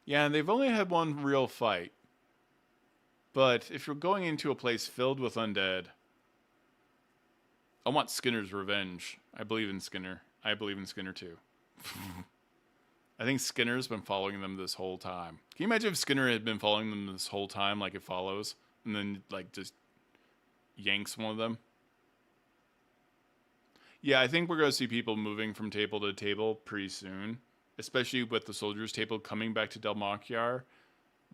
Yeah, and they've only had one real fight. But if you're going into a place filled with undead, I want Skinner's revenge. I believe in Skinner. I believe in Skinner too. I think Skinner's been following them this whole time. Can you imagine if Skinner had been following them this whole time, like it follows, and then like just yanks one of them? Yeah, I think we're going to see people moving from table to table pretty soon, especially with the soldiers table coming back to Del Markyar.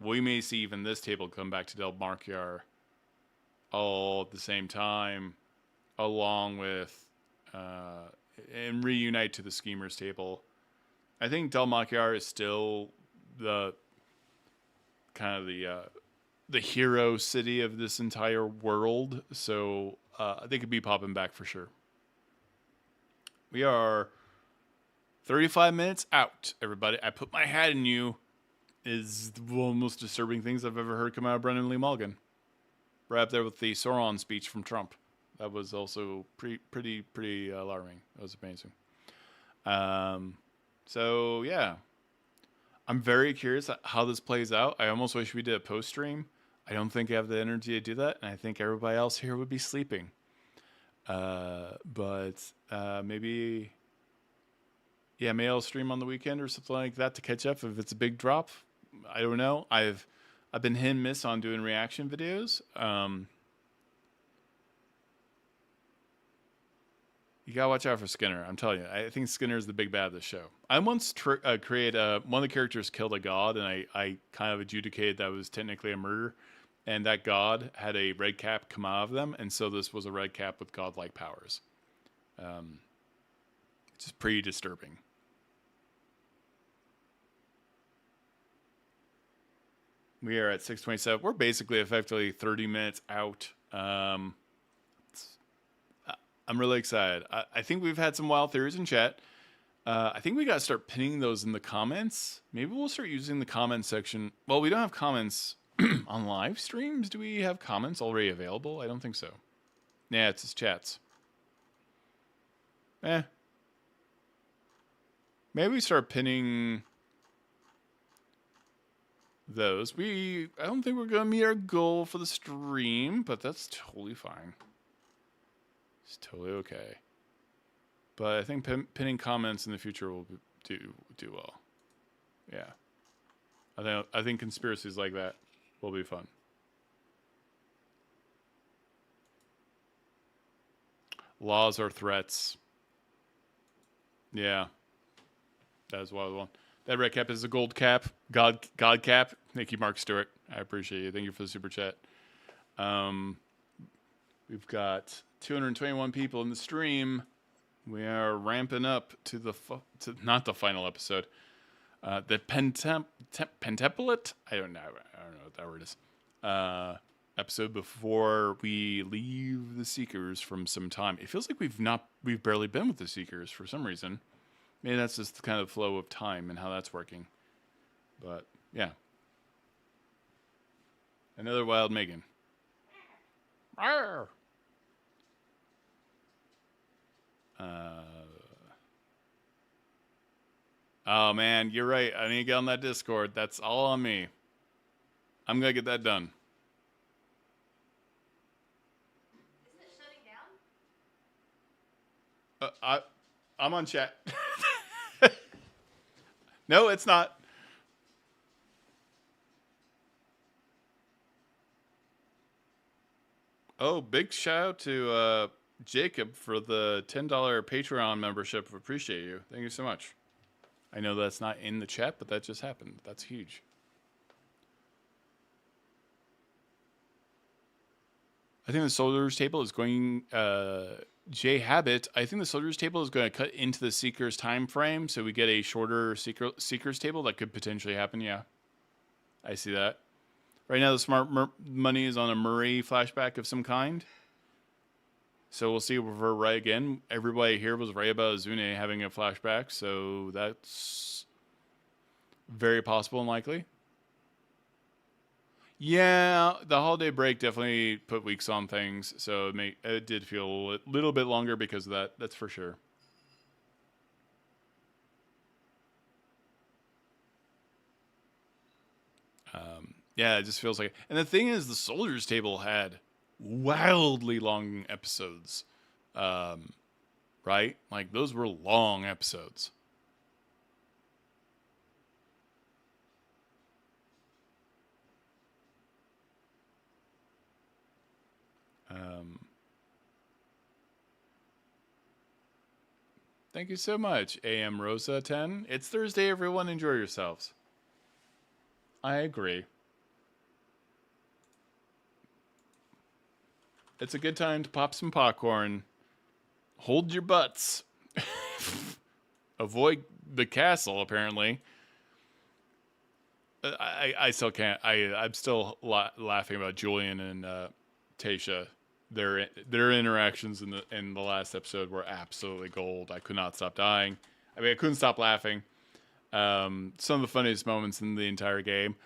We may see even this table come back to Del Markyar all at the same time, along with and reunite to the schemers table. I think Del Markyar is still the kind of the hero city of this entire world. So they could be popping back for sure. We are 35 minutes out, everybody. I put my hat in you is one of the most disturbing things I've ever heard come out of Brennan Lee Mulligan. Right up there with the Sauron speech from Trump. That was also pretty alarming. That was amazing. So yeah, I'm very curious how this plays out. I almost wish we did a post stream. I don't think I have the energy to do that, and I think everybody else here would be sleeping. But maybe, yeah, maybe I'll stream on the weekend or something like that to catch up if it's a big drop. I don't know. I've been hit and miss on doing reaction videos. You gotta watch out for Skinner. I'm telling you, I think Skinner is the big bad of the show. I once created one of the characters killed a god, and I kind of adjudicated that was technically a murder, and that god had a red cap come out of them, and so this was a red cap with godlike powers. Which is pretty disturbing. We are at 6:27. We're basically effectively 30 minutes out. I'm really excited. I think we've had some wild theories in chat. I think we got to start pinning those in the comments. Maybe we'll start using the comment section. Well, we don't have comments on live streams. Do we have comments already available? I don't think so. Yeah, it's just chats. Maybe we start pinning those. I don't think we're going to meet our goal for the stream, but that's totally fine. It's totally okay. But I think pinning comments in the future will do well. Yeah. I think conspiracies like that will be fun. Laws are threats. Yeah. That is wild one. That red cap is a gold cap. God cap. Thank you, Mark Stewart. I appreciate you. Thank you for the super chat. We've got 221 people in the stream. We are ramping up to not the final episode. The penteplet? I don't know what that word is. Episode before we leave the Seekers from some time. It feels like we've barely been with the Seekers for some reason. Maybe that's just the kind of flow of time and how that's working. But yeah. Another wild Megan. Arr! Oh man, you're right. I need to get on that Discord. That's all on me. I'm gonna get that done. Isn't it shutting down? I'm on chat. No, it's not. Oh, big shout out to Jacob for the $10 Patreon membership. Appreciate you. Thank you so much. I know that's not in the chat, but that just happened. That's huge. I think the Soldiers Table is going... J Habit, I think the Soldiers Table is going to cut into the Seekers time frame, so we get a shorter Seekers Table. That could potentially happen, yeah. I see that. Right now, the smart money is on a Murray flashback of some kind. So we'll see if we're right again. Everybody here was right about Azune having a flashback, so that's very possible and likely. Yeah, the holiday break definitely put weeks on things, so it did feel a little bit longer because of that. That's for sure. Yeah, it just feels like... And the thing is, the Soldiers Table had wildly long episodes. Right? Like, those were long episodes. Thank you so much, AM Rosa 10. It's Thursday, everyone. Enjoy yourselves. I agree. It's a good time to pop some popcorn. Hold your butts. Avoid the castle, apparently. I still can't. I'm still laughing about Julien and Thaisha. Their interactions in the last episode were absolutely gold. I could not stop dying. I mean, I couldn't stop laughing. Some of the funniest moments in the entire game.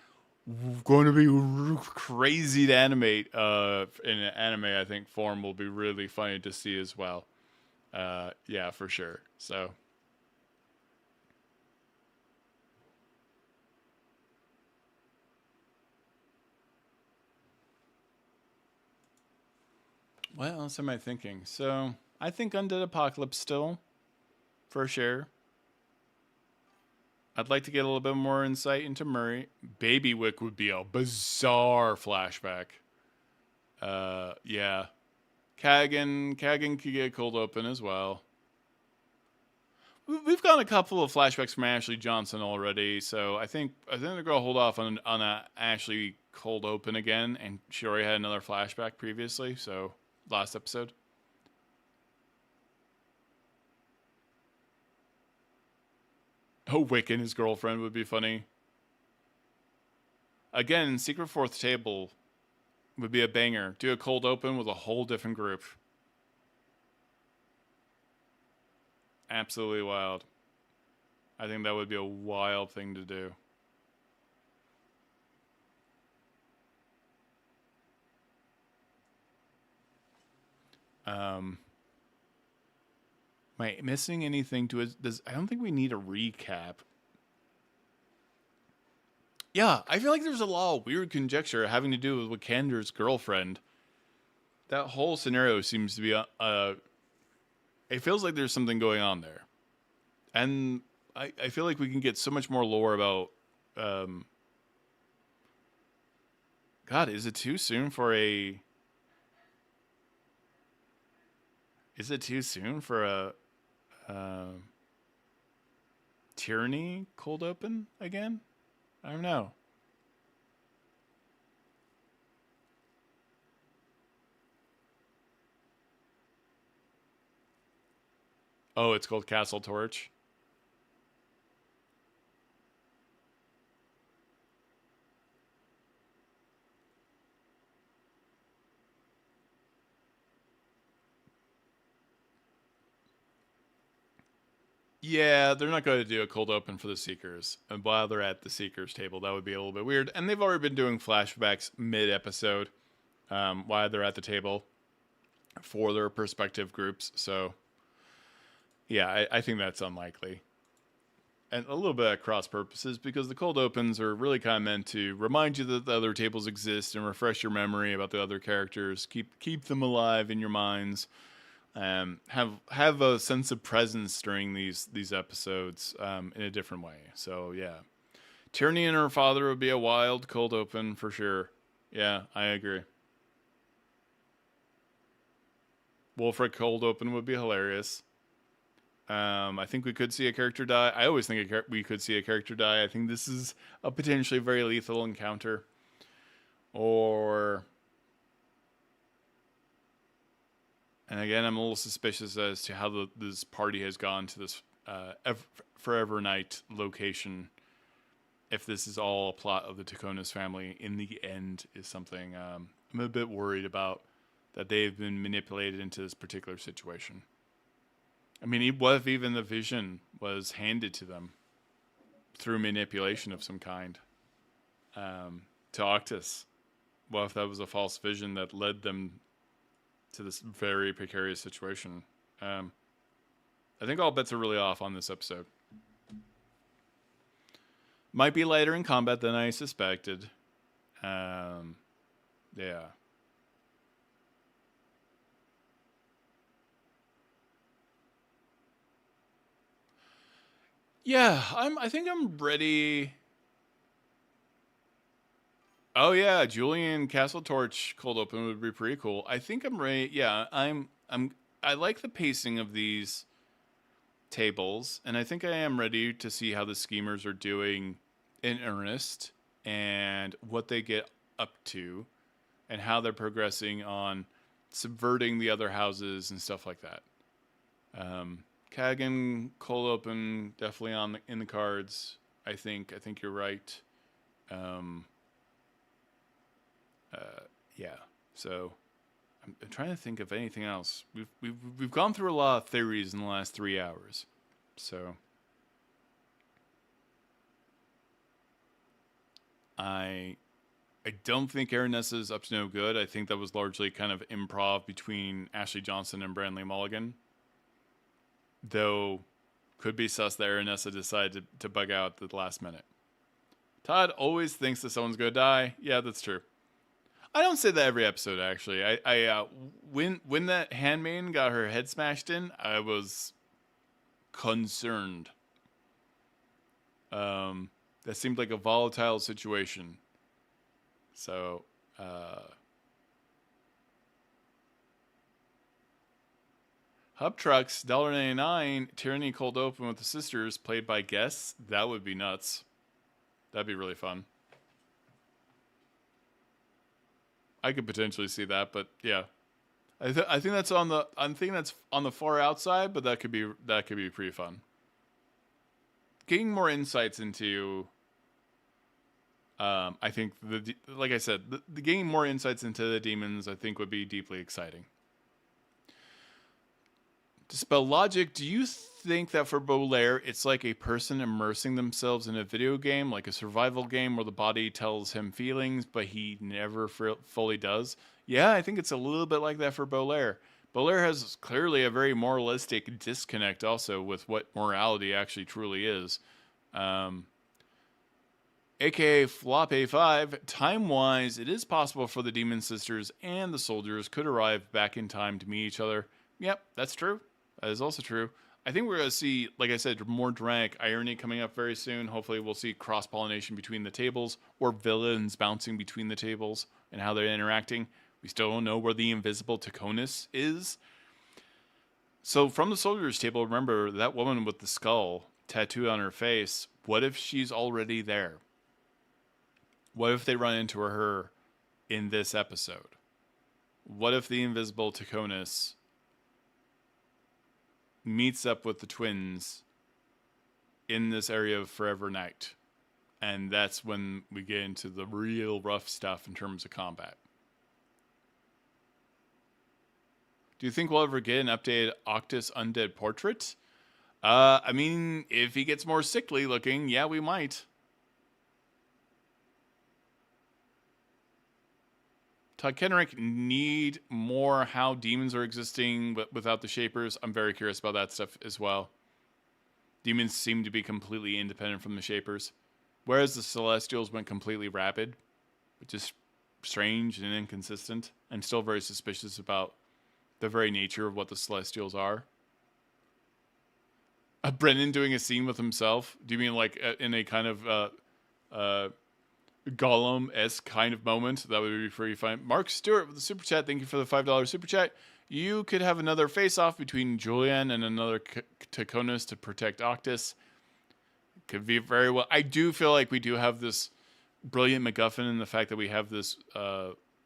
Going to be crazy to animate in an anime. I think form will be really funny to see as well. Yeah, for sure. So. What else am I thinking? So, I think Undead Apocalypse still, for sure. I'd like to get a little bit more insight into Murray. Baby Wick would be a bizarre flashback. Yeah. Kattigan could get cold open as well. We've gotten a couple of flashbacks from Ashley Johnson already, so I think they're gonna hold off on a Ashley cold open again, and she already had another flashback previously, so last episode. Oh, Wick and his girlfriend would be funny. Again, Secret Fourth Table would be a banger. Do a cold open with a whole different group. Absolutely wild. I think that would be a wild thing to do. Am I missing anything to it? I don't think we need a recap. Yeah, I feel like there's a lot of weird conjecture having to do with Wikander's girlfriend. That whole scenario seems to be it feels like there's something going on there. And I feel like we can get so much more lore about God, is it too soon for a Tyranny cold open again? I don't know. Oh, it's called Castle Torch. Yeah, they're not going to do a cold open for the Seekers. And while they're at the Seekers table, that would be a little bit weird. And they've already been doing flashbacks mid-episode while they're at the table for their respective groups. So, yeah, I think that's unlikely. And a little bit at cross purposes because the cold opens are really kind of meant to remind you that the other tables exist and refresh your memory about the other characters. Keep them alive in your minds. Have a sense of presence during these episodes in a different way. So yeah, Tyranny and her father would be a wild cold open for sure. Yeah, I agree. Wolfric cold open would be hilarious. I think we could see a character die. I always think we could see a character die. I think this is a potentially very lethal encounter. Or, and again, I'm a little suspicious as to how this party has gone to this Forever Night location. If this is all a plot of the Tachonis family in the end is something I'm a bit worried about, that they've been manipulated into this particular situation. I mean, what if even the vision was handed to them through manipulation of some kind to Octus? What if that was a false vision that led them to this very precarious situation? I think all bets are really off on this episode. Might be lighter in combat than I suspected. Yeah. Yeah, I think I'm ready. Oh yeah, Julien Castle Torch cold open would be pretty cool. I think I'm ready. Yeah, I like the pacing of these tables, and I think I am ready to see how the schemers are doing in earnest and what they get up to and how they're progressing on subverting the other houses and stuff like that. Kattigan cold open definitely in the cards. I think you're right. Um, yeah. So I'm trying to think of anything else. We've gone through a lot of theories in the last 3 hours. So I don't think Aranessa is up to no good. I think that was largely kind of improv between Ashley Johnson and Brandley Mulligan. Though, could be sus that Aranessa decided to bug out at the last minute. Todd always thinks that someone's going to die. Yeah, that's true. I don't say that every episode, actually. When that handmaiden got her head smashed in, I was concerned. That seemed like a volatile situation. So, Hub Trucks, $1.99, Tyranny cold open with the sisters, played by guests. That would be nuts. That'd be really fun. I could potentially see that, but yeah, I think that's on the far outside, but that could be pretty fun. Getting more insights into, I think like I said, the getting more insights into the demons, I think would be deeply exciting. Dispel logic, do you think that for Bolaire, it's like a person immersing themselves in a video game, like a survival game where the body tells him feelings, but he never fully does? Yeah, I think it's a little bit like that for Bolaire. Bolaire has clearly a very moralistic disconnect also with what morality actually truly is. AKA Flop A5, time-wise, it is possible for the Demon Sisters and the soldiers could arrive back in time to meet each other. Yep, that's true. That is also true. I think we're going to see, like I said, more dramatic irony coming up very soon. Hopefully we'll see cross-pollination between the tables or villains bouncing between the tables and how they're interacting. We still don't know where the invisible Tachonis is. So from the soldiers table, remember that woman with the skull tattooed on her face. What if she's already there? What if they run into her in this episode? What if the invisible Tachonis meets up with the twins in this area of Forever Night? And that's when we get into the real rough stuff in terms of combat. Do you think we'll ever get an updated Octus undead portrait? I mean, if he gets more sickly looking, yeah, we might. Todd Kenrick need more how demons are existing but without the Shapers. I'm very curious about that stuff as well. Demons seem to be completely independent from the Shapers, whereas the Celestials went completely rapid, which is strange and inconsistent. I'm still very suspicious about the very nature of what the Celestials are. Brennan doing a scene with himself? Do you mean like in a kind of Gollum-esque kind of moment? That would be pretty fine. Mark Stewart with the super chat. Thank you for the $5 super chat. You could have another face-off between Julien and another Tachonis to protect Octus. Could be very well. I do feel like we do have this brilliant MacGuffin in the fact that we have this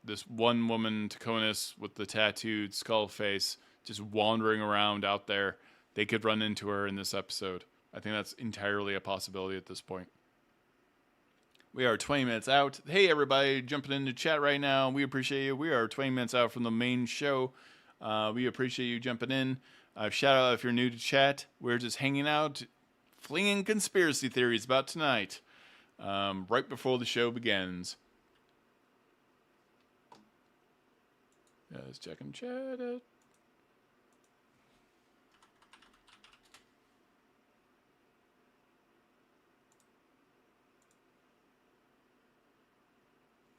this one woman Tachonis with the tattooed skull face just wandering around out there. They could run into her in this episode. I think that's entirely a possibility at this point. We are 20 minutes out. Hey, everybody, jumping into chat right now. We appreciate you. We are 20 minutes out from the main show. We appreciate you jumping in. Shout out if you're new to chat. We're just hanging out, flinging conspiracy theories about tonight, right before the show begins. Just checking chat out.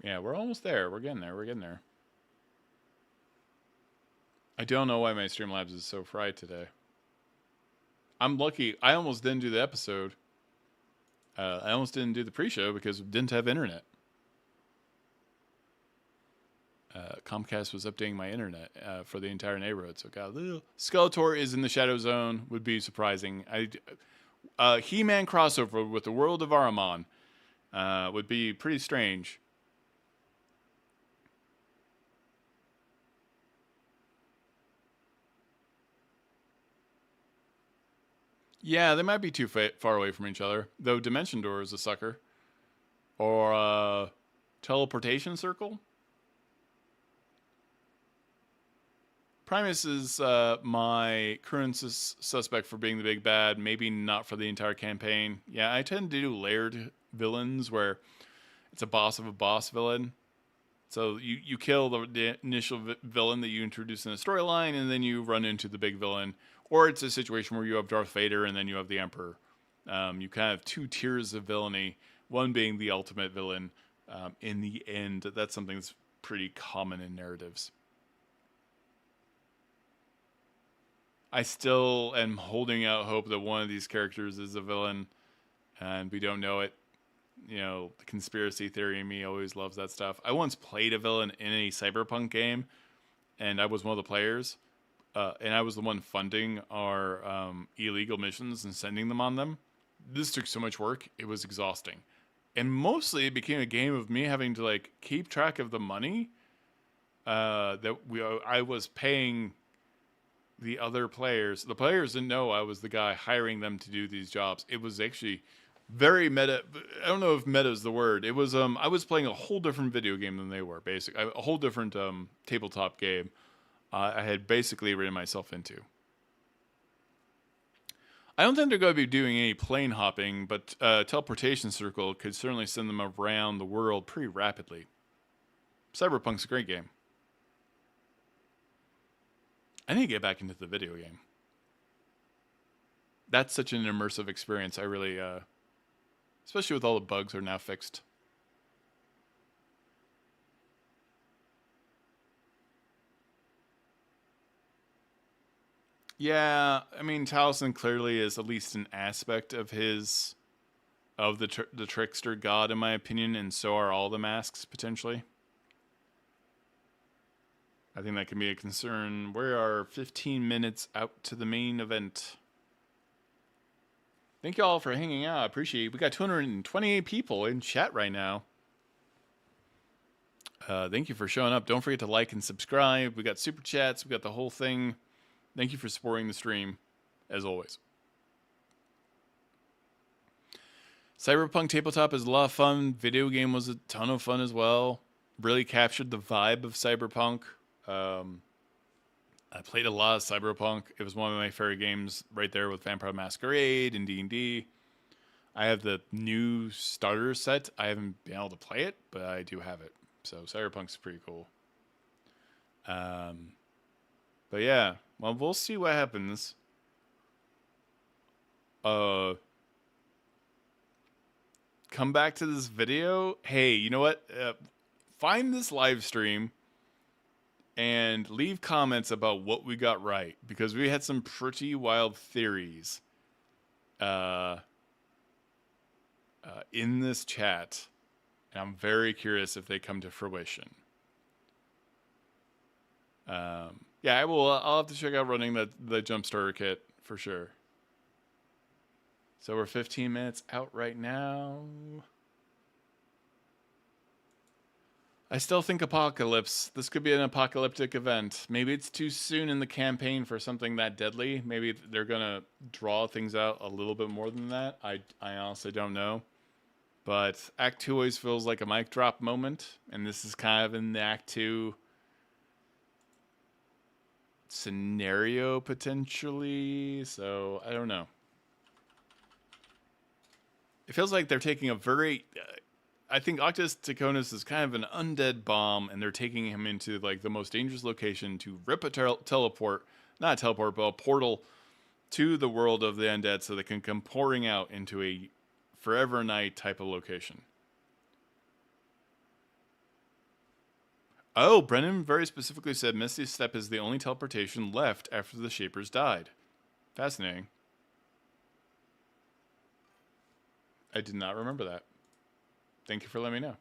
Yeah, we're almost there. We're getting there. We're getting there. I don't know why my Streamlabs is so fried today. I'm lucky. I almost didn't do the episode. I almost didn't do the pre-show because we didn't have internet. Comcast was updating my internet for the entire neighborhood, so got a little... Skeletor is in the Shadow Zone. Would be surprising. He-Man crossover with the world of Ahriman would be pretty strange. Yeah, they might be too far away from each other, though Dimension Door is a sucker. Or teleportation circle. Primus is my current suspect for being the big bad, maybe not for the entire campaign. Yeah, I tend to do layered villains where it's a boss of a boss villain. So you kill the initial villain that you introduce in the storyline, and then you run into the big villain. Or it's a situation where you have Darth Vader and then you have the Emperor. You kind of have two tiers of villainy, one being the ultimate villain. In the end, that's something that's pretty common in narratives. I still am holding out hope that one of these characters is a villain, and we don't know it. You know, the conspiracy theory in me always loves that stuff. I once played a villain in a cyberpunk game, and I was one of the players, and I was the one funding our illegal missions and sending them on them. This took so much work; it was exhausting, and mostly it became a game of me having to like keep track of the money I was paying the other players. The players didn't know I was the guy hiring them to do these jobs. It was actually very meta. I don't know if meta is the word. It was I was playing a whole different video game than they were. A whole different tabletop game. I had basically written myself into. I don't think they're going to be doing any plane hopping, but teleportation circle could certainly send them around the world pretty rapidly. Cyberpunk's a great game. I need to get back into the video game. That's such an immersive experience. I really, especially with all the bugs are now fixed. Yeah, I mean, Taliesin clearly is at least an aspect of the trickster god, in my opinion, and so are all the masks potentially. I think that can be a concern. We are 15 minutes out to the main event. Thank you all for hanging out. I appreciate it. We got 228 people in chat right now. Thank you for showing up. Don't forget to like and subscribe. We got super chats. We got the whole thing. Thank you for supporting the stream, as always. Cyberpunk Tabletop is a lot of fun. Video game was a ton of fun as well. Really captured the vibe of Cyberpunk. I played a lot of Cyberpunk. It was one of my favorite games right there with Vampire Masquerade and D&D. I have the new starter set. I haven't been able to play it, but I do have it. So Cyberpunk's pretty cool. But yeah, well, we'll see what happens. Come back to this video. Hey, you know what? Find this live stream and leave comments about what we got right, because we had some pretty wild theories in this chat, and I'm very curious if they come to fruition. Yeah, I'll have to check out running the jump starter kit for sure. So we're 15 minutes out right now. I still think apocalypse. This could be an apocalyptic event. Maybe it's too soon in the campaign for something that deadly. Maybe they're gonna draw things out a little bit more than that. I honestly don't know. But Act 2 always feels like a mic drop moment, and this is kind of in the Act 2 scenario potentially. So I don't know. It feels like they're taking a very I think House Tachonis is kind of an undead bomb, and they're taking him into like the most dangerous location to rip a teleport, not a teleport, but a portal to the world of the undead, so they can come pouring out into a forever night type of location. Oh, Brennan very specifically said Misty's Step is the only teleportation left after the Shapers died. Fascinating. I did not remember that. Thank you for letting me know.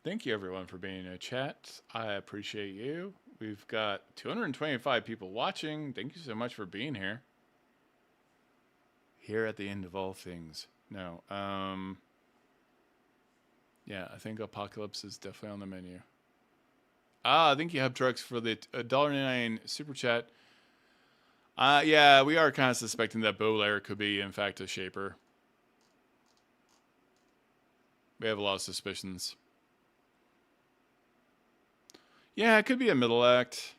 Thank you, everyone, for being in a chat. I appreciate you. We've got 225 people watching. Thank you so much for being here. Here at the end of all things. No. Yeah, I think Apocalypse is definitely on the menu. Thank you, Hub Trucks, for the $1.99 super chat. Yeah, we are kind of suspecting that Bolaire could be, in fact, a shaper. We have a lot of suspicions. Yeah, it could be a middle act.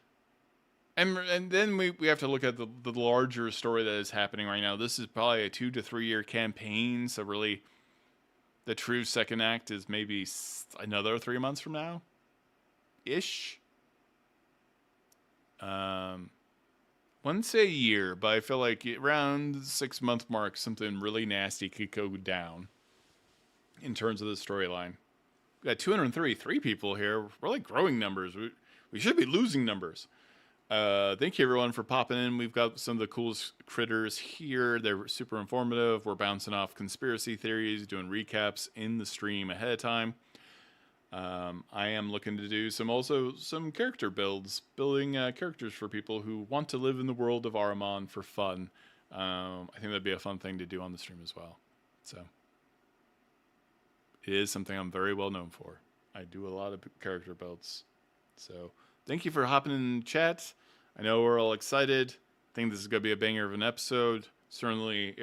And then we have to look at the larger story that is happening right now. This is probably a 2 to 3 year campaign, so really the true second act is maybe another 3 months from now. Ish. Wouldn't say a year, but I feel like around the 6 month mark, something really nasty could go down in terms of the storyline. We got 233 people here. We're like growing numbers. We should be losing numbers. Thank you everyone for popping in. We've got some of the coolest critters here. They're super informative. We're bouncing off conspiracy theories, doing recaps in the stream ahead of time. I am looking to do some character builds, building characters for people who want to live in the world of Ahriman for fun. I think that'd be a fun thing to do on the stream as well. So it is something I'm very well known for. I do a lot of character builds. So thank you for hopping in chat. I know we're all excited. I think this is going to be a banger of an episode. Certainly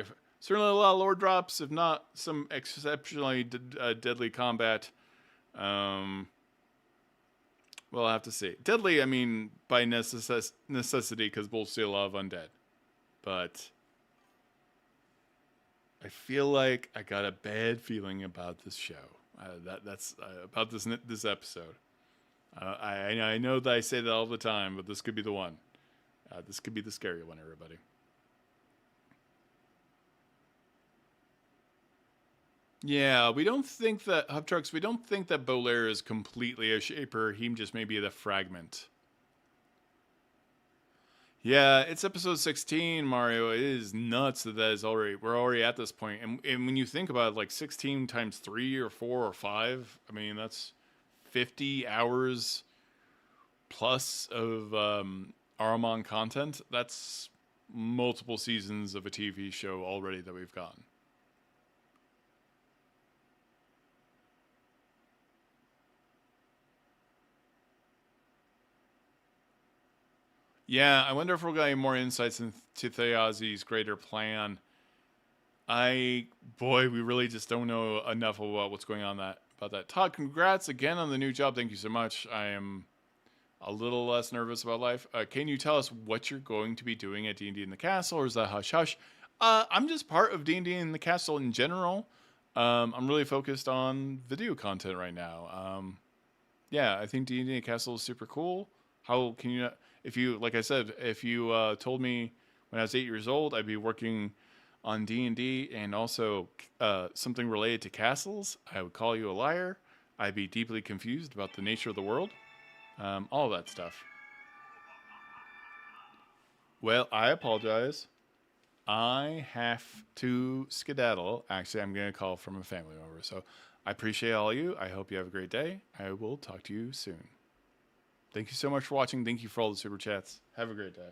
a lot of lore drops, if not some exceptionally deadly combat. We'll have to see. Deadly, I mean, by necessity, because we'll see a lot of undead. But I feel like I got a bad feeling about this show. That's about this episode. I know that I say that all the time, but this could be the one. This could be the scary one, everybody. Yeah, we don't think that Hub Trucks. We don't think that Bolaire is completely a shaper. He just may be the fragment. Yeah, it's episode 16, Mario. It is nuts that is already. We're already at this point, and when you think about it, like 16 times 3 or 4 or 5, I mean that's 50 hours plus of Ahriman content. That's multiple seasons of a TV show already that we've gotten. Yeah, I wonder if we're getting more insights into Thaysi's greater plan. We really just don't know enough about what's going on about that. Todd, congrats again on the new job. Thank you so much. I am a little less nervous about life. Can you tell us what you're going to be doing at D&D in the Castle, or is that hush hush? I'm just part of D&D in the Castle in general. I'm really focused on video content right now. Yeah, I think D&D in the Castle is super cool. How can you not? If you, like I said, if you told me when I was 8 years old, I'd be working on D&D and also something related to castles, I would call you a liar. I'd be deeply confused about the nature of the world. All of that stuff. Well, I apologize. I have to skedaddle. Actually, I'm going to call from a family member. So I appreciate all of you. I hope you have a great day. I will talk to you soon. Thank you so much for watching. Thank you for all the super chats. Have a great day.